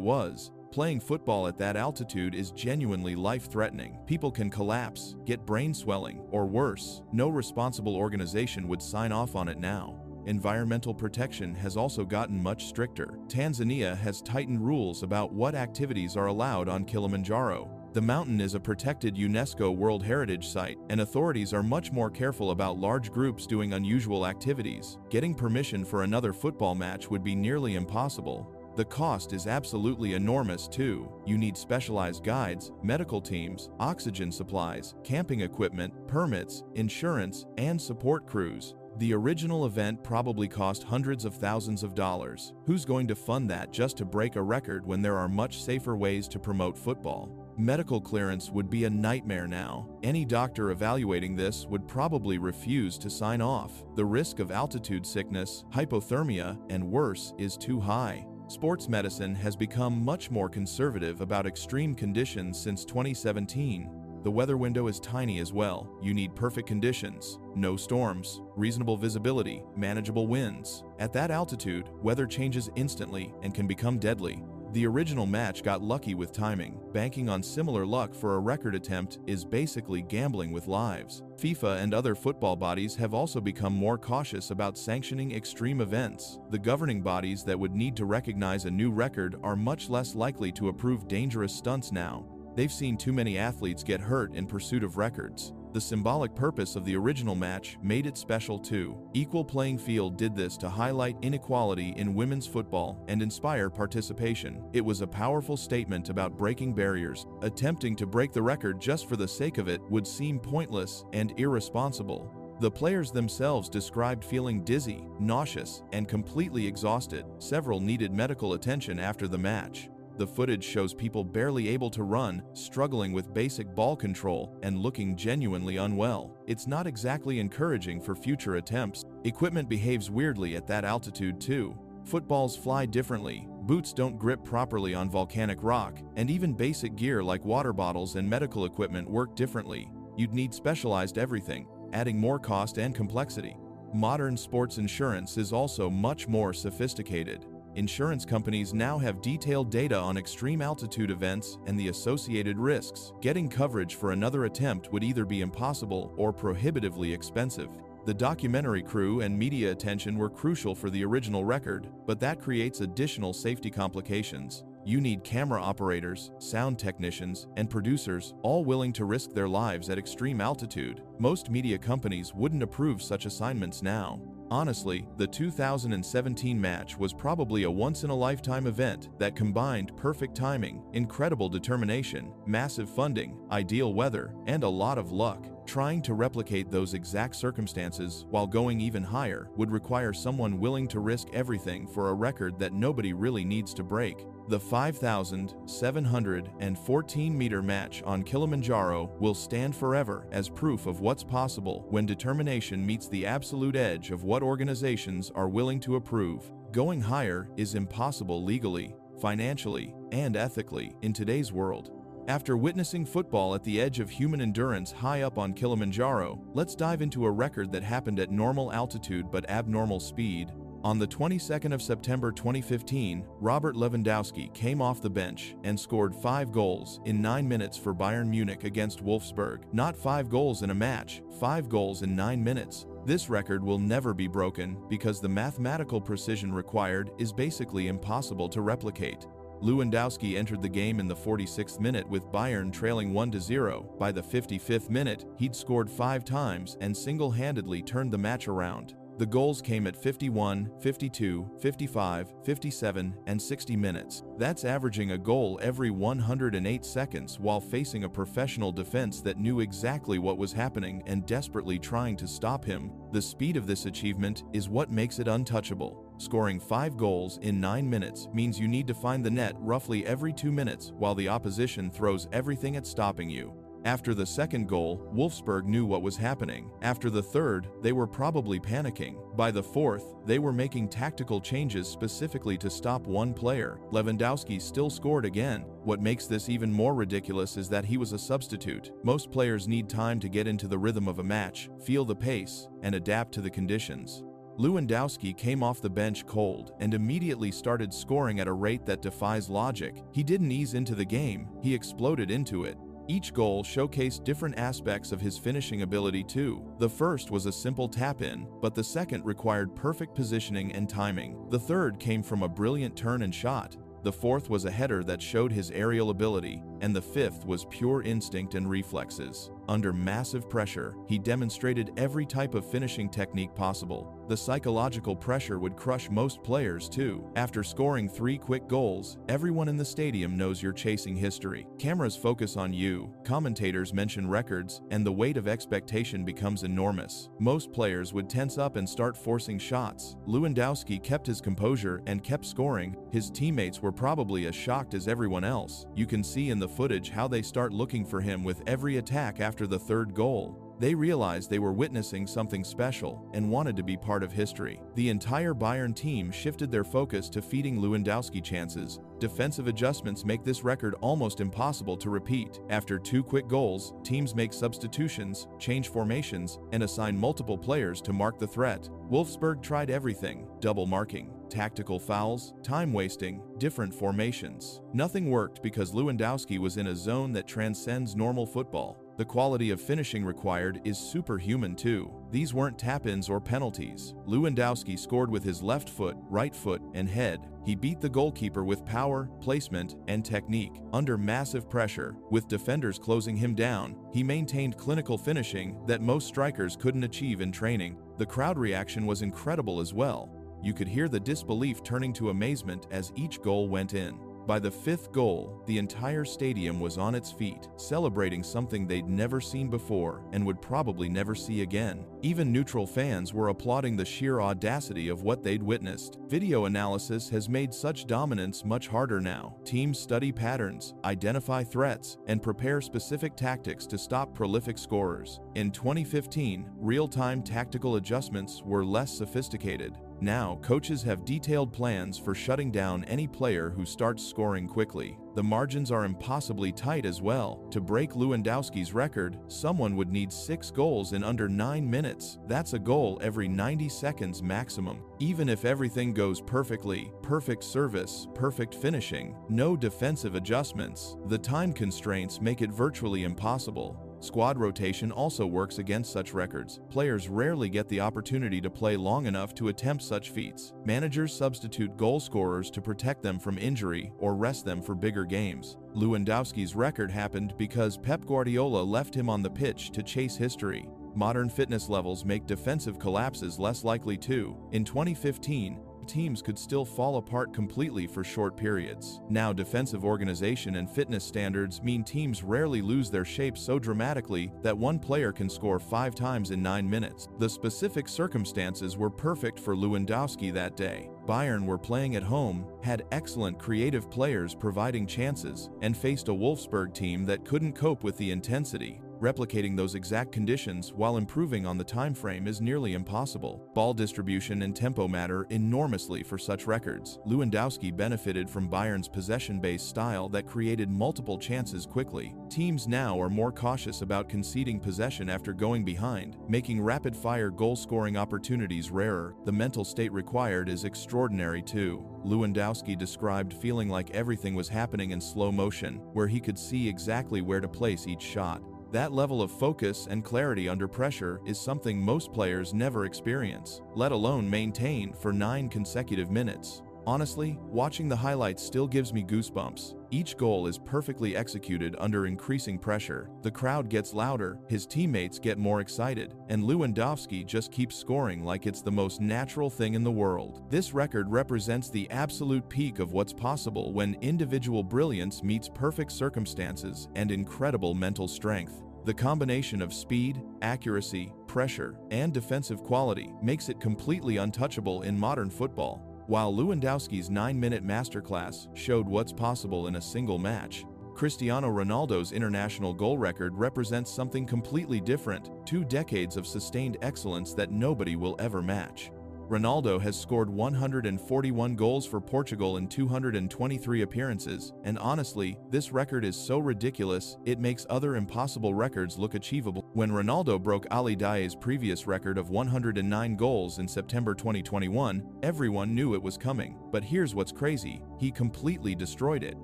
[SPEAKER 1] was. Playing football at that altitude is genuinely life-threatening. People can collapse, get brain swelling, or worse. No responsible organization would sign off on it now. Environmental protection has also gotten much stricter. Tanzania has tightened rules about what activities are allowed on Kilimanjaro. The mountain is a protected UNESCO World Heritage Site, and authorities are much more careful about large groups doing unusual activities. Getting permission for another football match would be nearly impossible. The cost is absolutely enormous too. You need specialized guides, medical teams, oxygen supplies, camping equipment, permits, insurance, and support crews. The original event probably cost hundreds of thousands of dollars. Who's going to fund that just to break a record when there are much safer ways to promote football? Medical clearance would be a nightmare now. Any doctor evaluating this would probably refuse to sign off. The risk of altitude sickness, hypothermia, and worse is too high. Sports medicine has become much more conservative about extreme conditions since 2017. The weather window is tiny as well. You need perfect conditions, no storms, reasonable visibility, manageable winds. At that altitude, weather changes instantly and can become deadly. The original match got lucky with timing. Banking on similar luck for a record attempt is basically gambling with lives. FIFA and other football bodies have also become more cautious about sanctioning extreme events. The governing bodies that would need to recognize a new record are much less likely to approve dangerous stunts now. They've seen too many athletes get hurt in pursuit of records. The symbolic purpose of the original match made it special too. Equal Playing Field did this to highlight inequality in women's football and inspire participation. It was a powerful statement about breaking barriers. Attempting to break the record just for the sake of it would seem pointless and irresponsible. The players themselves described feeling dizzy, nauseous, and completely exhausted. Several needed medical attention after the match. The footage shows people barely able to run, struggling with basic ball control, and looking genuinely unwell. It's not exactly encouraging for future attempts. Equipment behaves weirdly at that altitude too. Footballs fly differently, boots don't grip properly on volcanic rock, and even basic gear like water bottles and medical equipment work differently. You'd need specialized everything, adding more cost and complexity. Modern sports insurance is also much more sophisticated. Insurance companies now have detailed data on extreme altitude events and the associated risks. Getting coverage for another attempt would either be impossible or prohibitively expensive. The documentary crew and media attention were crucial for the original record, but that creates additional safety complications. You need camera operators, sound technicians, and producers, all willing to risk their lives at extreme altitude. Most media companies wouldn't approve such assignments now. Honestly, the 2017 match was probably a once-in-a-lifetime event that combined perfect timing, incredible determination, massive funding, ideal weather, and a lot of luck. Trying to replicate those exact circumstances while going even higher would require someone willing to risk everything for a record that nobody really needs to break. The 5,714-meter match on Kilimanjaro will stand forever as proof of what's possible when determination meets the absolute edge of what organizations are willing to approve. Going higher is impossible legally, financially, and ethically in today's world. After witnessing football at the edge of human endurance high up on Kilimanjaro, let's dive into a record that happened at normal altitude but abnormal speed. On the 22nd of September 2015, Robert Lewandowski came off the bench and scored 5 goals in 9 minutes for Bayern Munich against Wolfsburg. Not 5 goals in a match, 5 goals in 9 minutes. This record will never be broken because the mathematical precision required is basically impossible to replicate. Lewandowski entered the game in the 46th minute with Bayern trailing 1-0. By the 55th minute, he'd scored 5 times and single-handedly turned the match around. The goals came at 51, 52, 55, 57, and 60 minutes. That's averaging a goal every 108 seconds while facing a professional defense that knew exactly what was happening and desperately trying to stop him. The speed of this achievement is what makes it untouchable. Scoring 5 goals in 9 minutes means you need to find the net roughly every 2 minutes while the opposition throws everything at stopping you. After the second goal, Wolfsburg knew what was happening. After the third, they were probably panicking. By the fourth, they were making tactical changes specifically to stop one player. Lewandowski still scored again. What makes this even more ridiculous is that he was a substitute. Most players need time to get into the rhythm of a match, feel the pace, and adapt to the conditions. Lewandowski came off the bench cold and immediately started scoring at a rate that defies logic. He didn't ease into the game, he exploded into it. Each goal showcased different aspects of his finishing ability too. The first was a simple tap-in, but the second required perfect positioning and timing. The third came from a brilliant turn and shot. The fourth was a header that showed his aerial ability, and the fifth was pure instinct and reflexes. Under massive pressure, he demonstrated every type of finishing technique possible. The psychological pressure would crush most players too. After scoring 3 quick goals, everyone in the stadium knows you're chasing history. Cameras focus on you, commentators mention records, and the weight of expectation becomes enormous. Most players would tense up and start forcing shots. Lewandowski kept his composure and kept scoring. His teammates were probably as shocked as everyone else. You can see in the footage how they start looking for him with every attack after the third goal. They realized they were witnessing something special and wanted to be part of history. The entire Bayern team shifted their focus to feeding Lewandowski chances. Defensive adjustments make this record almost impossible to repeat. After 2 quick goals, teams make substitutions, change formations, and assign multiple players to mark the threat. Wolfsburg tried everything: double marking, tactical fouls, time wasting, different formations. Nothing worked because Lewandowski was in a zone that transcends normal football. The quality of finishing required is superhuman too. These weren't tap-ins or penalties. Lewandowski scored with his left foot, right foot, and head. He beat the goalkeeper with power, placement, and technique. Under massive pressure, with defenders closing him down, he maintained clinical finishing that most strikers couldn't achieve in training. The crowd reaction was incredible as well. You could hear the disbelief turning to amazement as each goal went in. By the fifth goal, the entire stadium was on its feet, celebrating something they'd never seen before and would probably never see again. Even neutral fans were applauding the sheer audacity of what they'd witnessed. Video analysis has made such dominance much harder now. Teams study patterns, identify threats, and prepare specific tactics to stop prolific scorers. In 2015, real-time tactical adjustments were less sophisticated. Now, coaches have detailed plans for shutting down any player who starts scoring quickly. The margins are impossibly tight as well. To break Lewandowski's record, someone would need 6 goals in under 9 minutes. That's a goal every 90 seconds maximum. Even if everything goes perfectly, perfect service, perfect finishing, no defensive adjustments, the time constraints make it virtually impossible. Squad rotation also works against such records. Players rarely get the opportunity to play long enough to attempt such feats. Managers substitute goal scorers to protect them from injury or rest them for bigger games. Lewandowski's record happened because Pep Guardiola left him on the pitch to chase history. Modern fitness levels make defensive collapses less likely too. In 2015, teams could still fall apart completely for short periods. Now, defensive organization and fitness standards mean teams rarely lose their shape so dramatically that one player can score 5 times in 9 minutes. The specific circumstances were perfect for Lewandowski that day. Bayern were playing at home, had excellent creative players providing chances, and faced a Wolfsburg team that couldn't cope with the intensity. Replicating those exact conditions while improving on the time frame is nearly impossible. Ball distribution and tempo matter enormously for such records. Lewandowski benefited from Bayern's possession-based style that created multiple chances quickly. Teams now are more cautious about conceding possession after going behind, making rapid-fire goal-scoring opportunities rarer. The mental state required is extraordinary too. Lewandowski described feeling like everything was happening in slow motion, where he could see exactly where to place each shot. That level of focus and clarity under pressure is something most players never experience, let alone maintain for 9 consecutive minutes. Honestly, watching the highlights still gives me goosebumps. Each goal is perfectly executed under increasing pressure. The crowd gets louder, his teammates get more excited, and Lewandowski just keeps scoring like it's the most natural thing in the world. This record represents the absolute peak of what's possible when individual brilliance meets perfect circumstances and incredible mental strength. The combination of speed, accuracy, pressure, and defensive quality makes it completely untouchable in modern football. While Lewandowski's 9-minute masterclass showed what's possible in a single match, Cristiano Ronaldo's international goal record represents something completely different, 2 decades of sustained excellence that nobody will ever match. Ronaldo has scored 141 goals for Portugal in 223 appearances, and honestly, this record is so ridiculous, it makes other impossible records look achievable. When Ronaldo broke Ali Daei's previous record of 109 goals in September 2021, everyone knew it was coming. But here's what's crazy, he completely destroyed it.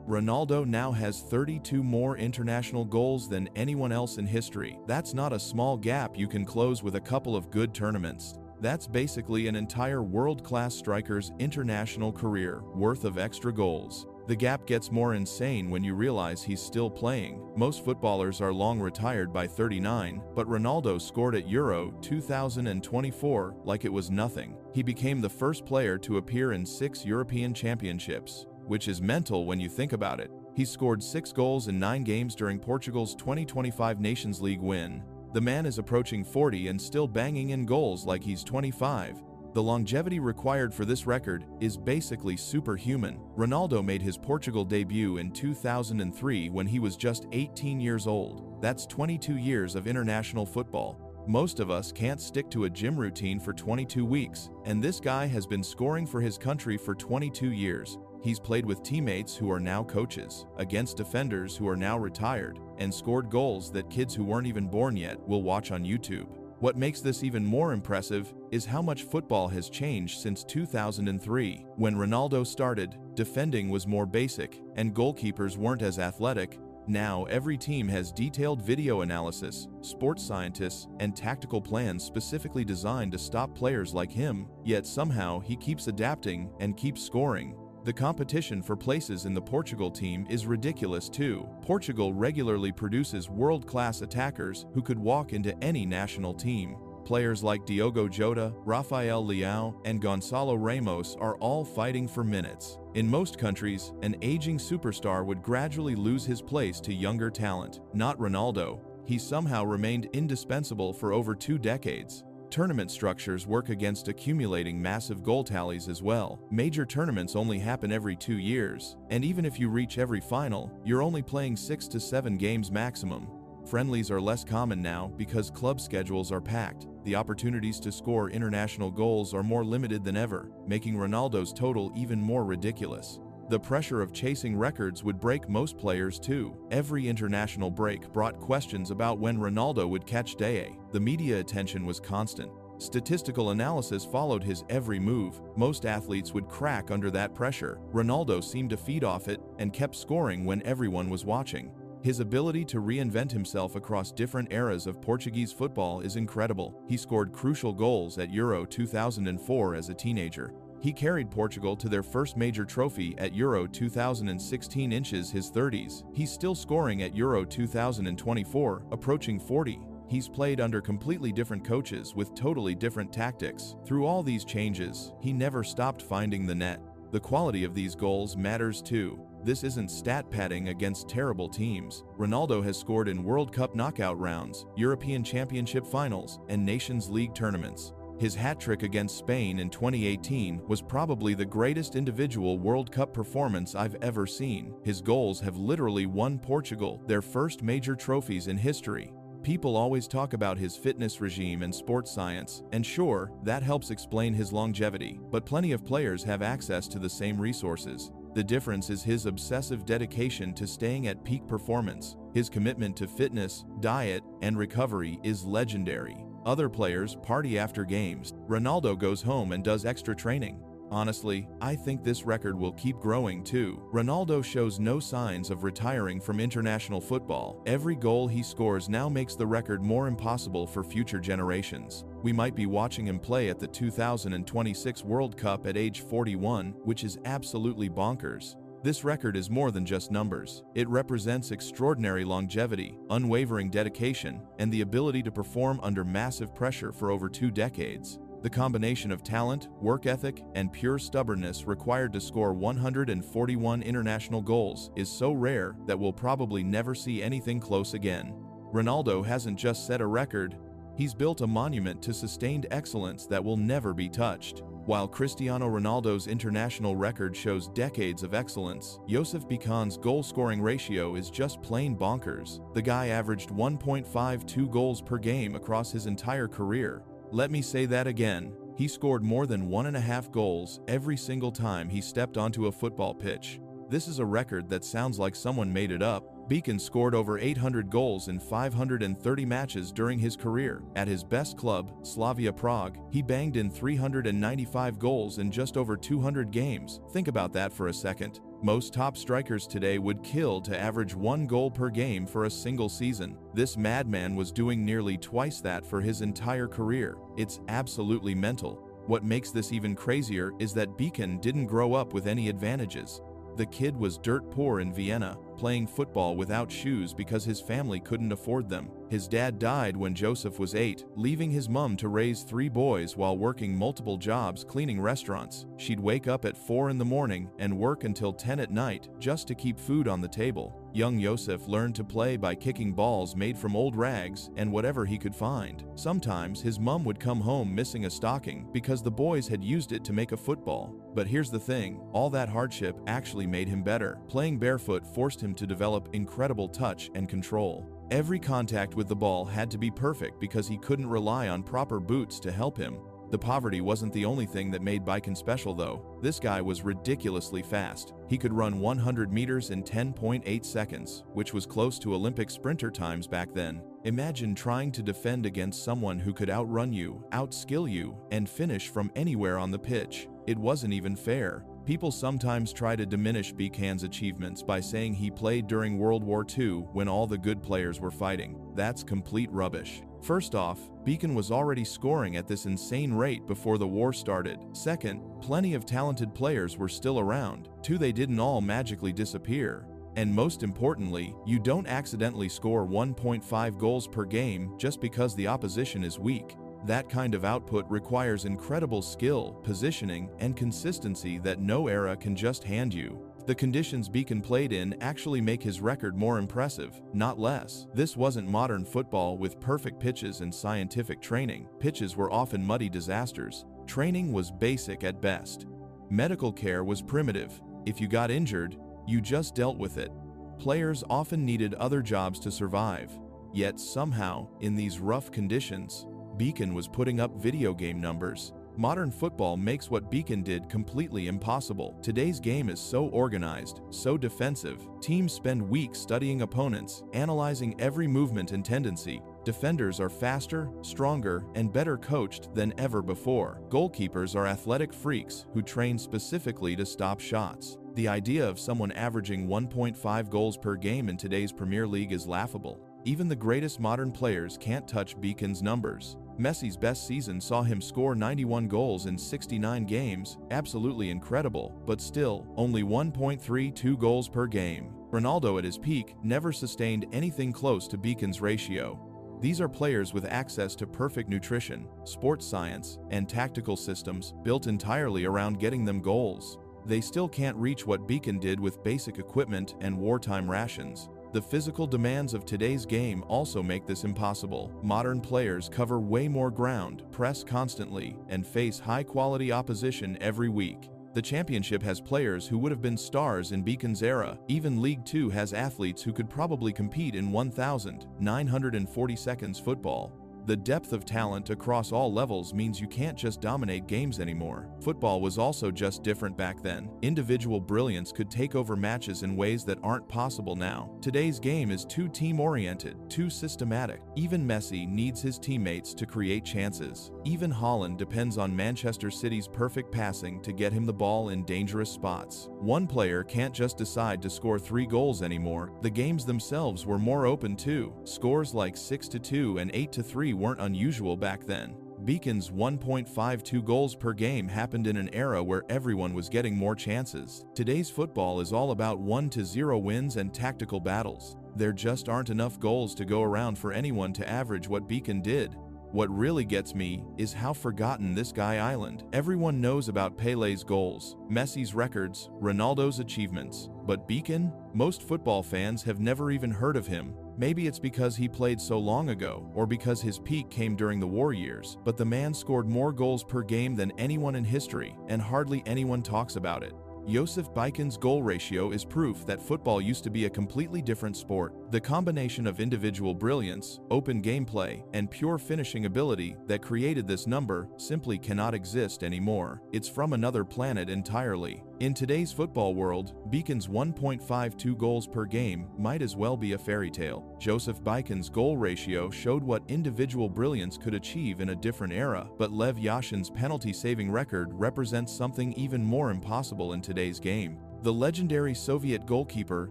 [SPEAKER 1] Ronaldo now has 32 more international goals than anyone else in history. That's not a small gap you can close with a couple of good tournaments. That's basically an entire world-class striker's international career worth of extra goals. The gap gets more insane when you realize he's still playing. Most footballers are long retired by 39, but Ronaldo scored at Euro 2024 like it was nothing. He became the first player to appear in 6 European championships, which is mental when you think about it. He scored 6 goals in 9 games during Portugal's 2025 Nations League win. The man is approaching 40 and still banging in goals like he's 25. The longevity required for this record is basically superhuman. Ronaldo made his Portugal debut in 2003 when he was just 18 years old. That's 22 years of international football. Most of us can't stick to a gym routine for 22 weeks, and this guy has been scoring for his country for 22 years. He's played with teammates who are now coaches, against defenders who are now retired, and scored goals that kids who weren't even born yet will watch on YouTube. What makes this even more impressive is how much football has changed since 2003. When Ronaldo started, defending was more basic, and goalkeepers weren't as athletic. Now, every team has detailed video analysis, sports scientists, and tactical plans specifically designed to stop players like him, yet somehow he keeps adapting and keeps scoring. The competition for places in the Portugal team is ridiculous too. Portugal regularly produces world-class attackers who could walk into any national team. Players like Diogo Jota, Rafael Leão, and Gonçalo Ramos are all fighting for minutes. In most countries, an aging superstar would gradually lose his place to younger talent. Not Ronaldo. He somehow remained indispensable for over 2 decades. Tournament structures work against accumulating massive goal tallies as well. Major tournaments only happen every 2 years, and even if you reach every final, you're only playing 6 to 7 games maximum. Friendlies are less common now because club schedules are packed. The opportunities to score international goals are more limited than ever, making Ronaldo's total even more ridiculous. The pressure of chasing records would break most players too. Every international break brought questions about when Ronaldo would catch day. The media attention was constant. Statistical analysis followed his every move. Most athletes would crack under that pressure. Ronaldo seemed to feed off it and kept scoring when everyone was watching. His ability to reinvent himself across different eras of Portuguese football is incredible. He scored crucial goals at Euro 2004 as a teenager. He carried Portugal to their first major trophy at Euro 2016 in his 30s. He's still scoring at Euro 2024, approaching 40. He's played under completely different coaches with totally different tactics. Through all these changes, he never stopped finding the net. The quality of these goals matters too. This isn't stat padding against terrible teams. Ronaldo has scored in World Cup knockout rounds, European Championship finals, and Nations League tournaments. His hat-trick against Spain in 2018 was probably the greatest individual World Cup performance I've ever seen. His goals have literally won Portugal their first major trophies in history. People always talk about his fitness regime and sports science, and sure, that helps explain his longevity, but plenty of players have access to the same resources. The difference is his obsessive dedication to staying at peak performance. His commitment to fitness, diet, and recovery is legendary. Other players party after games. Ronaldo goes home and does extra training. Honestly, I think this record will keep growing too. Ronaldo shows no signs of retiring from international football. Every goal he scores now makes the record more impossible for future generations. We might be watching him play at the 2026 World Cup at age 41, which is absolutely bonkers. This record is more than just numbers. It represents extraordinary longevity, unwavering dedication, and the ability to perform under massive pressure for over 2 decades. The combination of talent, work ethic, and pure stubbornness required to score 141 international goals is so rare that we'll probably never see anything close again. Ronaldo hasn't just set a record, he's built a monument to sustained excellence that will never be touched. While Cristiano Ronaldo's international record shows decades of excellence, Youssouf Bikan's goal-scoring ratio is just plain bonkers. The guy averaged 1.52 goals per game across his entire career. Let me say that again. He scored more than 1.5 goals every single time he stepped onto a football pitch. This is a record that sounds like someone made it up. Bikan scored over 800 goals in 530 matches during his career. At his best club, Slavia Prague, he banged in 395 goals in just over 200 games. Think about that for a second. Most top strikers today would kill to average 1 goal per game for a single season. This madman was doing nearly twice that for his entire career. It's absolutely mental. What makes this even crazier is that Bikan didn't grow up with any advantages. The kid was dirt poor in Vienna, playing football without shoes because his family couldn't afford them. His dad died when Joseph was 8, leaving his mum to raise 3 boys while working multiple jobs cleaning restaurants. She'd wake up at 4 in the morning and work until 10 at night just to keep food on the table. Young Youssouf learned to play by kicking balls made from old rags and whatever he could find. Sometimes his mum would come home missing a stocking because the boys had used it to make a football. But here's the thing, all that hardship actually made him better. Playing barefoot forced him to develop incredible touch and control. Every contact with the ball had to be perfect because he couldn't rely on proper boots to help him. The poverty wasn't the only thing that made Bikin special though. This guy was ridiculously fast. He could run 100 meters in 10.8 seconds, which was close to Olympic sprinter times back then. Imagine trying to defend against someone who could outrun you, outskill you, and finish from anywhere on the pitch. It wasn't even fair. People sometimes try to diminish Bikin's achievements by saying he played during World War II when all the good players were fighting. That's complete rubbish. First off, Bikin was already scoring at this insane rate before the war started. Second, plenty of talented players were still around. Two, they didn't all magically disappear. And most importantly, you don't accidentally score 1.5 goals per game just because the opposition is weak. That kind of output requires incredible skill, positioning, and consistency that no era can just hand you. The conditions Bikin played in actually make his record more impressive, not less. This wasn't modern football with perfect pitches and scientific training. Pitches were often muddy disasters. Training was basic at best. Medical care was primitive. If you got injured, you just dealt with it. Players often needed other jobs to survive. Yet somehow, in these rough conditions, Bikin was putting up video game numbers. Modern football makes what Bikin did completely impossible. Today's game is so organized, so defensive. Teams spend weeks studying opponents, analyzing every movement and tendency. Defenders are faster, stronger, and better coached than ever before. Goalkeepers are athletic freaks who train specifically to stop shots. The idea of someone averaging 1.5 goals per game in today's Premier League is laughable. Even the greatest modern players can't touch Bikin's numbers. Messi's best season saw him score 91 goals in 69 games, absolutely incredible, but still, only 1.32 goals per game. Ronaldo at his peak never sustained anything close to Bikin's ratio. These are players with access to perfect nutrition, sports science, and tactical systems built entirely around getting them goals. They still can't reach what Bikin did with basic equipment and wartime rations. The physical demands of today's game also make this impossible. Modern players cover way more ground, press constantly, and face high-quality opposition every week. The championship has players who would have been stars in Bikin's era. Even League Two has athletes who could probably compete in 1,940 seconds football. The depth of talent across all levels means you can't just dominate games anymore. Football was also just different back then. Individual brilliance could take over matches in ways that aren't possible now. Today's game is too team-oriented, too systematic. Even Messi needs his teammates to create chances. Even Haaland depends on Manchester City's perfect passing to get him the ball in dangerous spots. One player can't just decide to score 3 goals anymore. The games themselves were more open too. Scores like 6-2 and 8-3 weren't unusual back then. Bikin's 1.52 goals per game happened in an era where everyone was getting more chances. Today's football is all about 1-0 wins and tactical battles. There just aren't enough goals to go around for anyone to average what Bikin did. What really gets me is how forgotten this guy island. Everyone knows about Pele's goals, Messi's records, Ronaldo's achievements. But Bikin? Most football fans have never even heard of him. Maybe it's because he played so long ago, or because his peak came during the war years, but the man scored more goals per game than anyone in history, and hardly anyone talks about it. Josef Bikin's goal ratio is proof that football used to be a completely different sport. The combination of individual brilliance, open gameplay, and pure finishing ability that created this number simply cannot exist anymore. It's from another planet entirely. In today's football world, Bikin's 1.52 goals per game might as well be a fairy tale. Josef Bikin's goal ratio showed what individual brilliance could achieve in a different era, but Lev Yashin's penalty-saving record represents something even more impossible in today's game. The legendary Soviet goalkeeper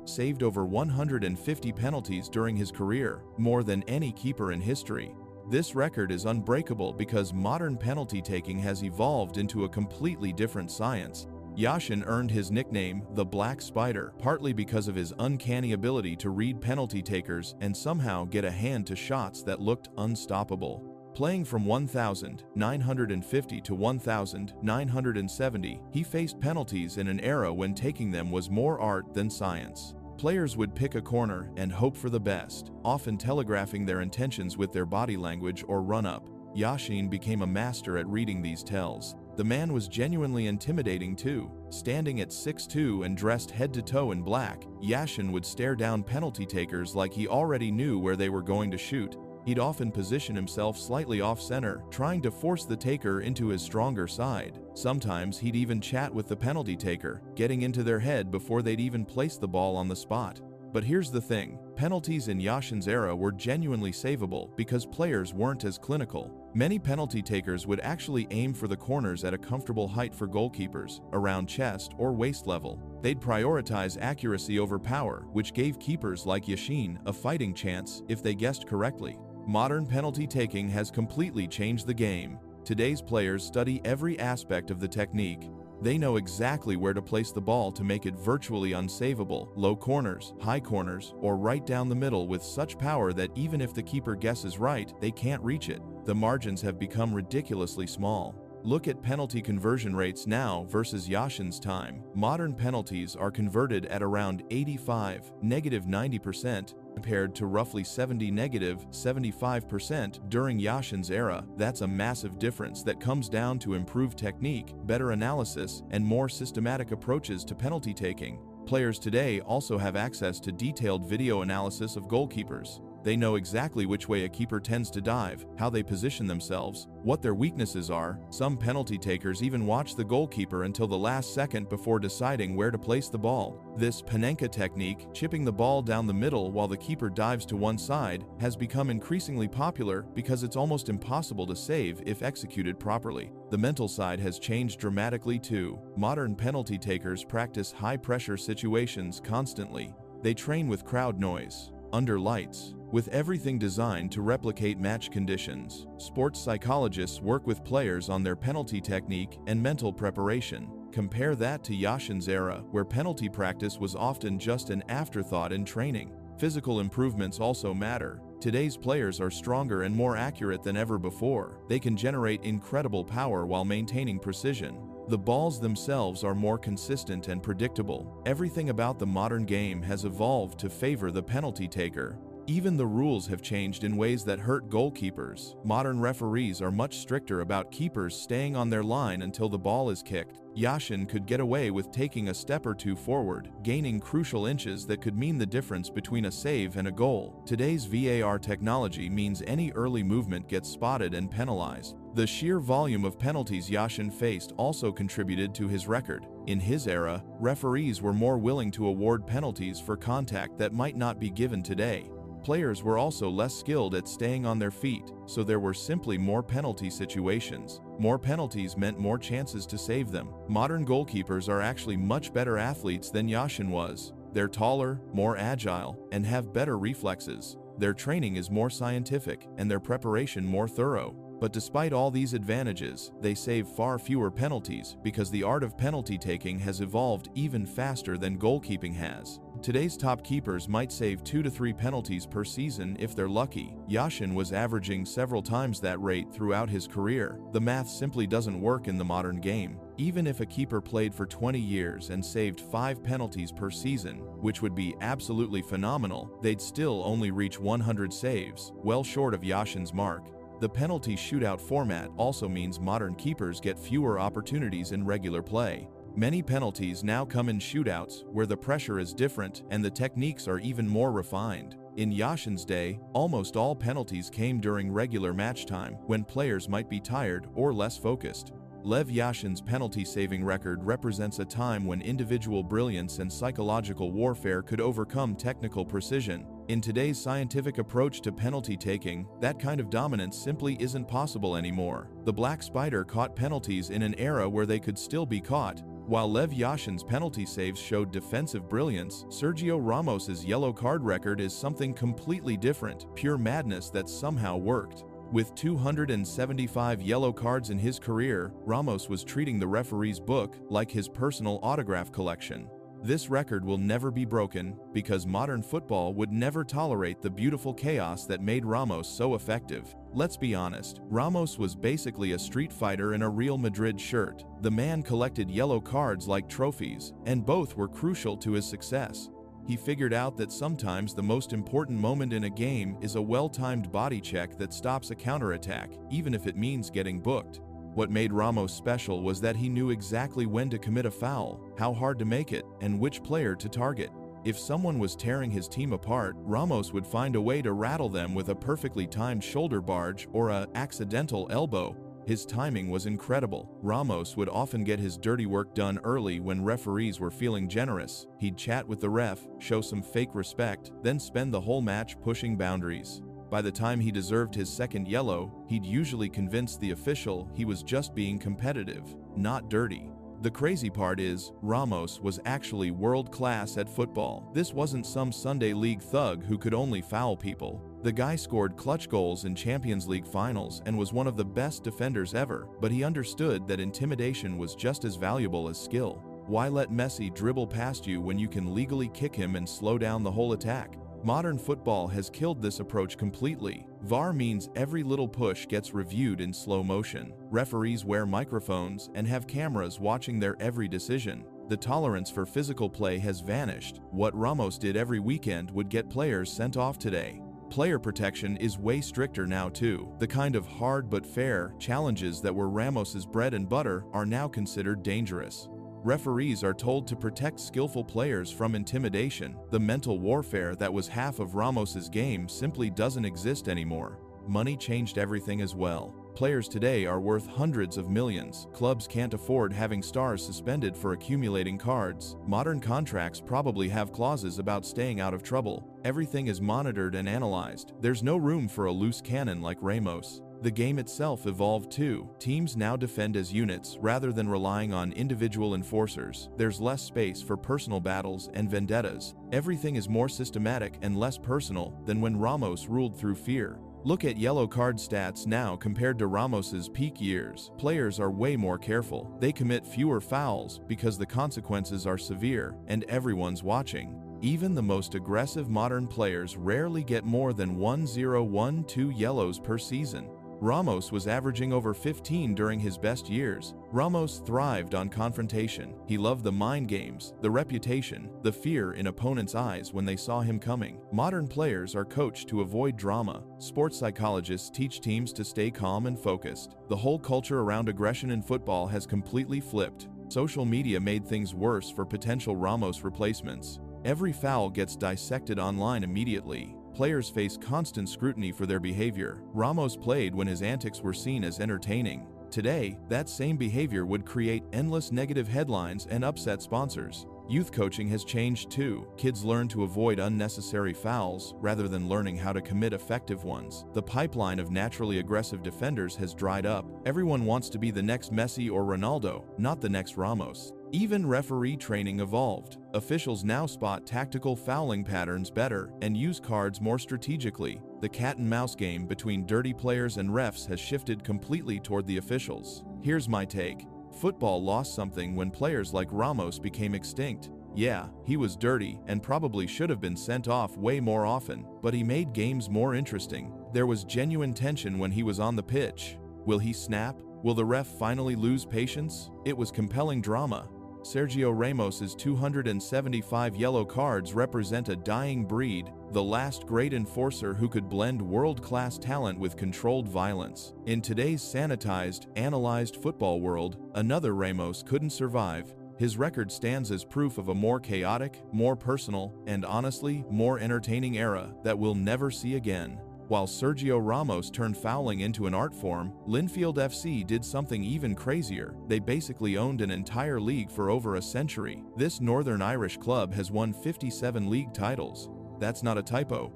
[SPEAKER 1] saved over 150 penalties during his career, more than any keeper in history. This record is unbreakable because modern penalty taking has evolved into a completely different science. Yashin earned his nickname, the Black Spider, partly because of his uncanny ability to read penalty takers and somehow get a hand to shots that looked unstoppable. Playing from 1,950 to 1,970, he faced penalties in an era when taking them was more art than science. Players would pick a corner and hope for the best, often telegraphing their intentions with their body language or run-up. Yashin became a master at reading these tells. The man was genuinely intimidating too. Standing at 6'2" and dressed head to toe in black, Yashin would stare down penalty takers like he already knew where they were going to shoot. He'd often position himself slightly off-center, trying to force the taker into his stronger side. Sometimes he'd even chat with the penalty taker, getting into their head before they'd even place the ball on the spot. But here's the thing, penalties in Yashin's era were genuinely savable because players weren't as clinical. Many penalty takers would actually aim for the corners at a comfortable height for goalkeepers, around chest or waist level. They'd prioritize accuracy over power, which gave keepers like Yashin a fighting chance if they guessed correctly. Modern penalty taking has completely changed the game. Today's players study every aspect of the technique. They know exactly where to place the ball to make it virtually unsavable, low corners, high corners, or right down the middle with such power that even if the keeper guesses right, they can't reach it. The margins have become ridiculously small. Look at penalty conversion rates now versus Yashin's time. Modern penalties are converted at around 85, -90%, compared to roughly 70, -75% during Yashin's era. That's a massive difference that comes down to improved technique, better analysis, and more systematic approaches to penalty taking. Players today also have access to detailed video analysis of goalkeepers. They know exactly which way a keeper tends to dive, how they position themselves, what their weaknesses are. Some penalty takers even watch the goalkeeper until the last second before deciding where to place the ball. This Panenka technique, chipping the ball down the middle while the keeper dives to one side, has become increasingly popular because it's almost impossible to save if executed properly. The mental side has changed dramatically too. Modern penalty takers practice high-pressure situations constantly. They train with crowd noise, under lights, with everything designed to replicate match conditions. Sports psychologists work with players on their penalty technique and mental preparation. Compare that to Yashin's era, where penalty practice was often just an afterthought in training. Physical improvements also matter. Today's players are stronger and more accurate than ever before. They can generate incredible power while maintaining precision. The balls themselves are more consistent and predictable. Everything about the modern game has evolved to favor the penalty taker. Even the rules have changed in ways that hurt goalkeepers. Modern referees are much stricter about keepers staying on their line until the ball is kicked. Yashin could get away with taking a step or two forward, gaining crucial inches that could mean the difference between a save and a goal. Today's VAR technology means any early movement gets spotted and penalized. The sheer volume of penalties Yashin faced also contributed to his record. In his era, referees were more willing to award penalties for contact that might not be given today. Players were also less skilled at staying on their feet, so there were simply more penalty situations. More penalties meant more chances to save them. Modern goalkeepers are actually much better athletes than Yashin was. They're taller, more agile, and have better reflexes. Their training is more scientific, and their preparation more thorough. But despite all these advantages, they save far fewer penalties because the art of penalty taking has evolved even faster than goalkeeping has. Today's top keepers might save 2 to 3 penalties per season if they're lucky. Yashin was averaging several times that rate throughout his career. The math simply doesn't work in the modern game. Even if a keeper played for 20 years and saved 5 penalties per season, which would be absolutely phenomenal, they'd still only reach 100 saves, well short of Yashin's mark. The penalty shootout format also means modern keepers get fewer opportunities in regular play. Many penalties now come in shootouts, where the pressure is different and the techniques are even more refined. In Yashin's day, almost all penalties came during regular match time, when players might be tired or less focused. Lev Yashin's penalty-saving record represents a time when individual brilliance and psychological warfare could overcome technical precision. In today's scientific approach to penalty taking, that kind of dominance simply isn't possible anymore. The Black Spider caught penalties in an era where they could still be caught. While Lev Yashin's penalty saves showed defensive brilliance, Sergio Ramos's yellow card record is something completely different, pure madness that somehow worked. With 275 yellow cards in his career, Ramos was treating the referee's book like his personal autograph collection. This record will never be broken because modern football would never tolerate the beautiful chaos that made Ramos so effective. Let's be honest, Ramos was basically a street fighter in a Real Madrid shirt. The man collected yellow cards like trophies, and both were crucial to his success. He figured out that sometimes the most important moment in a game is a well-timed body check that stops a counterattack, even if it means getting booked. What made Ramos special was that he knew exactly when to commit a foul, how hard to make it, and which player to target. If someone was tearing his team apart, Ramos would find a way to rattle them with a perfectly timed shoulder barge or a accidental elbow. His timing was incredible. Ramos would often get his dirty work done early when referees were feeling generous. He'd chat with the ref, show some fake respect, then spend the whole match pushing boundaries. By the time he deserved his second yellow, he'd usually convince the official he was just being competitive, not dirty. The crazy part is, Ramos was actually world-class at football. This wasn't some Sunday league thug who could only foul people. The guy scored clutch goals in Champions League finals and was one of the best defenders ever, but he understood that intimidation was just as valuable as skill. Why let Messi dribble past you when you can legally kick him and slow down the whole attack? Modern football has killed this approach completely. VAR means every little push gets reviewed in slow motion. Referees wear microphones and have cameras watching their every decision. The tolerance for physical play has vanished. What Ramos did every weekend would get players sent off today. Player protection is way stricter now too. The kind of hard but fair challenges that were Ramos's bread and butter are now considered dangerous. Referees are told to protect skillful players from intimidation. The mental warfare that was half of Ramos's game simply doesn't exist anymore. Money changed everything as well. Players today are worth hundreds of millions. Clubs can't afford having stars suspended for accumulating cards. Modern contracts probably have clauses about staying out of trouble. Everything is monitored and analyzed. There's no room for a loose cannon like Ramos. The game itself evolved too. Teams now defend as units rather than relying on individual enforcers. There's less space for personal battles and vendettas. Everything is more systematic and less personal than when Ramos ruled through fear. Look at yellow card stats now compared to Ramos's peak years. Players are way more careful. They commit fewer fouls because the consequences are severe and everyone's watching. Even the most aggressive modern players rarely get more than 1-0-1-2 yellows per season. Ramos was averaging over 15 during his best years. Ramos thrived on confrontation. He loved the mind games, the reputation, the fear in opponents' eyes when they saw him coming. Modern players are coached to avoid drama. Sports psychologists teach teams to stay calm and focused. The whole culture around aggression in football has completely flipped. Social media made things worse for potential Ramos replacements. Every foul gets dissected online immediately. Players face constant scrutiny for their behavior. Ramos played when his antics were seen as entertaining. Today, that same behavior would create endless negative headlines and upset sponsors. Youth coaching has changed too. Kids learn to avoid unnecessary fouls rather than learning how to commit effective ones. The pipeline of naturally aggressive defenders has dried up. Everyone wants to be the next Messi or Ronaldo, not the next Ramos. Even referee training evolved. Officials now spot tactical fouling patterns better and use cards more strategically. The cat-and-mouse game between dirty players and refs has shifted completely toward the officials. Here's my take. Football lost something when players like Ramos became extinct. Yeah, he was dirty and probably should have been sent off way more often, but he made games more interesting. There was genuine tension when he was on the pitch. Will he snap? Will the ref finally lose patience? It was compelling drama. Sergio Ramos's 275 yellow cards represent a dying breed, the last great enforcer who could blend world-class talent with controlled violence. In today's sanitized, analyzed football world, another Ramos couldn't survive. His record stands as proof of a more chaotic, more personal, and honestly, more entertaining era that we'll never see again. While Sergio Ramos turned fouling into an art form, Linfield FC did something even crazier. They basically owned an entire league for over a century. This Northern Irish club has won 57 league titles. That's not a typo.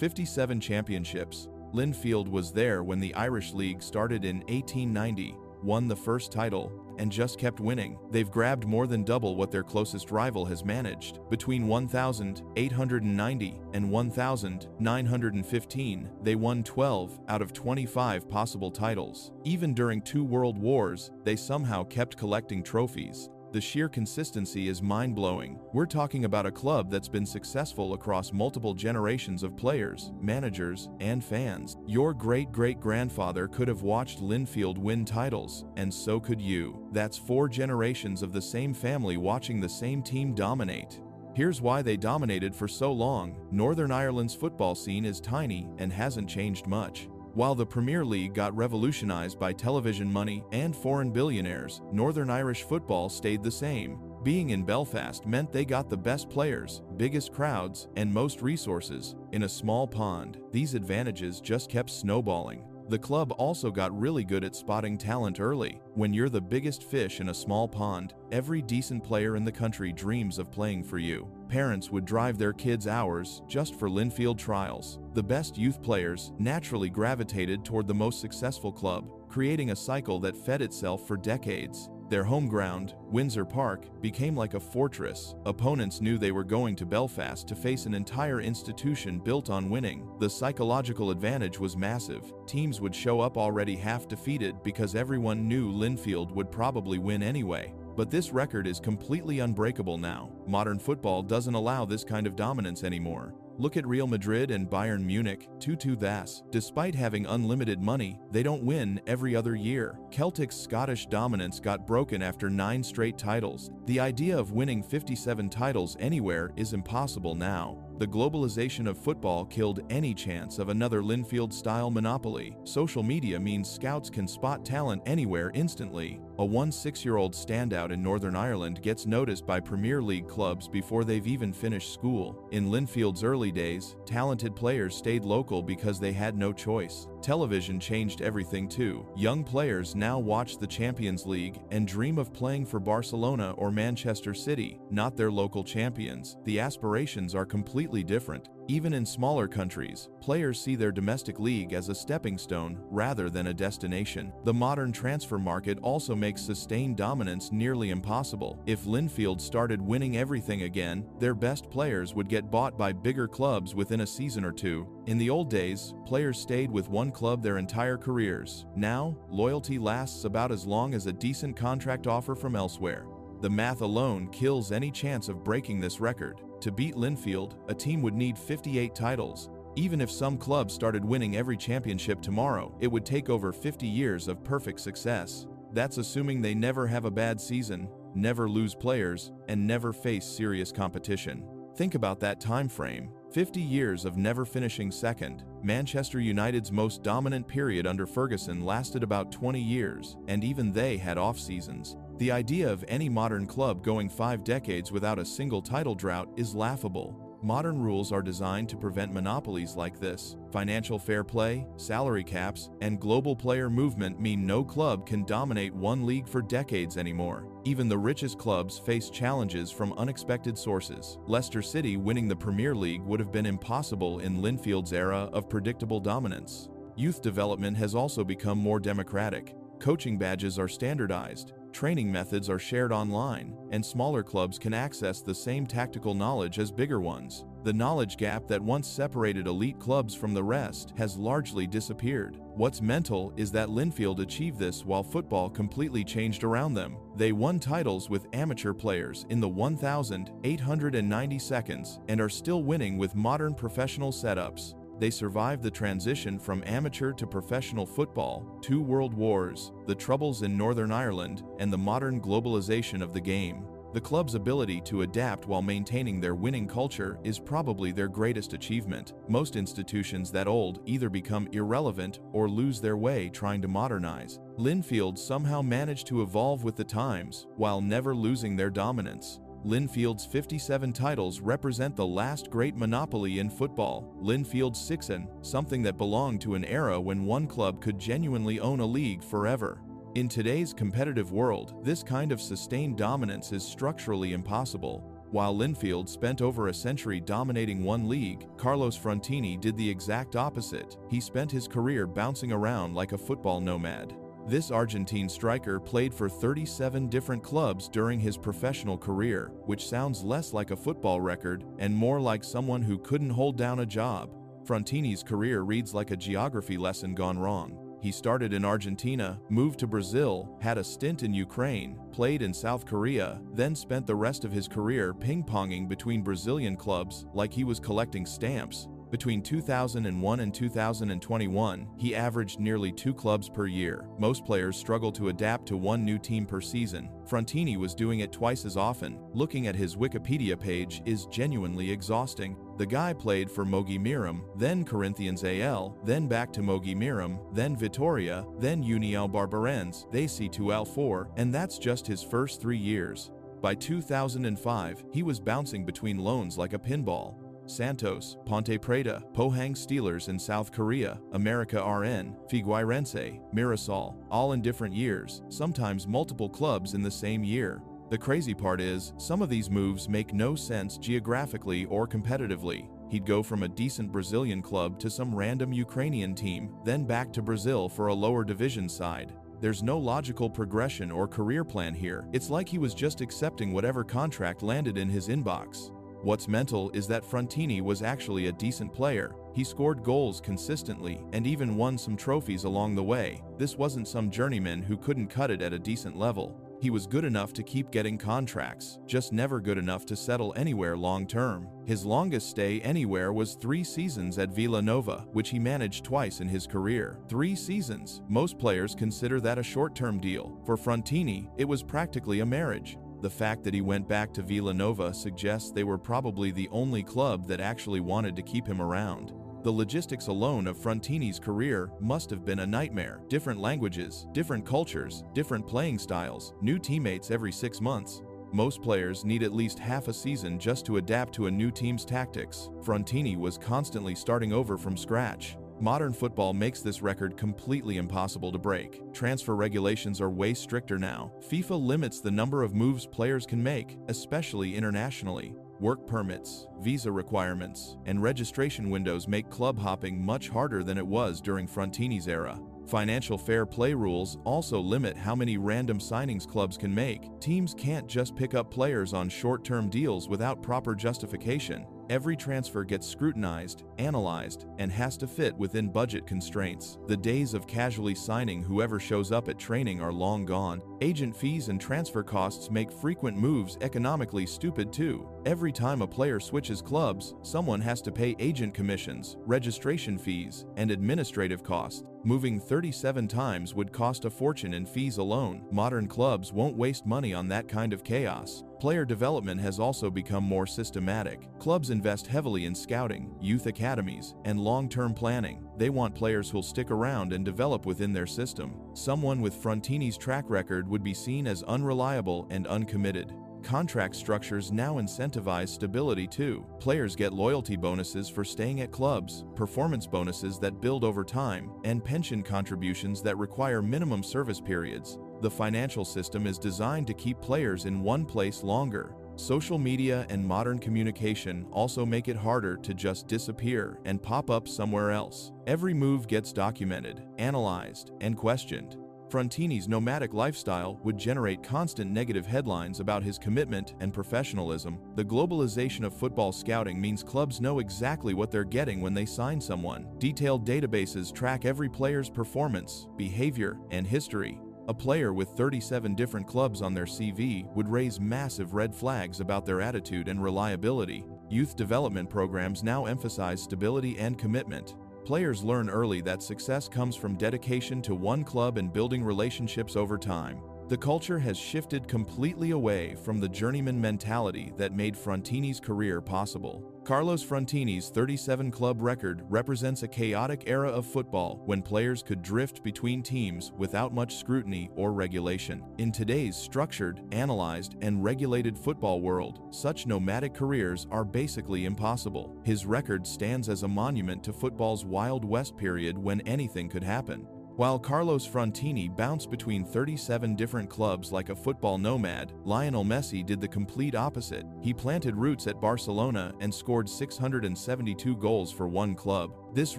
[SPEAKER 1] 57 championships. Linfield was there when the Irish League started in 1890, won the first title, and just kept winning. They've grabbed more than double what their closest rival has managed. Between 1,890 and 1,915, they won 12 out of 25 possible titles. Even during 2 world wars, they somehow kept collecting trophies. The sheer consistency is mind-blowing. We're talking about a club that's been successful across multiple generations of players, managers, and fans. Your great-great-grandfather could have watched Linfield win titles, and so could you. That's 4 generations of the same family watching the same team dominate. Here's why they dominated for so long. Northern Ireland's football scene is tiny and hasn't changed much. While the Premier League got revolutionized by television money and foreign billionaires, Northern Irish football stayed the same. Being in Belfast meant they got the best players, biggest crowds, and most resources in a small pond. These advantages just kept snowballing. The club also got really good at spotting talent early. When you're the biggest fish in a small pond, every decent player in the country dreams of playing for you. Parents would drive their kids hours just for Linfield trials. The best youth players naturally gravitated toward the most successful club, creating a cycle that fed itself for decades. Their home ground, Windsor Park, became like a fortress. Opponents knew they were going to Belfast to face an entire institution built on winning. The psychological advantage was massive. Teams would show up already half defeated because everyone knew Linfield would probably win anyway. But this record is completely unbreakable now. Modern football doesn't allow this kind of dominance anymore. Look at Real Madrid and Bayern Munich, 2-2 thas. Despite having unlimited money, they don't win every other year. Celtic's Scottish dominance got broken after 9 straight titles. The idea of winning 57 titles anywhere is impossible now. The globalization of football killed any chance of another Linfield-style monopoly. Social media means scouts can spot talent anywhere instantly. A 6-year-old standout in Northern Ireland gets noticed by Premier League clubs before they've even finished school. In Linfield's early days, talented players stayed local because they had no choice. Television changed everything too. Young players now watch the Champions League and dream of playing for Barcelona or Manchester City, not their local champions. The aspirations are completely different. Even in smaller countries, players see their domestic league as a stepping stone rather than a destination. The modern transfer market also makes sustained dominance nearly impossible. If Linfield started winning everything again, their best players would get bought by bigger clubs within a season or two. In the old days, players stayed with one club their entire careers. Now, loyalty lasts about as long as a decent contract offer from elsewhere. The math alone kills any chance of breaking this record. To beat Linfield, a team would need 58 titles. Even if some clubs started winning every championship tomorrow, it would take over 50 years of perfect success. That's assuming they never have a bad season, never lose players, and never face serious competition. Think about that time frame. 50 years of never finishing second. Manchester United's most dominant period under Ferguson lasted about 20 years, and even they had off-seasons. The idea of any modern club going 5 decades without a single title drought is laughable. Modern rules are designed to prevent monopolies like this. Financial fair play, salary caps, and global player movement mean no club can dominate one league for decades anymore. Even the richest clubs face challenges from unexpected sources. Leicester City winning the Premier League would have been impossible in Linfield's era of predictable dominance. Youth development has also become more democratic. Coaching badges are standardized. Training methods are shared online, and smaller clubs can access the same tactical knowledge as bigger ones. The knowledge gap that once separated elite clubs from the rest has largely disappeared. What's mental is that Linfield achieved this while football completely changed around them. They won titles with amateur players in the 1,890 seconds and are still winning with modern professional setups. They survived the transition from amateur to professional football, 2 world wars, the troubles in Northern Ireland, and the modern globalization of the game. The club's ability to adapt while maintaining their winning culture is probably their greatest achievement. Most institutions that old either become irrelevant or lose their way trying to modernize. Linfield somehow managed to evolve with the times while never losing their dominance. Linfield's 57 titles represent the last great monopoly in football. Linfield's Sixen, something that belonged to an era when one club could genuinely own a league forever. In today's competitive world, this kind of sustained dominance is structurally impossible. While Linfield spent over a century dominating one league, Carlos Frontini did the exact opposite. He spent his career bouncing around like a football nomad. This Argentine striker played for 37 different clubs during his professional career, which sounds less like a football record and more like someone who couldn't hold down a job. Frontini's career reads like a geography lesson gone wrong. He started in Argentina, moved to Brazil, had a stint in Ukraine, played in South Korea, then spent the rest of his career ping-ponging between Brazilian clubs like he was collecting stamps. Between 2001 and 2021, he averaged nearly 2 clubs per year. Most players struggle to adapt to one new team per season. Frontini was doing it twice as often. Looking at his Wikipedia page is genuinely exhausting. The guy played for Mogi Miram, then Corinthians AL, then back to Mogi Miram, then Vitoria, then União Barbarense, they C2L4, and that's just his first 3 years. By 2005, he was bouncing between loans like a pinball. Santos, Ponte Preta, Pohang Steelers in South Korea, America RN, Figueirense, Mirassol, all in different years, sometimes multiple clubs in the same year. The crazy part is, some of these moves make no sense geographically or competitively. He'd go from a decent Brazilian club to some random Ukrainian team, then back to Brazil for a lower division side. There's no logical progression or career plan here. It's like he was just accepting whatever contract landed in his inbox. What's mental is that Frontini was actually a decent player. He scored goals consistently and even won some trophies along the way. This wasn't some journeyman who couldn't cut it at a decent level. He was good enough to keep getting contracts, just never good enough to settle anywhere long-term. His longest stay anywhere was 3 seasons at Vila Nova, which he managed twice in his career. 3 seasons. Most players consider that a short-term deal. For Frontini, it was practically a marriage. The fact that he went back to Vila Nova suggests they were probably the only club that actually wanted to keep him around. The logistics alone of Frontini's career must have been a nightmare. Different languages, different cultures, different playing styles, new teammates every 6 months. Most players need at least half a season just to adapt to a new team's tactics. Frontini was constantly starting over from scratch. Modern football makes this record completely impossible to break. Transfer regulations are way stricter now. FIFA limits the number of moves players can make, especially internationally. Work permits, visa requirements, and registration windows make club hopping much harder than it was during Frontini's era. Financial fair play rules also limit how many random signings clubs can make. Teams can't just pick up players on short-term deals without proper justification. Every transfer gets scrutinized, analyzed, and has to fit within budget constraints. The days of casually signing whoever shows up at training are long gone. Agent fees and transfer costs make frequent moves economically stupid too. Every time a player switches clubs, someone has to pay agent commissions, registration fees, and administrative costs. Moving 37 times would cost a fortune in fees alone. Modern clubs won't waste money on that kind of chaos. Player development has also become more systematic. Clubs invest heavily in scouting, youth academies, and long-term planning. They want players who'll stick around and develop within their system. Someone with Frontini's track record would be seen as unreliable and uncommitted. Contract structures now incentivize stability too. Players get loyalty bonuses for staying at clubs, performance bonuses that build over time, and pension contributions that require minimum service periods. The financial system is designed to keep players in one place longer. Social media and modern communication also make it harder to just disappear and pop up somewhere else. Every move gets documented, analyzed, and questioned. Frontini's nomadic lifestyle would generate constant negative headlines about his commitment and professionalism. The globalization of football scouting means clubs know exactly what they're getting when they sign someone. Detailed databases track every player's performance, behavior, and history. A player with 37 different clubs on their CV would raise massive red flags about their attitude and reliability. Youth development programs now emphasize stability and commitment. Players learn early that success comes from dedication to one club and building relationships over time. The culture has shifted completely away from the journeyman mentality that made Frontini's career possible. Carlos Frontini's 37-club record represents a chaotic era of football when players could drift between teams without much scrutiny or regulation. In today's structured, analyzed, and regulated football world, such nomadic careers are basically impossible. His record stands as a monument to football's Wild West period when anything could happen. While Carlos Frontini bounced between 37 different clubs like a football nomad, Lionel Messi did the complete opposite. He planted roots at Barcelona and scored 672 goals for one club. This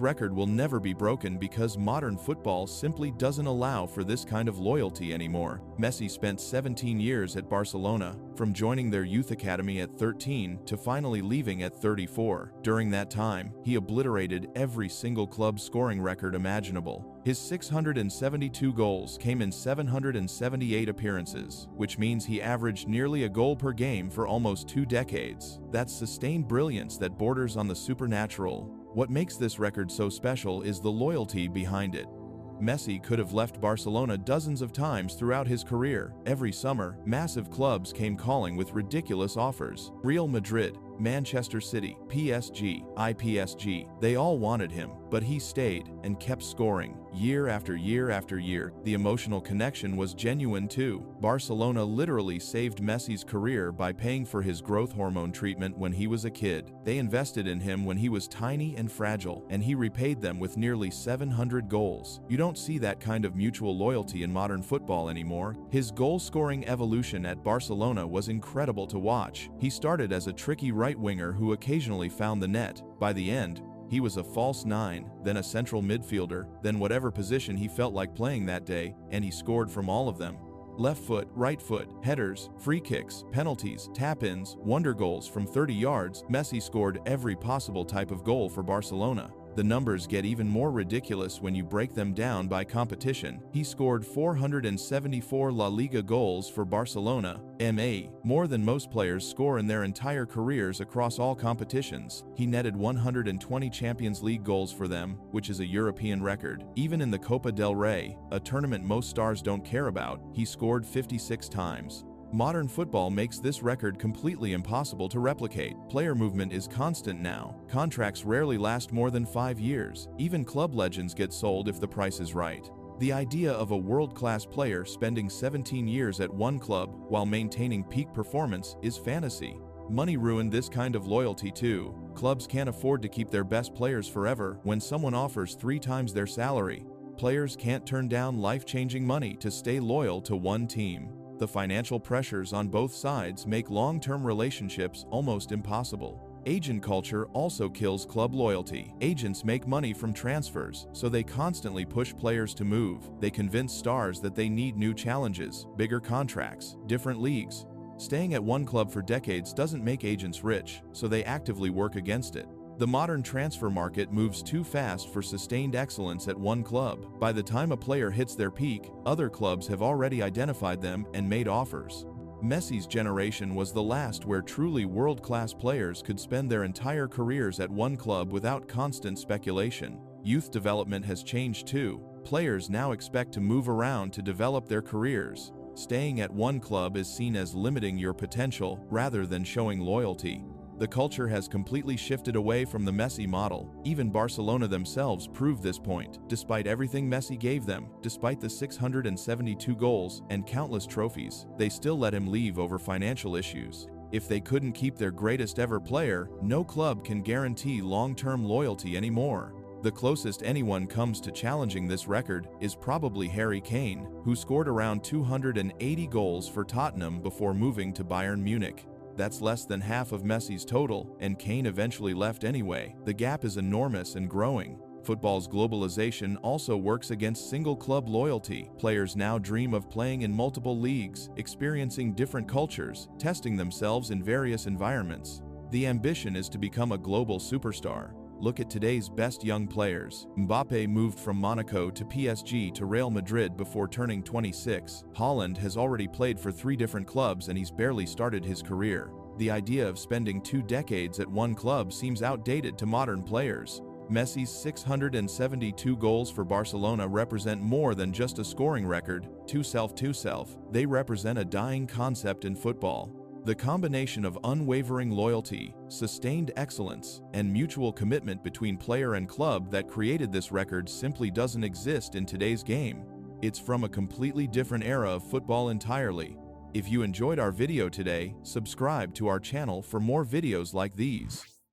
[SPEAKER 1] record will never be broken because modern football simply doesn't allow for this kind of loyalty anymore. Messi spent 17 years at Barcelona, from joining their youth academy at 13 to finally leaving at 34. During that time, he obliterated every single club scoring record imaginable. His 672 goals came in 778 appearances, which means he averaged nearly a goal per game for almost 2 decades. That's sustained brilliance that borders on the supernatural. What makes this record so special is the loyalty behind it. Messi could have left Barcelona dozens of times throughout his career. Every summer, massive clubs came calling with ridiculous offers. Real Madrid, Manchester City, PSG, IPSG, they all wanted him, but he stayed and kept scoring. Year after year after year, the emotional connection was genuine too. Barcelona literally saved Messi's career by paying for his growth hormone treatment when he was a kid. They invested in him when he was tiny and fragile, and he repaid them with nearly 700 goals. You don't see that kind of mutual loyalty in modern football anymore. His goal-scoring evolution at Barcelona was incredible to watch. He started as a tricky right winger who occasionally found the net. By the end, he was a false nine, then a central midfielder, then whatever position he felt like playing that day, and he scored from all of them. Left foot, right foot, headers, free kicks, penalties, tap-ins, wonder goals from 30 yards, Messi scored every possible type of goal for Barcelona. The numbers get even more ridiculous when you break them down by competition. He scored 474 La Liga goals for Barcelona, more than most players score in their entire careers across all competitions. He netted 120 Champions League goals for them, which is a European record. Even in the Copa del Rey, a tournament most stars don't care about, he scored 56 times. Modern football makes this record completely impossible to replicate. Player movement is constant now. Contracts rarely last more than 5 years. Even club legends get sold if the price is right. The idea of a world-class player spending 17 years at one club while maintaining peak performance is fantasy. Money ruined this kind of loyalty too. Clubs can't afford to keep their best players forever when someone offers 3 times their salary. Players can't turn down life-changing money to stay loyal to one team. The financial pressures on both sides make long-term relationships almost impossible. Agent culture also kills club loyalty. Agents make money from transfers, so they constantly push players to move. They convince stars that they need new challenges, bigger contracts, different leagues. Staying at one club for decades doesn't make agents rich, so they actively work against it. The modern transfer market moves too fast for sustained excellence at one club. By the time a player hits their peak, other clubs have already identified them and made offers. Messi's generation was the last where truly world-class players could spend their entire careers at one club without constant speculation. Youth development has changed too. Players now expect to move around to develop their careers. Staying at one club is seen as limiting your potential rather than showing loyalty. The culture has completely shifted away from the Messi model. Even Barcelona themselves proved this point. Despite everything Messi gave them, despite the 672 goals and countless trophies, they still let him leave over financial issues. If they couldn't keep their greatest ever player, no club can guarantee long-term loyalty anymore. The closest anyone comes to challenging this record is probably Harry Kane, who scored around 280 goals for Tottenham before moving to Bayern Munich. That's less than half of Messi's total, and Kane eventually left anyway. The gap is enormous and growing. Football's globalization also works against single-club loyalty. Players now dream of playing in multiple leagues, experiencing different cultures, testing themselves in various environments. The ambition is to become a global superstar. Look at today's best young players. Mbappe moved from Monaco to PSG to Real Madrid before turning 26. Haaland has already played for 3 different clubs and he's barely started his career. The idea of spending 2 decades at one club seems outdated to modern players. Messi's 672 goals for Barcelona represent more than just a scoring record. To self, they represent a dying concept in football. The combination of unwavering loyalty, sustained excellence, and mutual commitment between player and club that created this record simply doesn't exist in today's game. It's from a completely different era of football entirely. If you enjoyed our video today, subscribe to our channel for more videos like these.